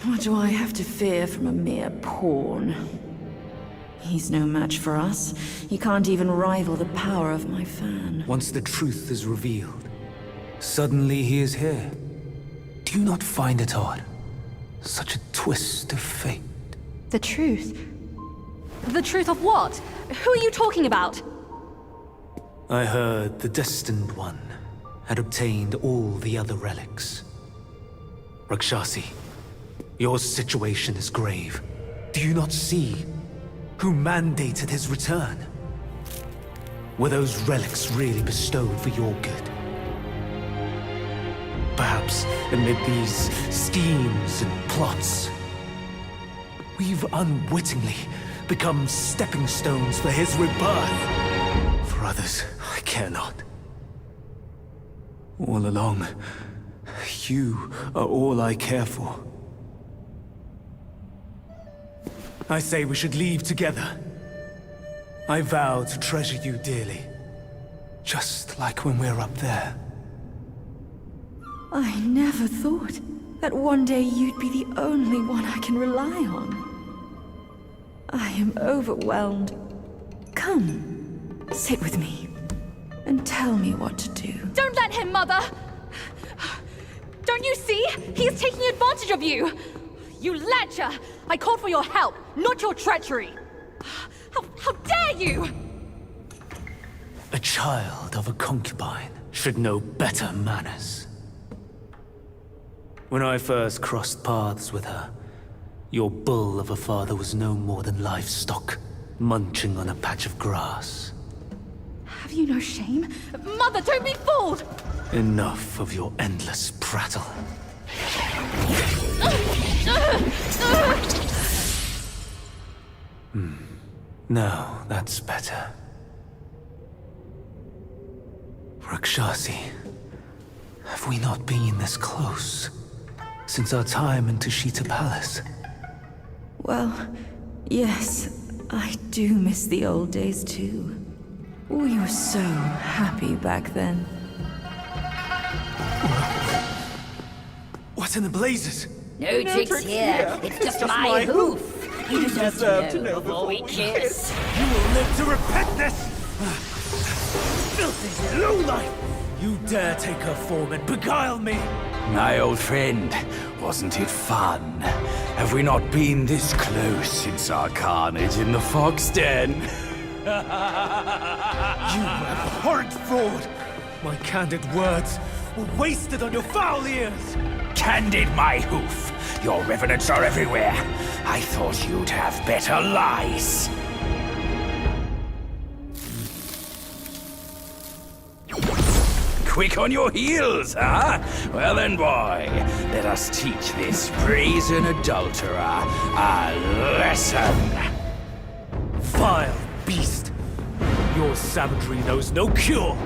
What do I have to fear from a mere pawn? He's no match for us. He can't even rival the power of my fan. Once the truth is revealed, suddenly he is here. Do you not find it odd? Such a twist of fate. The truth? The truth of what? Who are you talking about? I heard the Destined One had obtained all the other relics. Rakshasi, your situation is grave. Do you not see who mandated his return? Were those relics really bestowed for your good? Perhaps amid these schemes and plots, we've unwittingly become stepping stones for his rebirth. For others, I care not. All along, you are all I care for. I say we should leave together. I vow to treasure you dearly, just like when we're up there. I never thought that one day you'd be the only one I can rely on. I am overwhelmed. Come, sit with me, and tell me what to do. Don't let him, Mother! Don't you see? He's taking advantage of you! You lecher! I called for your help, not your treachery! How dare you! A child of a concubine should know better manners. When I first crossed paths with her, your bull of a father was no more than livestock, munching on a patch of grass. Have you no shame? Mother, don't be fooled! Enough of your endless prattle. Now, that's better. Rakshasi, have we not been this close since our time in Tushita Palace? Well, yes, I do miss the old days too. We were so happy back then. What in the blazes? No tricks here. It's just my hoof. You deserve to know before we kiss. You will live to repent this! Filthy lowlife! You dare take her form and beguile me! My old friend, wasn't it fun? Have we not been this close since our carnage in the fox den? You abhorrent fraud! My candid words were wasted on your foul ears! Candid, my hoof! Your revenants are everywhere. I thought you'd have better lies. Quick on your heels, huh? Well then, boy, let us teach this brazen adulterer a lesson. Vile beast! Your savagery knows no cure!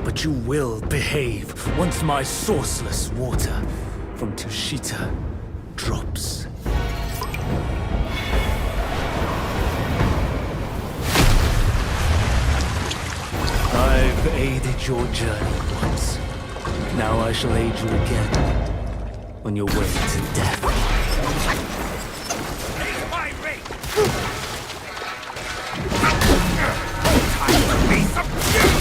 But you will behave once my sourceless water from Tushita drops. I've aided your journey once. Now I shall aid you again on your way to death. Take my rate! Time to be subdued!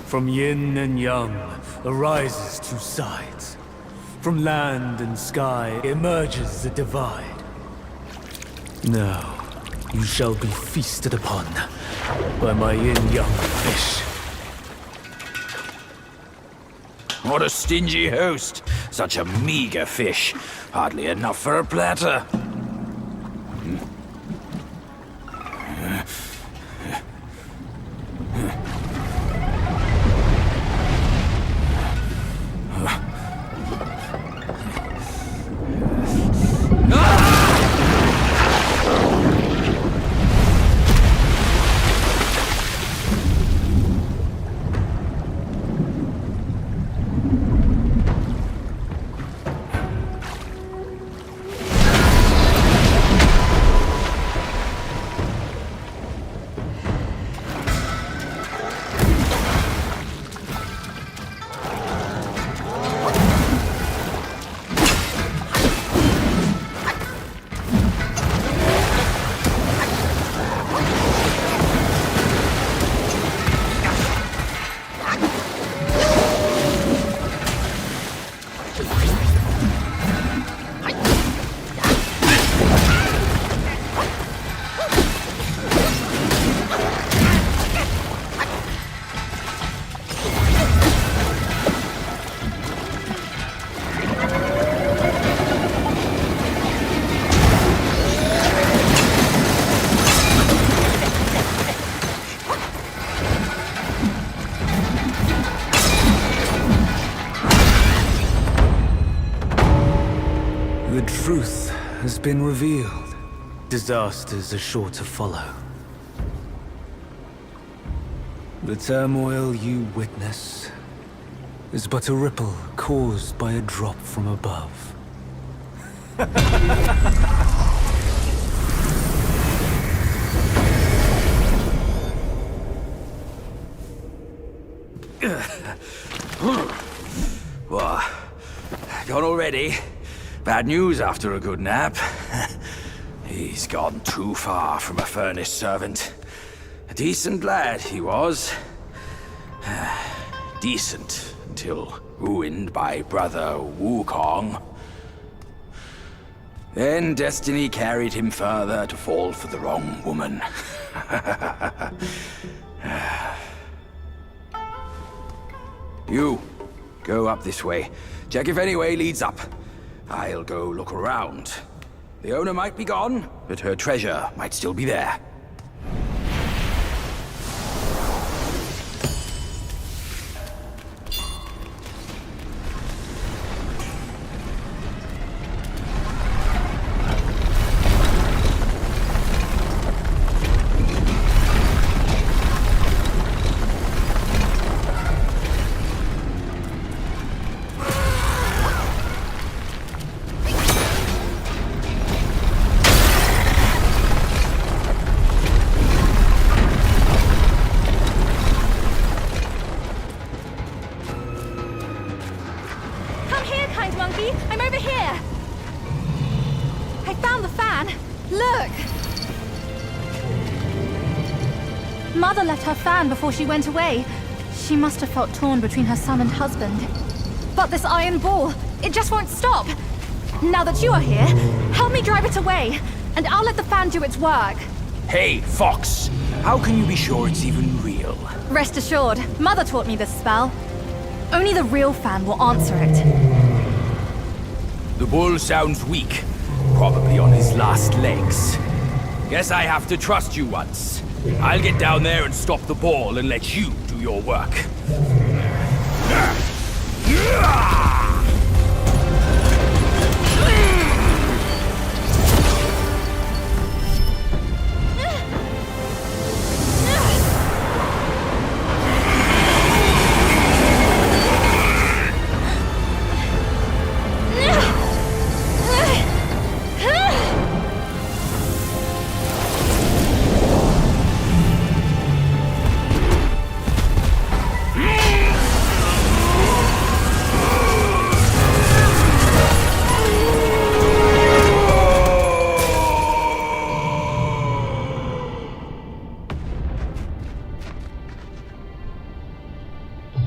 From yin and yang arises two sides. From land and sky emerges a divide. Now, you shall be feasted upon by my yin-yang fish. What a stingy host! Such a meager fish. Hardly enough for a platter. been revealed. Disasters are sure to follow. The turmoil you witness is but a ripple caused by a drop from above. What? Gone already? Bad news after a good nap. He's gone too far from a furnace servant. A decent lad he was. Decent until ruined by brother Wukong. Then destiny carried him further to fall for the wrong woman. You, go up this way. Check if any way leads up. I'll go look around. The owner might be gone, but her treasure might still be there. Mother left her fan before she went away. She must have felt torn between her son and husband. But this iron ball, it just won't stop. Now that you are here, help me drive it away, and I'll let the fan do its work. Hey, Fox! How can you be sure it's even real? Rest assured, Mother taught me this spell. Only the real fan will answer it. The bull sounds weak. Probably on his last legs. Guess I have to trust you once. I'll get down there and stop the ball and let you do your work.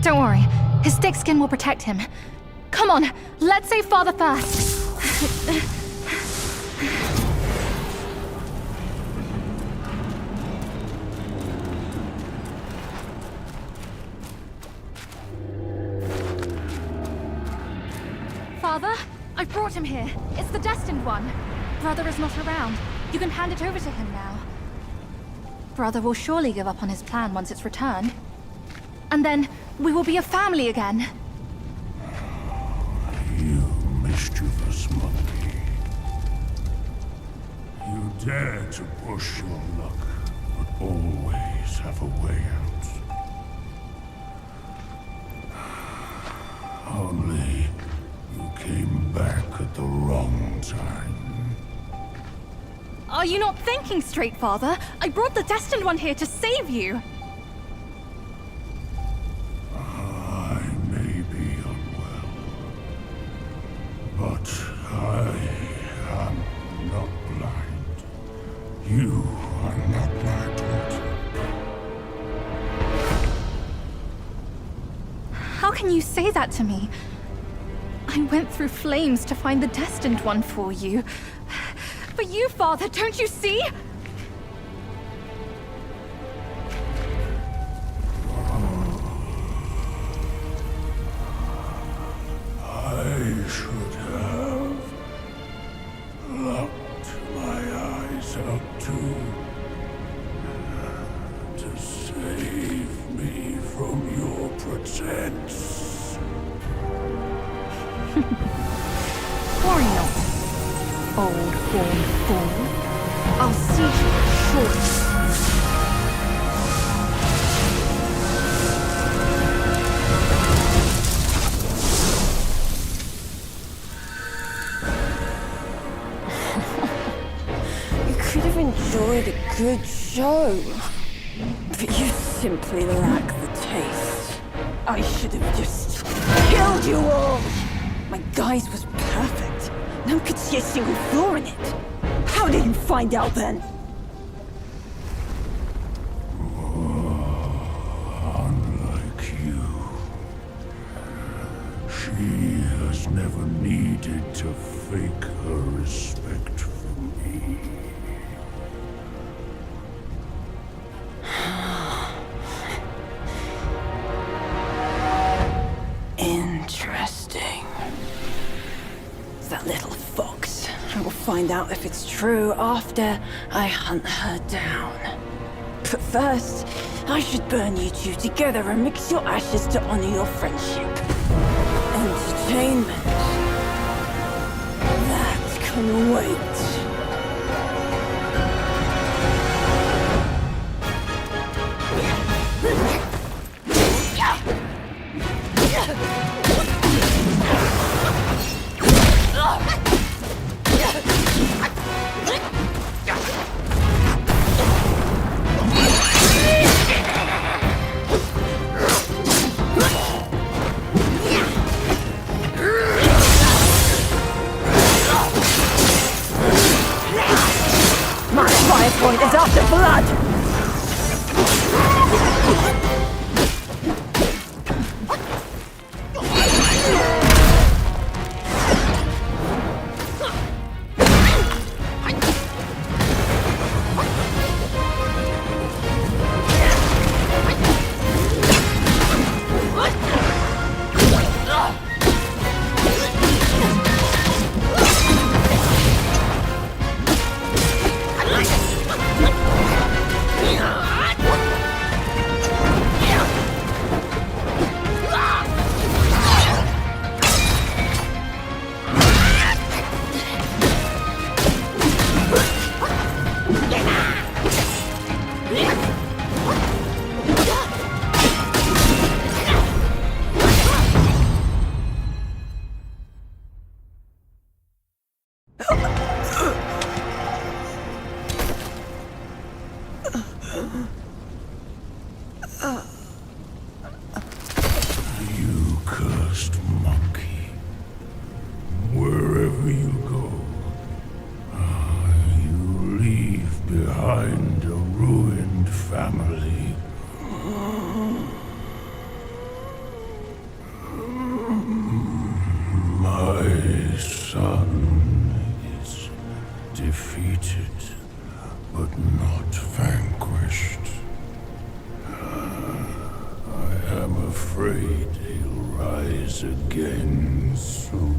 Don't worry, his thick skin will protect him. Come on, let's save Father first. Father, I've brought him here. It's the destined one. Brother is not around. You can hand it over to him now. Brother will surely give up on his plan once it's returned. And then we will be a family again. You mischievous monkey. You dare to push your luck, but always have a way out. Only you came back at the wrong time. Are you not thinking straight, Father? I brought the destined one here to save you. But I am not blind. You are not my daughter. How can you say that to me? I went through flames to find the destined one for you. But you, Father, don't you see? I should have locked my eyes out to save me from your pretense. Worry not. old horn fool. I'll see you shortly. You could have enjoyed a good show, but you simply lack the taste. I should have just killed you all! My guise was perfect. No one could see a single flaw in it. How did you find out then? Unlike you, she has never needed to fake her respect for me. Interesting. That little fox. I will find out if it's true after I hunt her down. But first, I should burn you two together and mix your ashes to honor your friendship. Entertainment. That can wait. My fire point is after blood! You cursed monkey. Wherever you go, you leave behind a ruined family. My son is defeated, but not vanquished. I am afraid he'll rise again soon.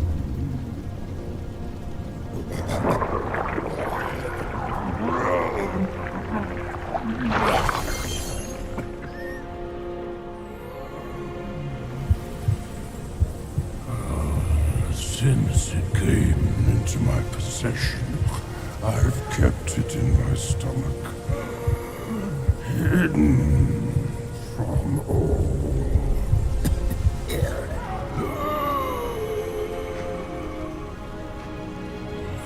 Since it came into my possession, I've kept it in my stomach, hidden from all.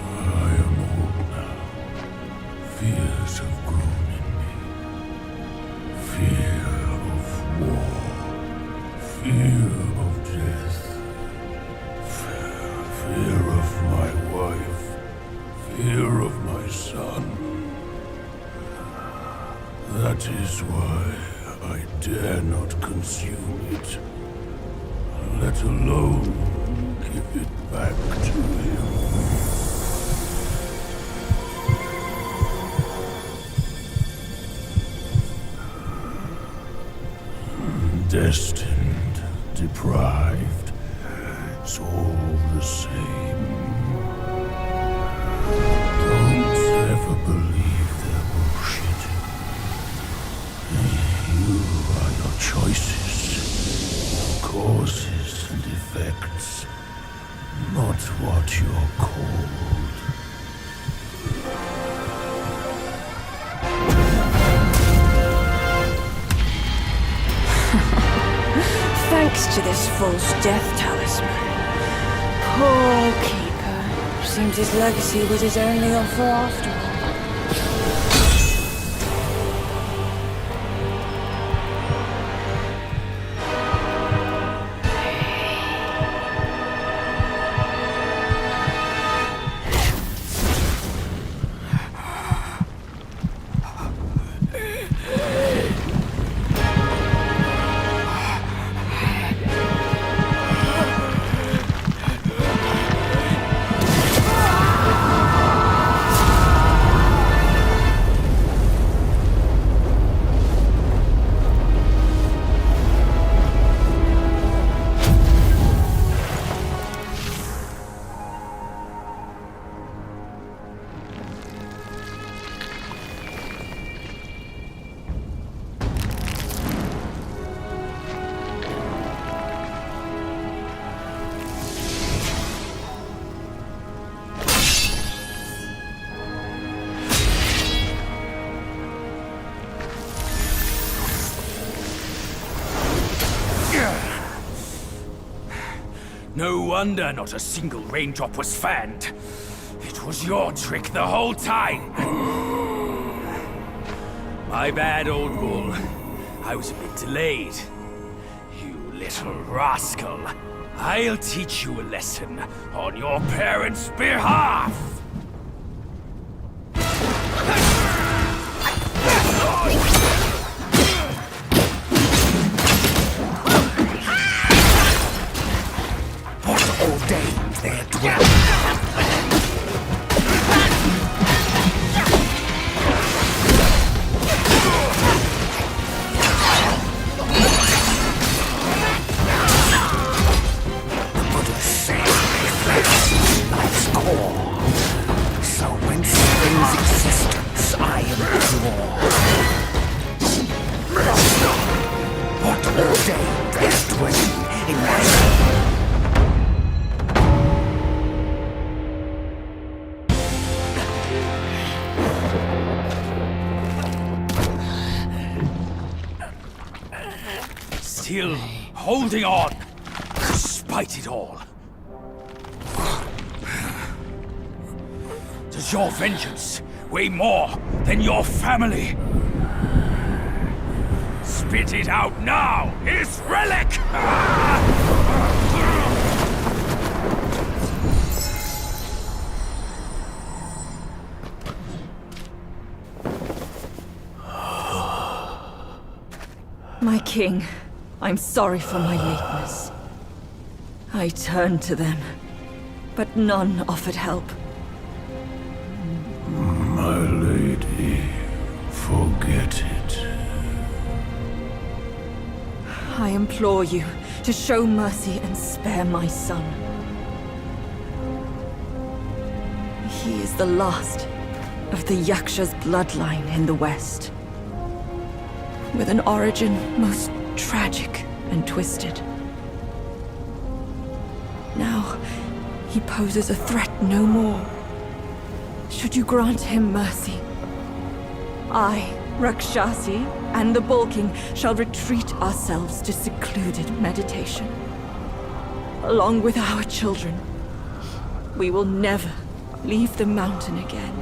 I am old now. Fears have grown in me. Fear of war. Fear of death. Fear of my wife. Fear of my son. That is why I dare not consume it, let alone give it back to him. Destined, deprived, it's all the same. Don't ever believe their bullshit. You are your choices, causes and effects, not what you're called. to this false death talisman. Poor keeper. Seems his legacy was his only offer after all. No wonder not a single raindrop was fanned. It was your trick the whole time. My bad, old bull. I was a bit delayed. You little rascal. I'll teach you a lesson on your parents' behalf. There dwell. The Buddha said reflects life's core. So when springs existence, I implore. What ordained their dwelling in my soul? Still holding on, despite it all. Does your vengeance weigh more than your family? Spit it out now, his relic! My king, I'm sorry for my lateness. I turned to them, but none offered help. My lady, forget it. I implore you to show mercy and spare my son. He is the last of the Yaksha's bloodline in the West, with an origin most tragic and twisted. Now, he poses a threat no more. Should you grant him mercy, I, Rakshasi, and the Bull King shall retreat ourselves to secluded meditation. Along with our children, we will never leave the mountain again.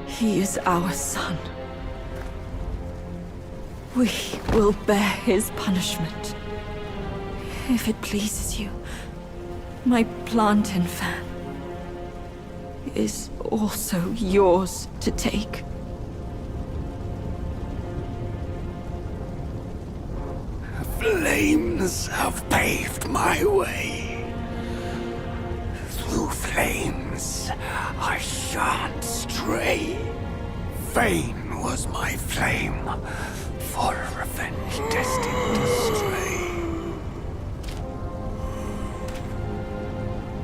He is our son. We will bear his punishment. If it pleases you, my plantain fan is also yours to take. Flames have paved my way. Through flames, I shan't stray. Vain was my flame, for revenge destined to stray.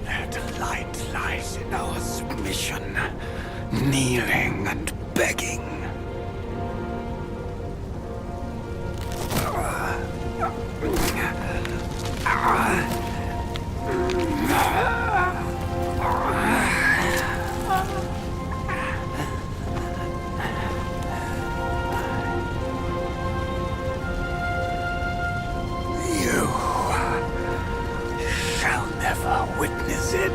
Their delight lies in our submission, kneeling and begging. it.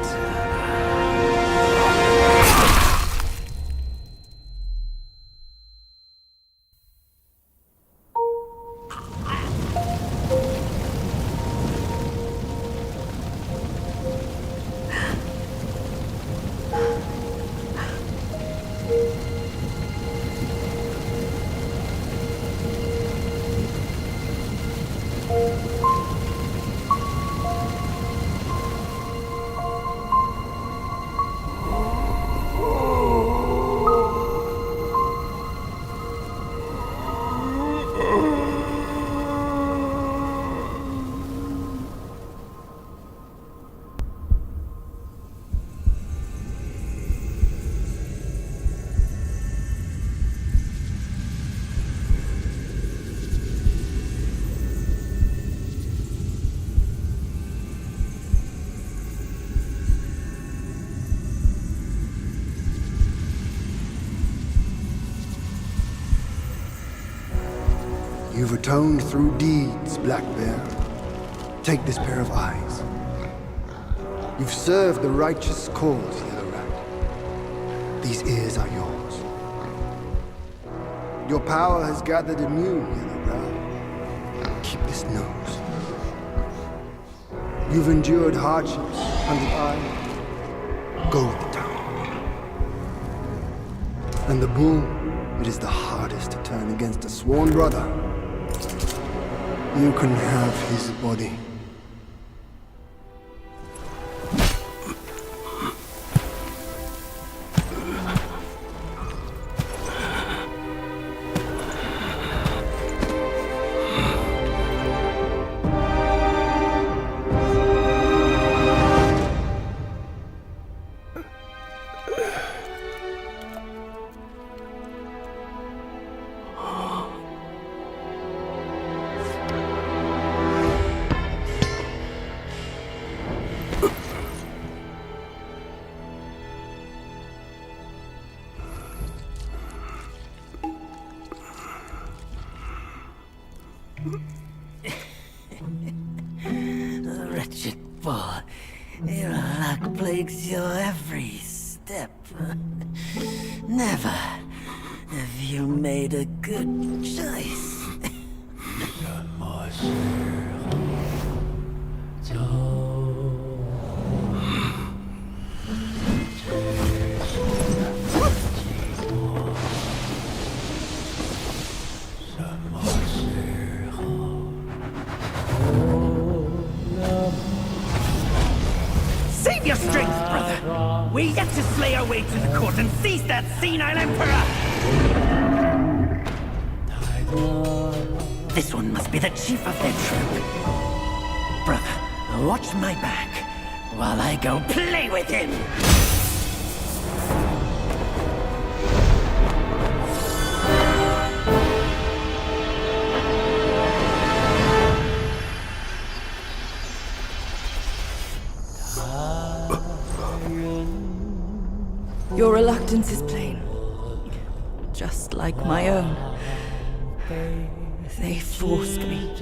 You've atoned through deeds, Black Bear. Take this pair of eyes. You've served the righteous cause, Yellow Rat. These ears are yours. Your power has gathered anew, Yellow Brow. Keep this nose. You've endured hardships under the eye. Go with the tongue. And the bull, it is the hardest to turn against a sworn brother. You can have his body. Wretched bull, your luck plagues your every step. Never have you made a good choice. Save your strength, brother! We're yet to slay our way to the court and seize that senile emperor! This one must be the chief of their troop. Brother, watch my back while I go play with him! Your reluctance is plain, just like my own. They forced me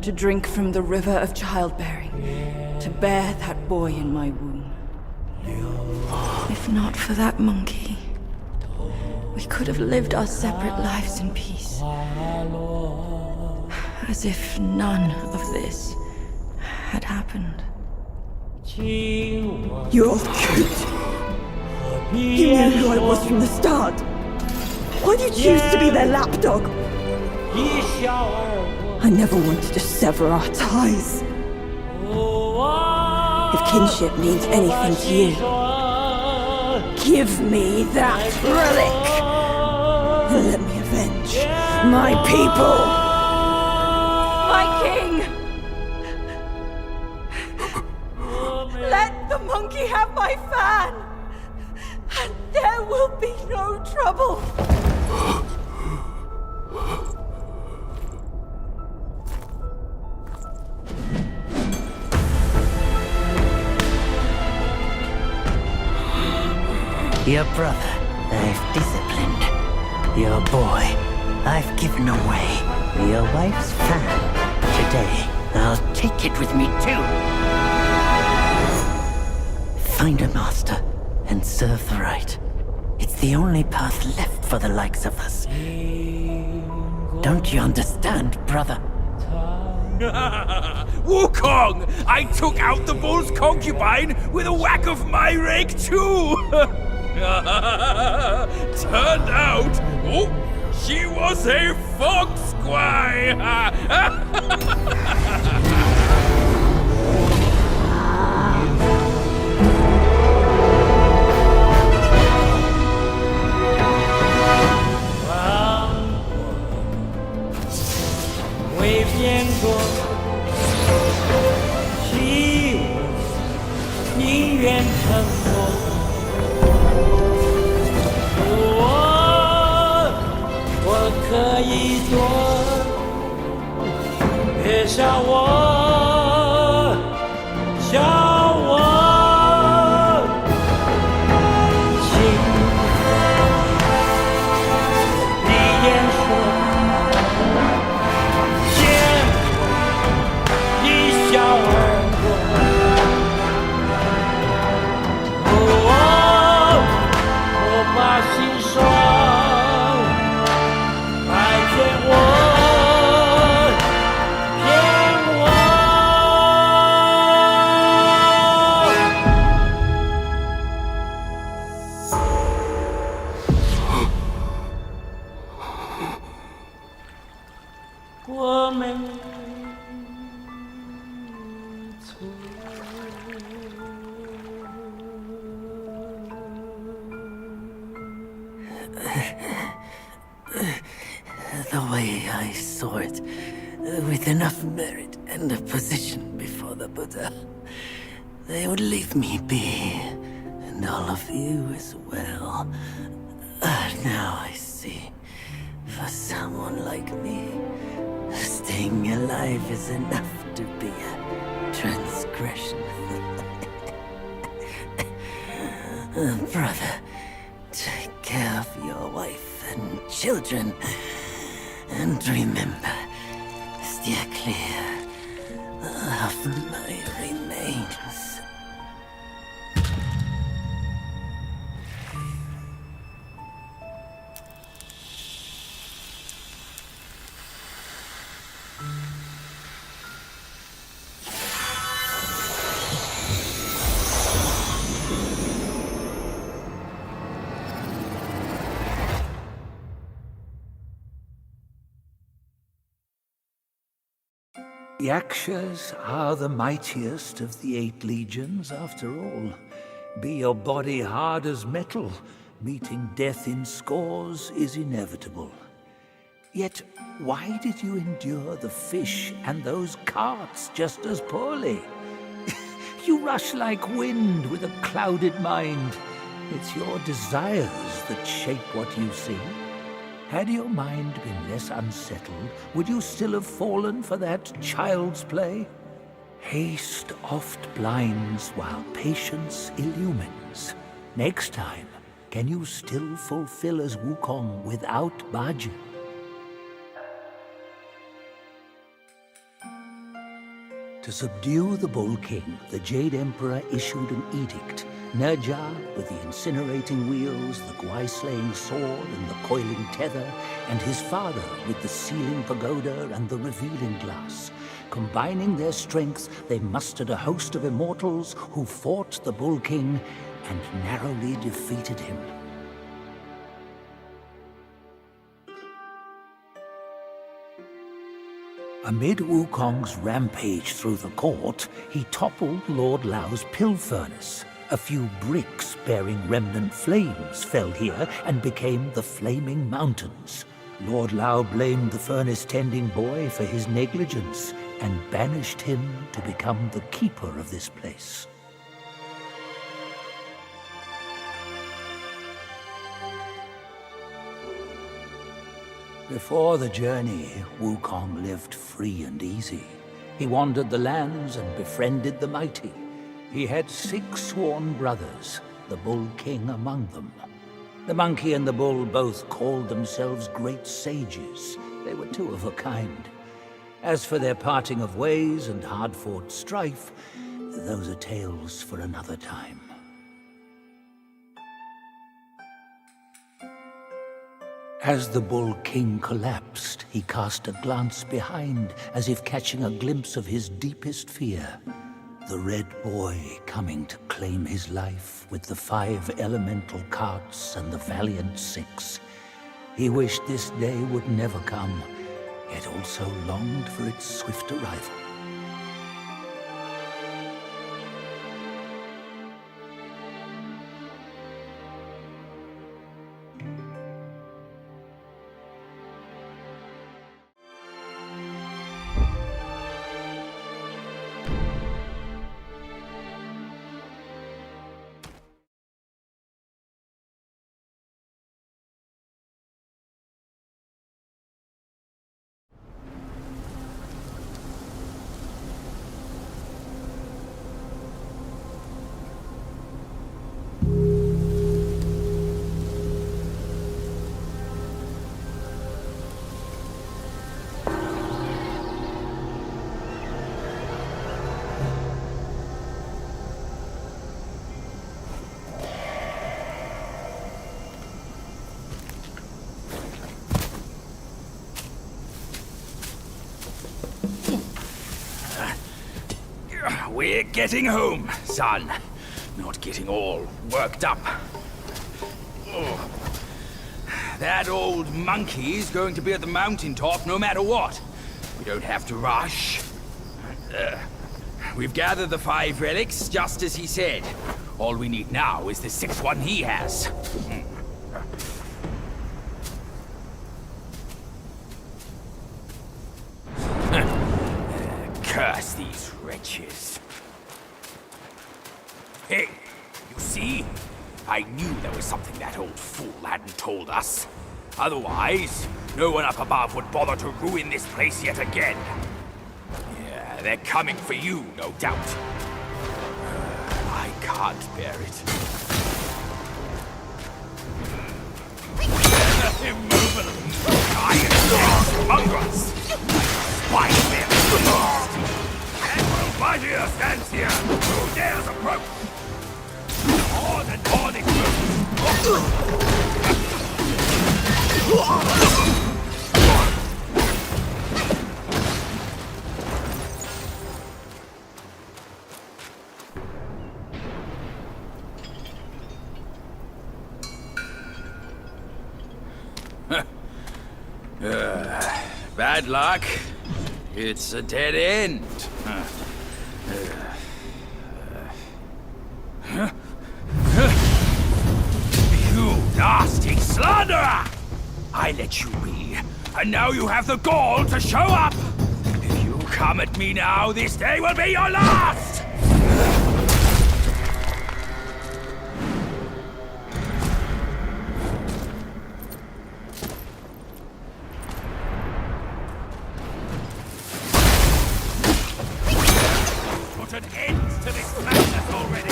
to drink from the river of childbearing, to bear that boy in my womb. If not for that monkey, we could have lived our separate lives in peace. As if none of this had happened. You old coot! You knew who I was from the start. Why do you choose to be their lapdog? I never wanted to sever our ties. If kinship means anything to you, give me that relic and let me avenge my people. My king! Let the monkey have my fan! And there will be no trouble! Your brother, I've disciplined. Your boy, I've given away. Your wife's fan. Today, I'll take it with me too. find a master and serve the right. It's the only path left for the likes of us. Don't you understand, brother? Wukong! I took out the bull's concubine with a whack of my rake too! Turned out, she was a fox squire! The way I saw it, with enough merit and a position before the Buddha, they would leave me be, and all of you as well. Now I see, for someone like me, staying alive is enough to be a transgression. Brother, take care of your wife and children. And remember, steer clear of my remains. Yakshas are the mightiest of the 8 legions, after all. Be your body hard as metal, meeting death in scores is inevitable. Yet, why did you endure the fish and those carts just as poorly? You rush like wind with a clouded mind. It's your desires that shape what you see. Had your mind been less unsettled, would you still have fallen for that child's play? Haste oft blinds while patience illumines. Next time, can you still fulfill as Wukong without Bajie? To subdue the Bull King, the Jade Emperor issued an edict. Nerja with the incinerating wheels, the Guai-slaying sword and the coiling tether, and his father with the sealing pagoda and the revealing glass. Combining their strength, they mustered a host of immortals who fought the Bull King and narrowly defeated him. Amid Wukong's rampage through the court, he toppled Lord Lao's pill furnace. A few bricks bearing remnant flames fell here and became the Flaming Mountains. Lord Lao blamed the furnace-tending boy for his negligence and banished him to become the keeper of this place. Before the journey, Wukong lived free and easy. He wandered the lands and befriended the mighty. He had 6 sworn brothers, the Bull King among them. The monkey and the bull both called themselves great sages. They were 2 of a kind. As for their parting of ways and hard-fought strife, those are tales for another time. As the Bull King collapsed, he cast a glance behind, as if catching a glimpse of his deepest fear. The Red Boy coming to claim his life with the 5 elemental carts and the valiant 6. He wished this day would never come, yet also longed for its swift arrival. We're getting home, son. Not getting all worked up. Oh. That old monkey's going to be at the mountaintop no matter what. We don't have to rush. We've gathered the 5 relics, just as he said. All we need now is the 6th one he has. Curse these wretches. Hey, you see? I knew there was something that old fool hadn't told us. Otherwise, no one up above would bother to ruin this place yet again. Yeah, they're coming for you, no doubt. I can't bear it. Immovable giant mongrels! Spite them! Admiral Bajir stands here! Who dares approach? On and on it bad luck. It's a dead end. You nasty slanderer! I let you be, and now you have the gall to show up! If you come at me now, this day will be your last! Put an end to this madness already!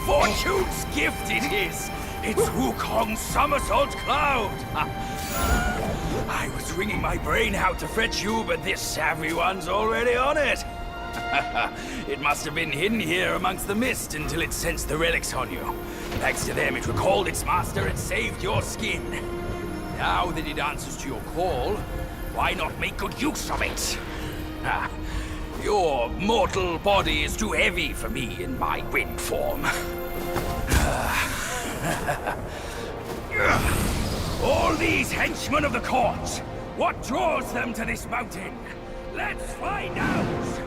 Fortune's gift it is! It's Wukong's somersault cloud! I was wringing my brain out to fetch you, but this savvy one's already on it! It must have been hidden here amongst the mist until it sensed the relics on you. Thanks to them, it recalled its master and saved your skin. Now that it answers to your call, why not make good use of it? Your mortal body is too heavy for me in my wind form. All these henchmen of the court, what draws them to this mountain? Let's find out!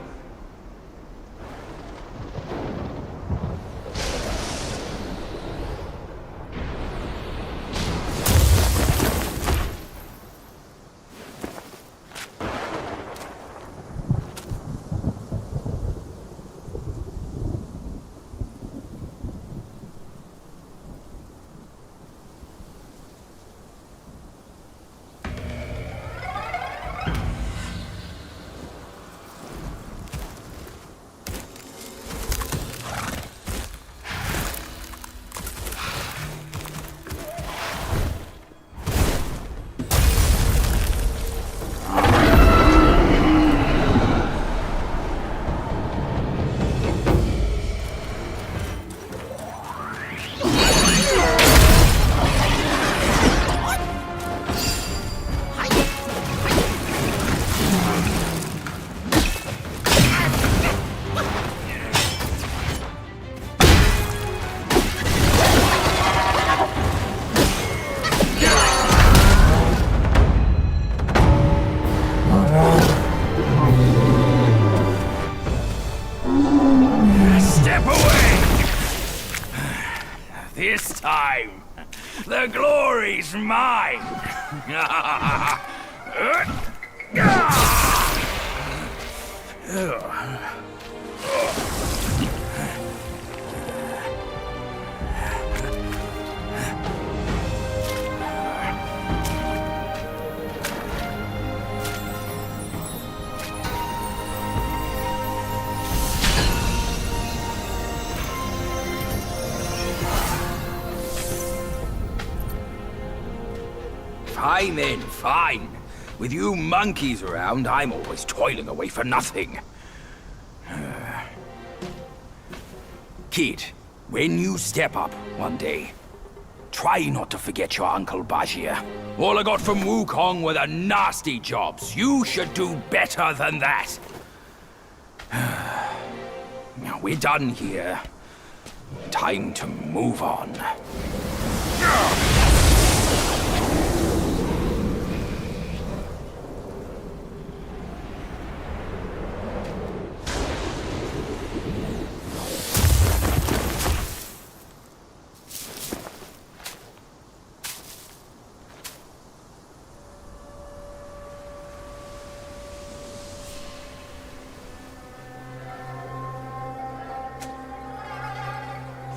mine! Fine then, fine. With you monkeys around, I'm always toiling away for nothing. Kid, when you step up one day, try not to forget your Uncle Bajia. All I got from Wukong were the nasty jobs. You should do better than that. Now we're done here. Time to move on.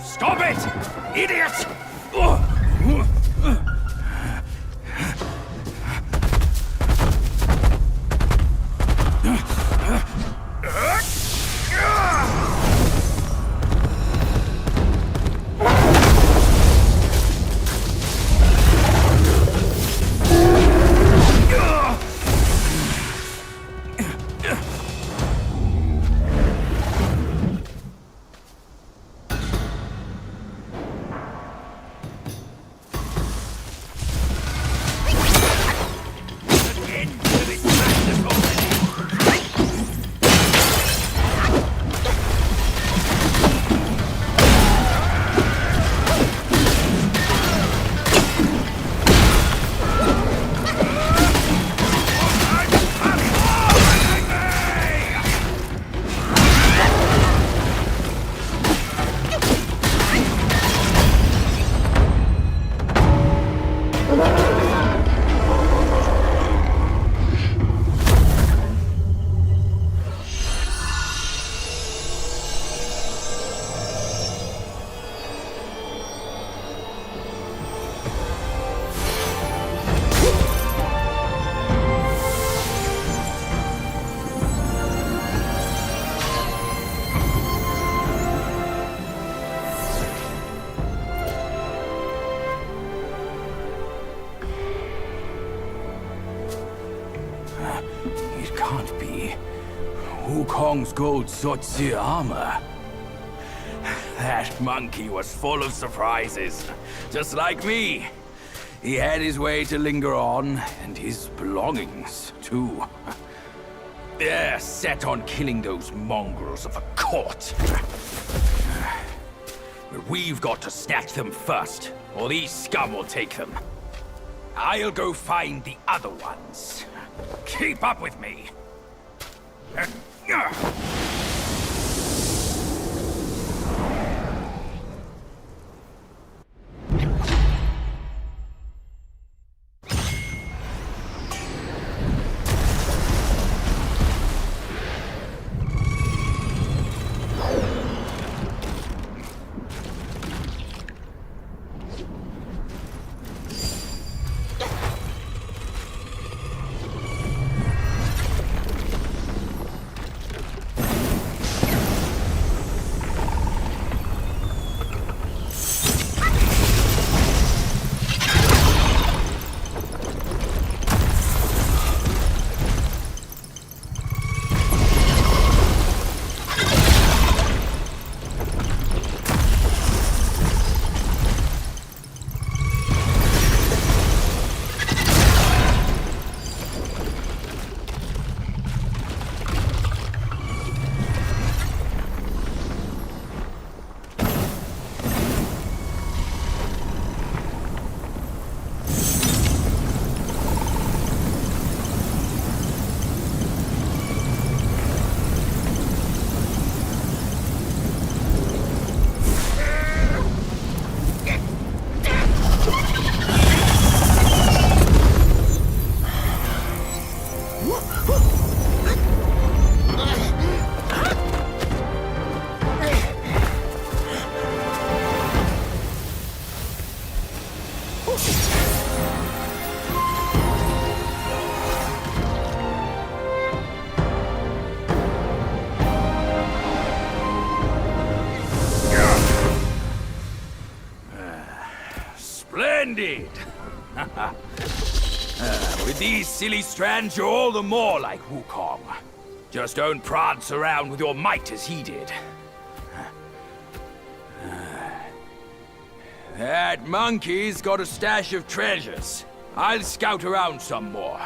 Stop it! Idiot! It can't be. Wukong's gold Zotzi armor. That monkey was full of surprises. Just like me. He had his way to linger on, and his belongings, too. They're set on killing those mongrels of a court. But we've got to snatch them first, or these scum will take them. I'll go find the other ones. Keep up with me. With these silly strands, you're all the more like Wukong. Just don't prance around with your might as he did. That monkey's got a stash of treasures. I'll scout around some more.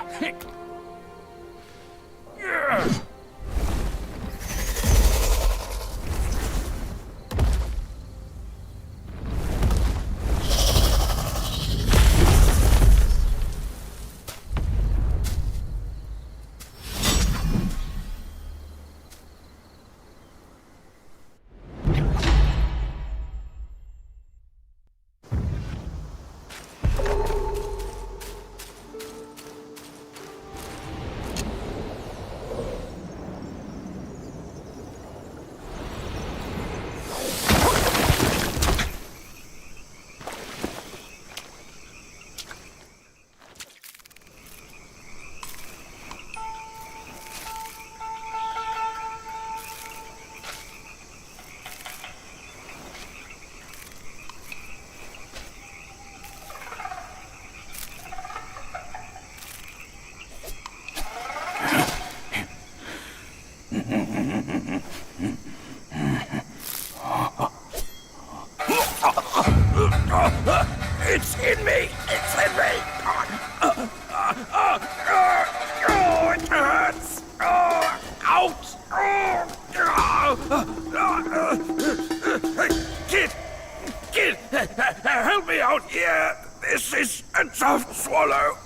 It's in me! It's in me! It hurts! Out! Kid! Help me out here! This is a tough swallow!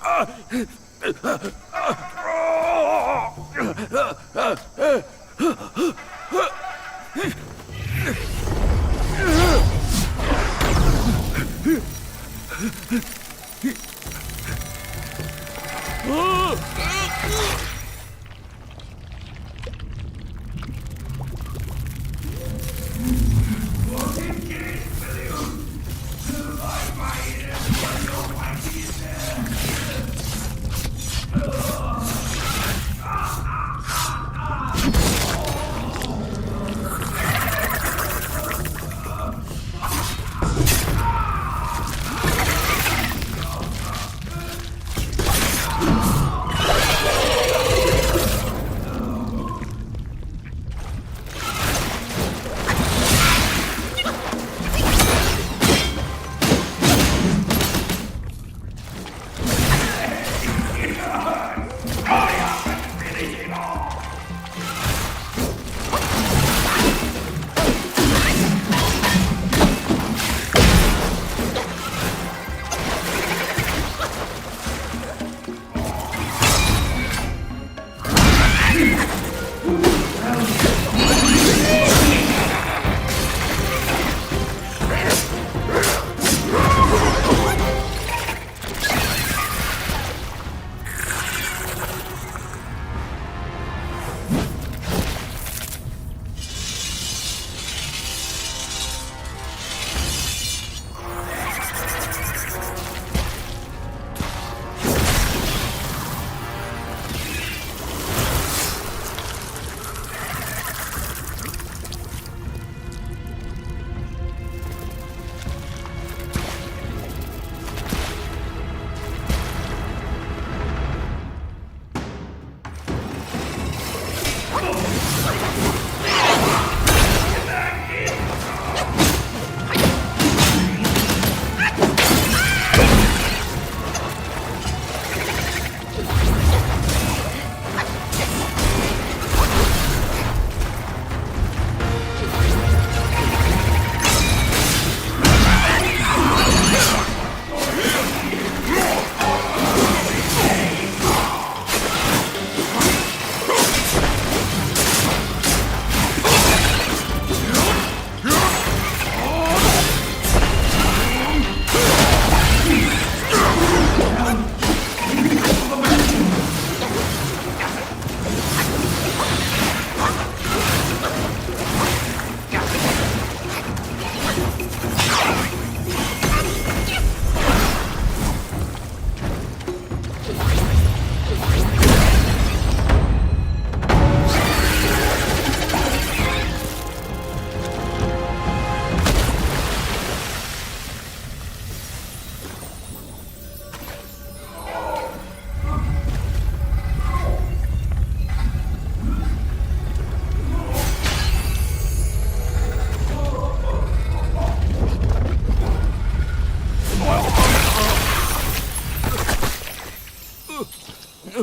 I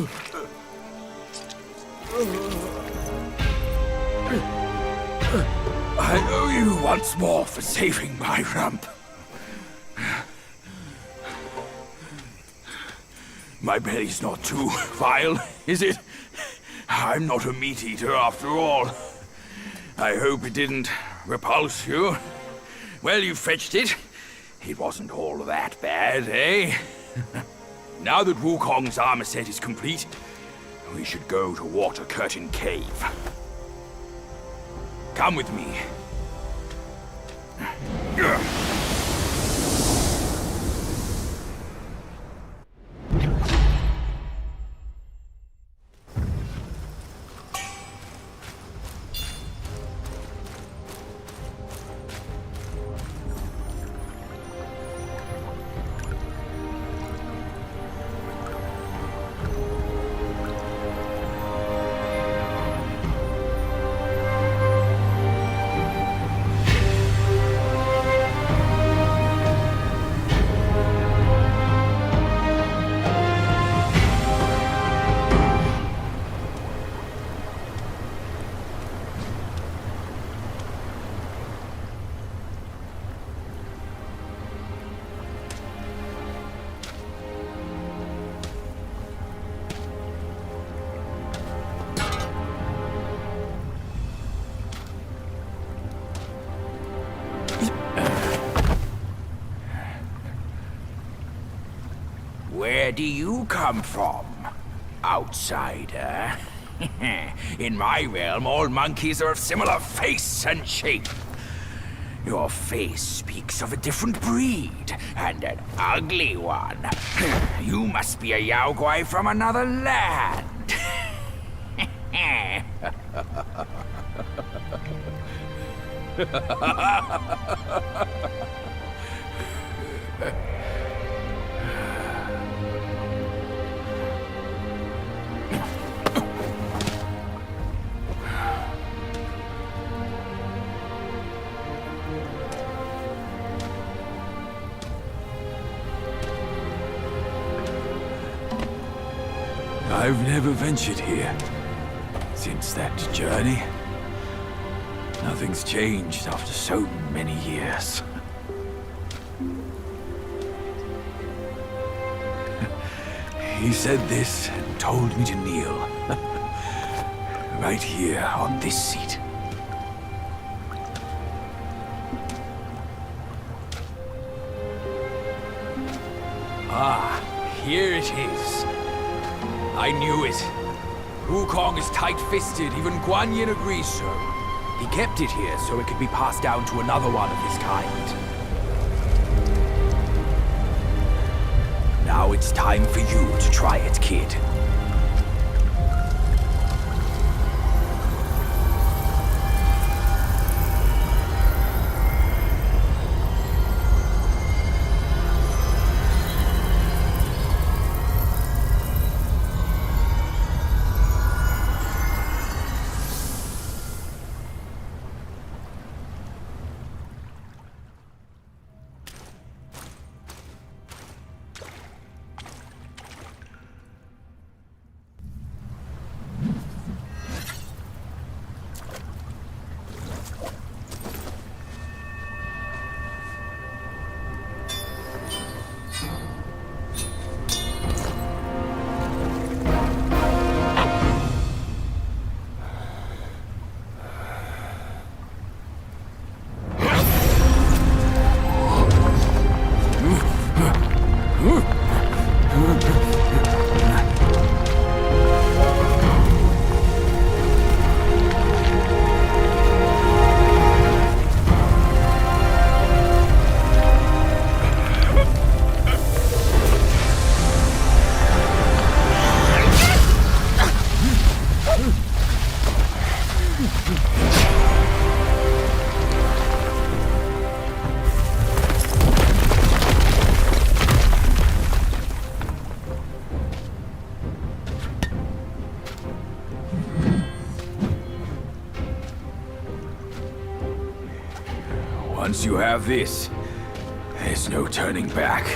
owe you once more for saving my rump. My belly's not too vile, is it? I'm not a meat eater after all. I hope it didn't repulse you. Well, you fetched it. It wasn't all that bad, eh? Now that Wukong's armor set is complete, we should go to Water Curtain Cave. Come with me. Where do you come from, outsider? In my realm, all monkeys are of similar face and shape. Your face speaks of a different breed, and an ugly one. You must be a Yao Guai from another land. I've never ventured here since that journey. Nothing's changed after so many years. He said this and told me to kneel. Right here on this seat. Ah, here it is. I knew it. Wukong is tight-fisted, even Guan Yin agrees so. He kept it here so it could be passed down to another one of his kind. Now it's time for you to try it, kid. Once you have this, there's no turning back.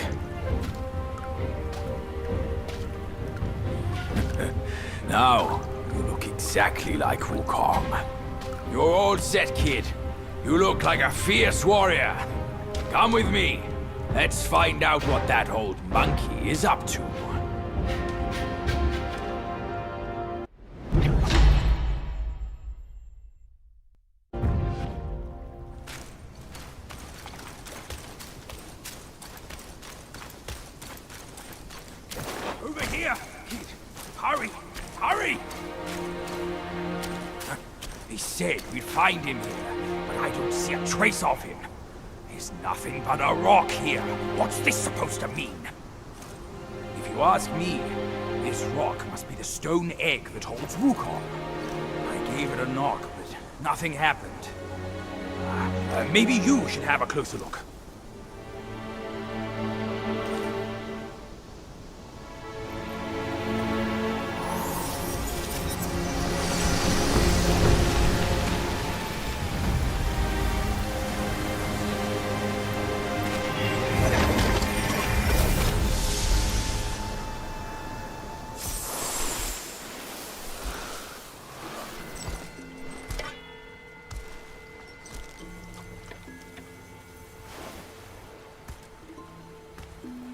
Now, you look exactly like Wukong. You're all set, kid. You look like a fierce warrior. Come with me. Let's find out what that old monkey is up to. Over here, kid. Hurry, hurry! They said we'd find him here, but I don't see a trace of him. There's nothing but a rock here. What's this supposed to mean? If you ask me, this rock must be the stone egg that holds Wukong. I gave it a knock, but nothing happened. Maybe you should have a closer look.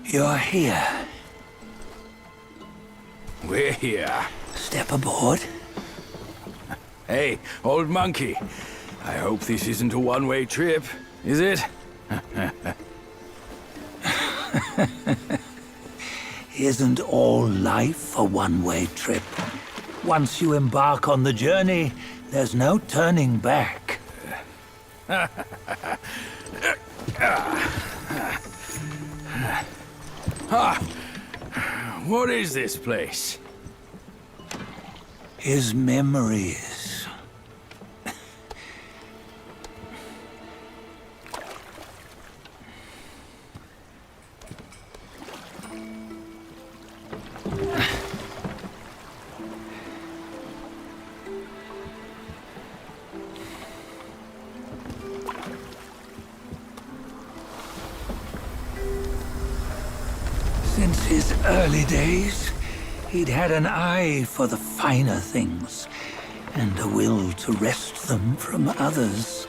You're here. We're here. Step aboard. Hey, old monkey. I hope this isn't a one-way trip, is it? Isn't all life a one-way trip? Once you embark on the journey, there's no turning back. What is this place? His memories. Since his early days, he'd had an eye for the finer things, and a will to wrest them from others.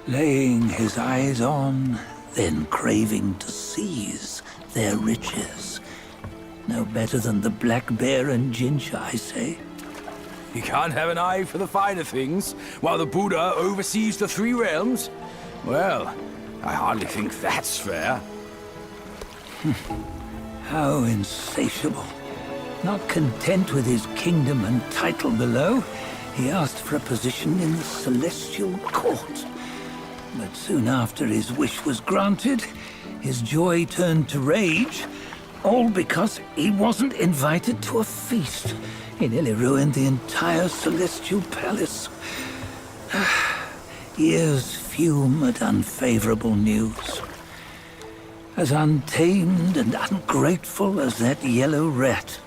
Laying his eyes on, then craving to seize their riches. No better than the black bear and ginger, I say. You can't have an eye for the finer things, while the Buddha oversees the three realms? Well, I hardly think that's fair. How insatiable. Not content with his kingdom and title below, he asked for a position in the celestial court. But soon after his wish was granted, his joy turned to rage, all because he wasn't invited to a feast. He nearly ruined the entire celestial palace. Years fume at unfavorable news. As untamed and ungrateful as that yellow rat.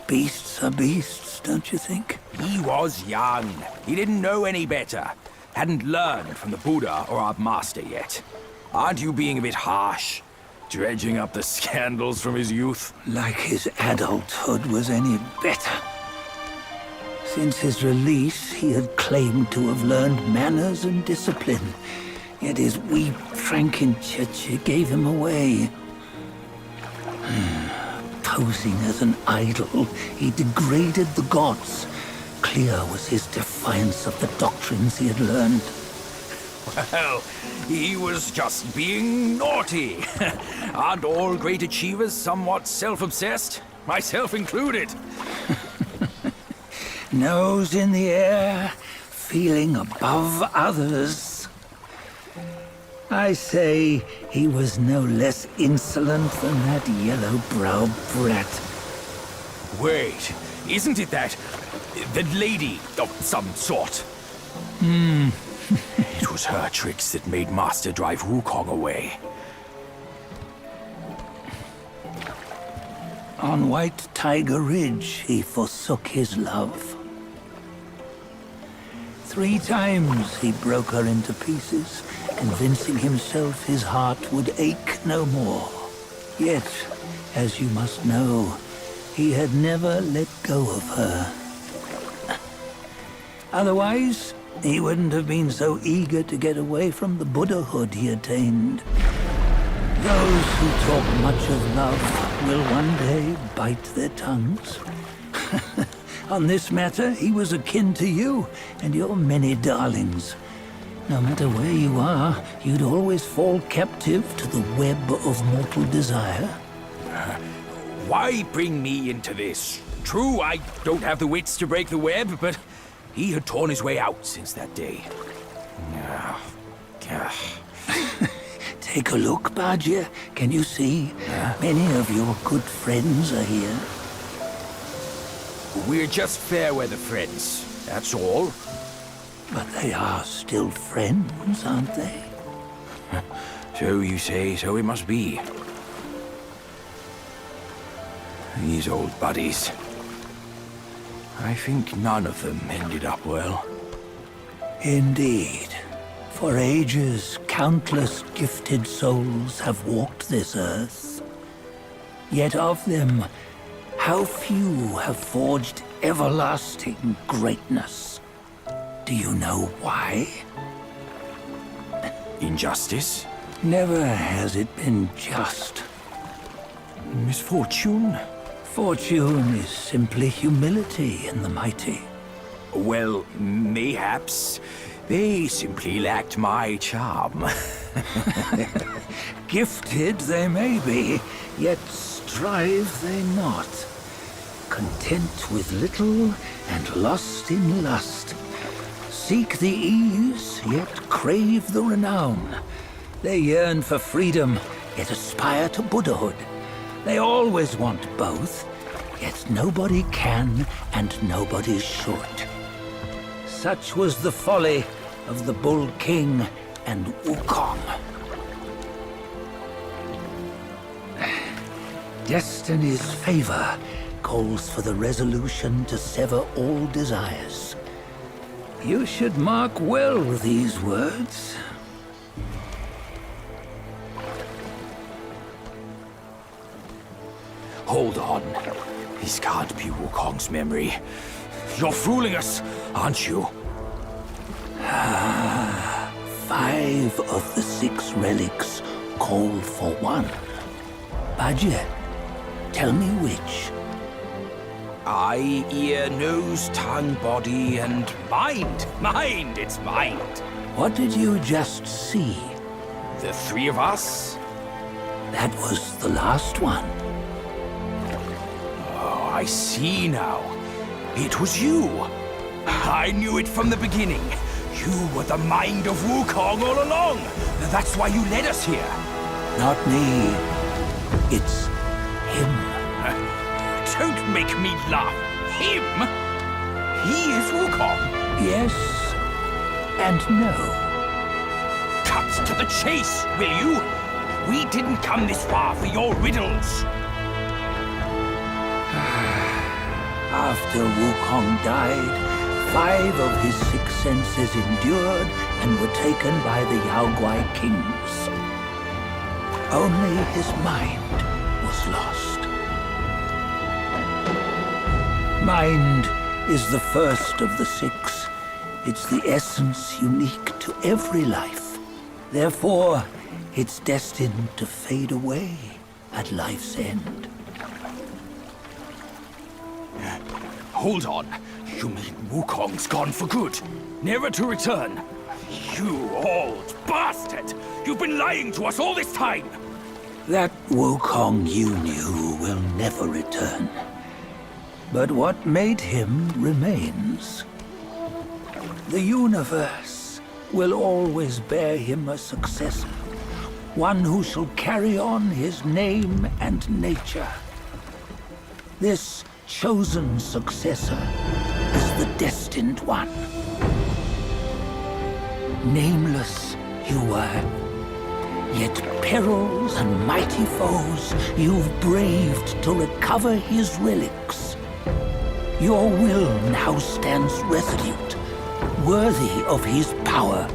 Beasts are beasts, don't you think? He was young. He didn't know any better. Hadn't learned from the Buddha or our master yet. Aren't you being a bit harsh? Dredging up the scandals from his youth? Like his adulthood was any better. Since his release, he had claimed to have learned manners and discipline. Yet his weak Frankenchurch gave him away. Posing as an idol, he degraded the gods. Clear was his defiance of the doctrines he had learned. Well, he was just being naughty. Aren't all great achievers somewhat self-obsessed? Myself included. Nose in the air, feeling above others. I say he was no less insolent than that yellow-browed brat. Wait, isn't it that lady of some sort? It was her tricks that made Master drive Wukong away. On White Tiger Ridge, he forsook his love. 3 times he broke her into pieces, convincing himself his heart would ache no more. Yet, as you must know, he had never let go of her. Otherwise, he wouldn't have been so eager to get away from the Buddhahood he attained. Those who talk much of love will one day bite their tongues. On this matter, he was akin to you and your many darlings. No matter where you are, you'd always fall captive to the web of mortal desire. Why bring me into this? True, I don't have the wits to break the web, but he had torn his way out since that day. Take a look, Bajia. Can you see? Many of your good friends are here. We're just fair weather friends, that's all. But they are still friends, aren't they? So you say, so it must be. These old buddies. I think none of them ended up well. Indeed. For ages, countless gifted souls have walked this earth. Yet of them, how few have forged everlasting greatness? Do you know why? Injustice? Never has it been just. Misfortune? Fortune is simply humility in the mighty. Well, mayhaps. They simply lacked my charm. Gifted they may be, yet strive they not. Content with little and lost in lust. Seek the ease, yet crave the renown. They yearn for freedom, yet aspire to Buddhahood. They always want both, yet nobody can and nobody should. Such was the folly of the Bull King and Wukong. Destiny's favor calls for the resolution to sever all desires. You should mark well these words. Hold on. This can't be Wukong's memory. You're fooling us, aren't you? 5 of the 6 relics call for one. Bajia, tell me which. Eye, ear, nose, tongue, body, and mind. Mind, it's mind. What did you just see? The 3 of us? That was the last one. Oh, I see now. It was you. I knew it from the beginning. You were the mind of Wukong all along. That's why you led us here. Not me. It's him. Don't make me laugh. Him? He is Wukong. Yes and no. Cut to the chase, will you? We didn't come this far for your riddles. After Wukong died, 5 of his 6 senses endured and were taken by the Yaoguai kings. Only his mind was lost. Mind is the first of the 6. It's the essence unique to every life. Therefore, it's destined to fade away at life's end. Hold on. You mean Wukong's gone for good? Never to return? You old bastard! You've been lying to us all this time! That Wukong you knew will never return. But what made him remains. The universe will always bear him a successor. One who shall carry on his name and nature. This chosen successor is the destined one. Nameless you were, yet perils and mighty foes you've braved to recover his relics. Your will now stands resolute, worthy of his power.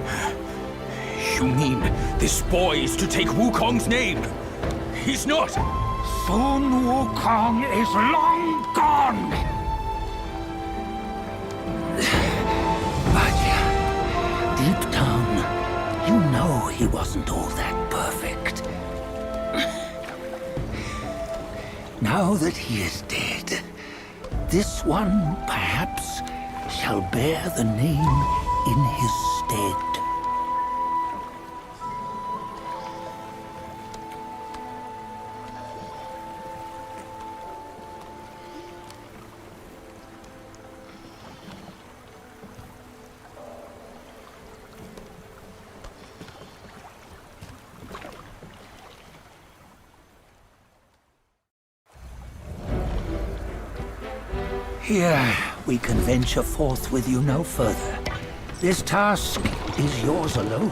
You mean this boy is to take Wukong's name? He's not! Sun Wukong is long gone! But deep down, you know he wasn't all that perfect. Now that he is dead, this one, perhaps, shall bear the name in his stead. Here, we can venture forth with you no further. This task is yours alone.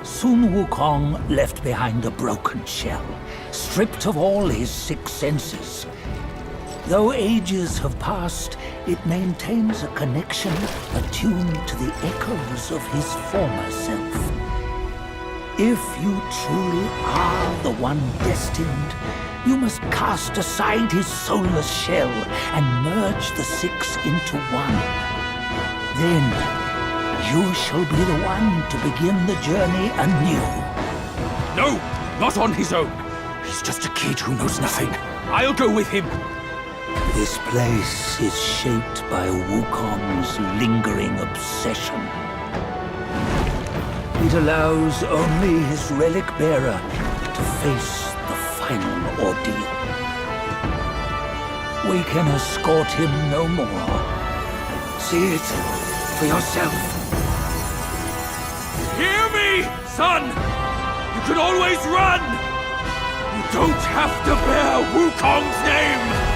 Sun Wukong left behind a broken shell, stripped of all his 6 senses. Though ages have passed, it maintains a connection attuned to the echoes of his former self. If you truly are the one destined, you must cast aside his soulless shell and merge the 6 into one. Then, you shall be the one to begin the journey anew. No, not on his own. He's just a kid who knows nothing. I'll go with him. This place is shaped by Wukong's lingering obsession. It allows only his relic bearer to face the final ordeal. We can escort him no more. See it for yourself. Hear me, son! You can always run! You don't have to bear Wukong's name!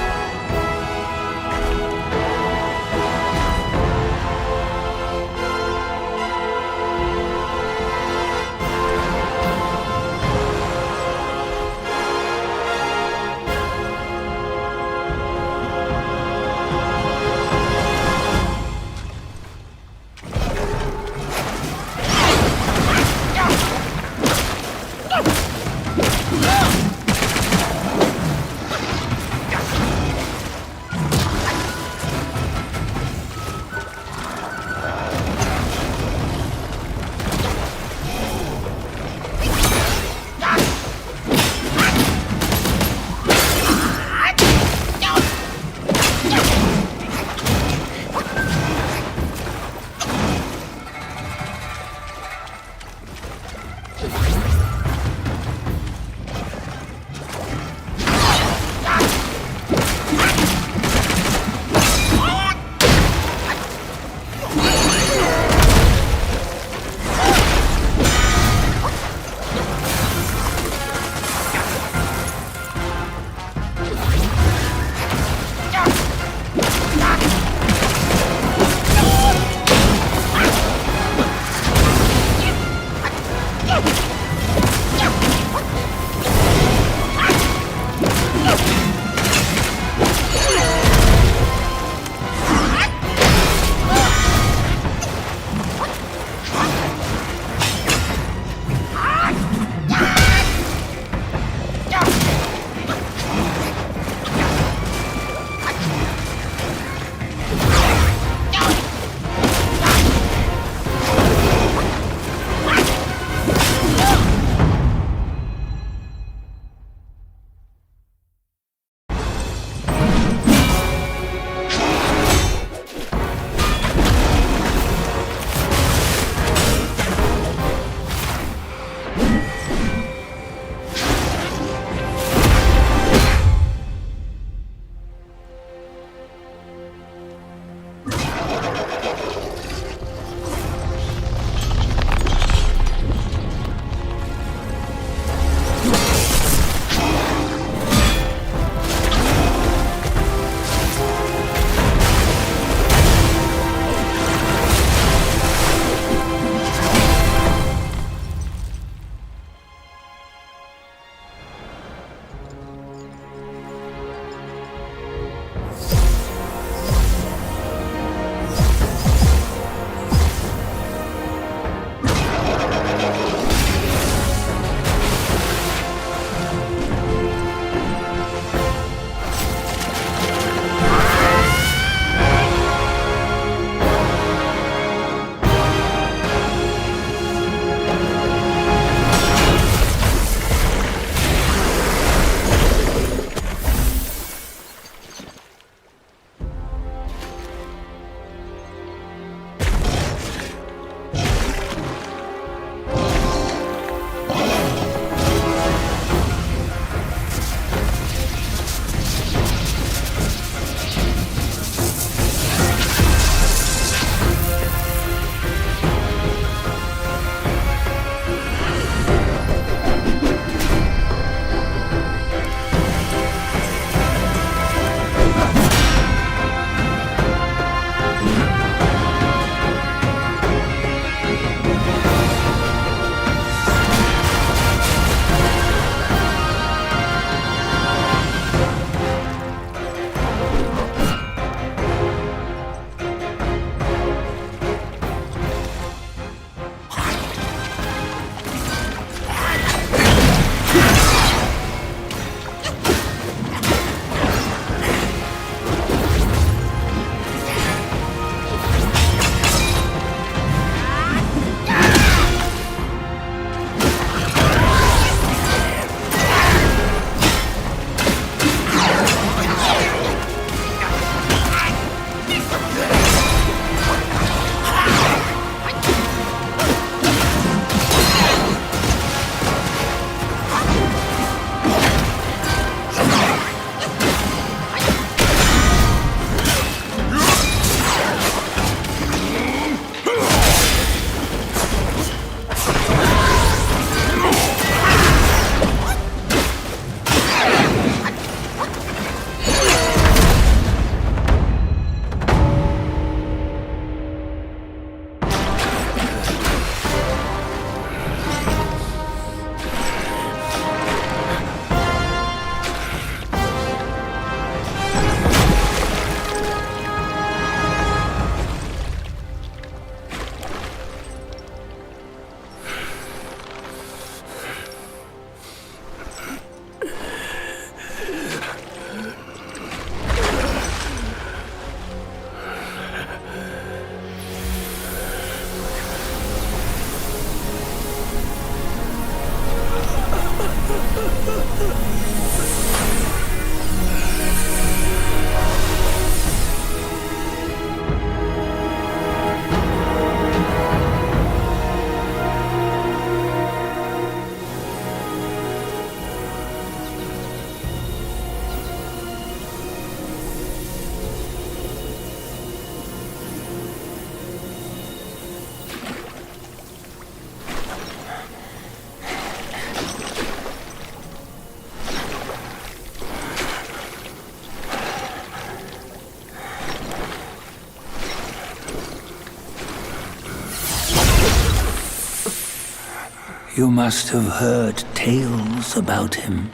You must have heard tales about him.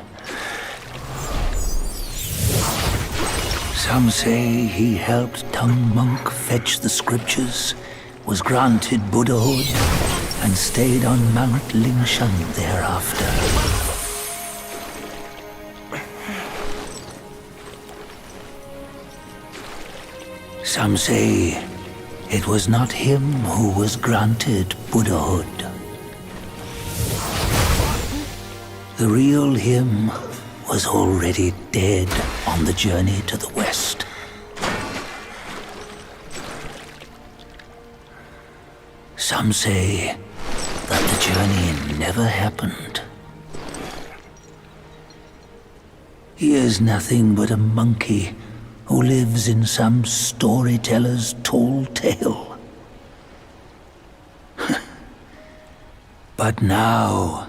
Some say he helped Tung Monk fetch the scriptures, was granted Buddhahood, and stayed on Mount Lingshan thereafter. Some say it was not him who was granted Buddhahood. The real him was already dead on the journey to the west. Some say that the journey never happened. He is nothing but a monkey who lives in some storyteller's tall tale. But now,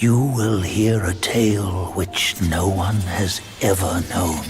you will hear a tale which no one has ever known.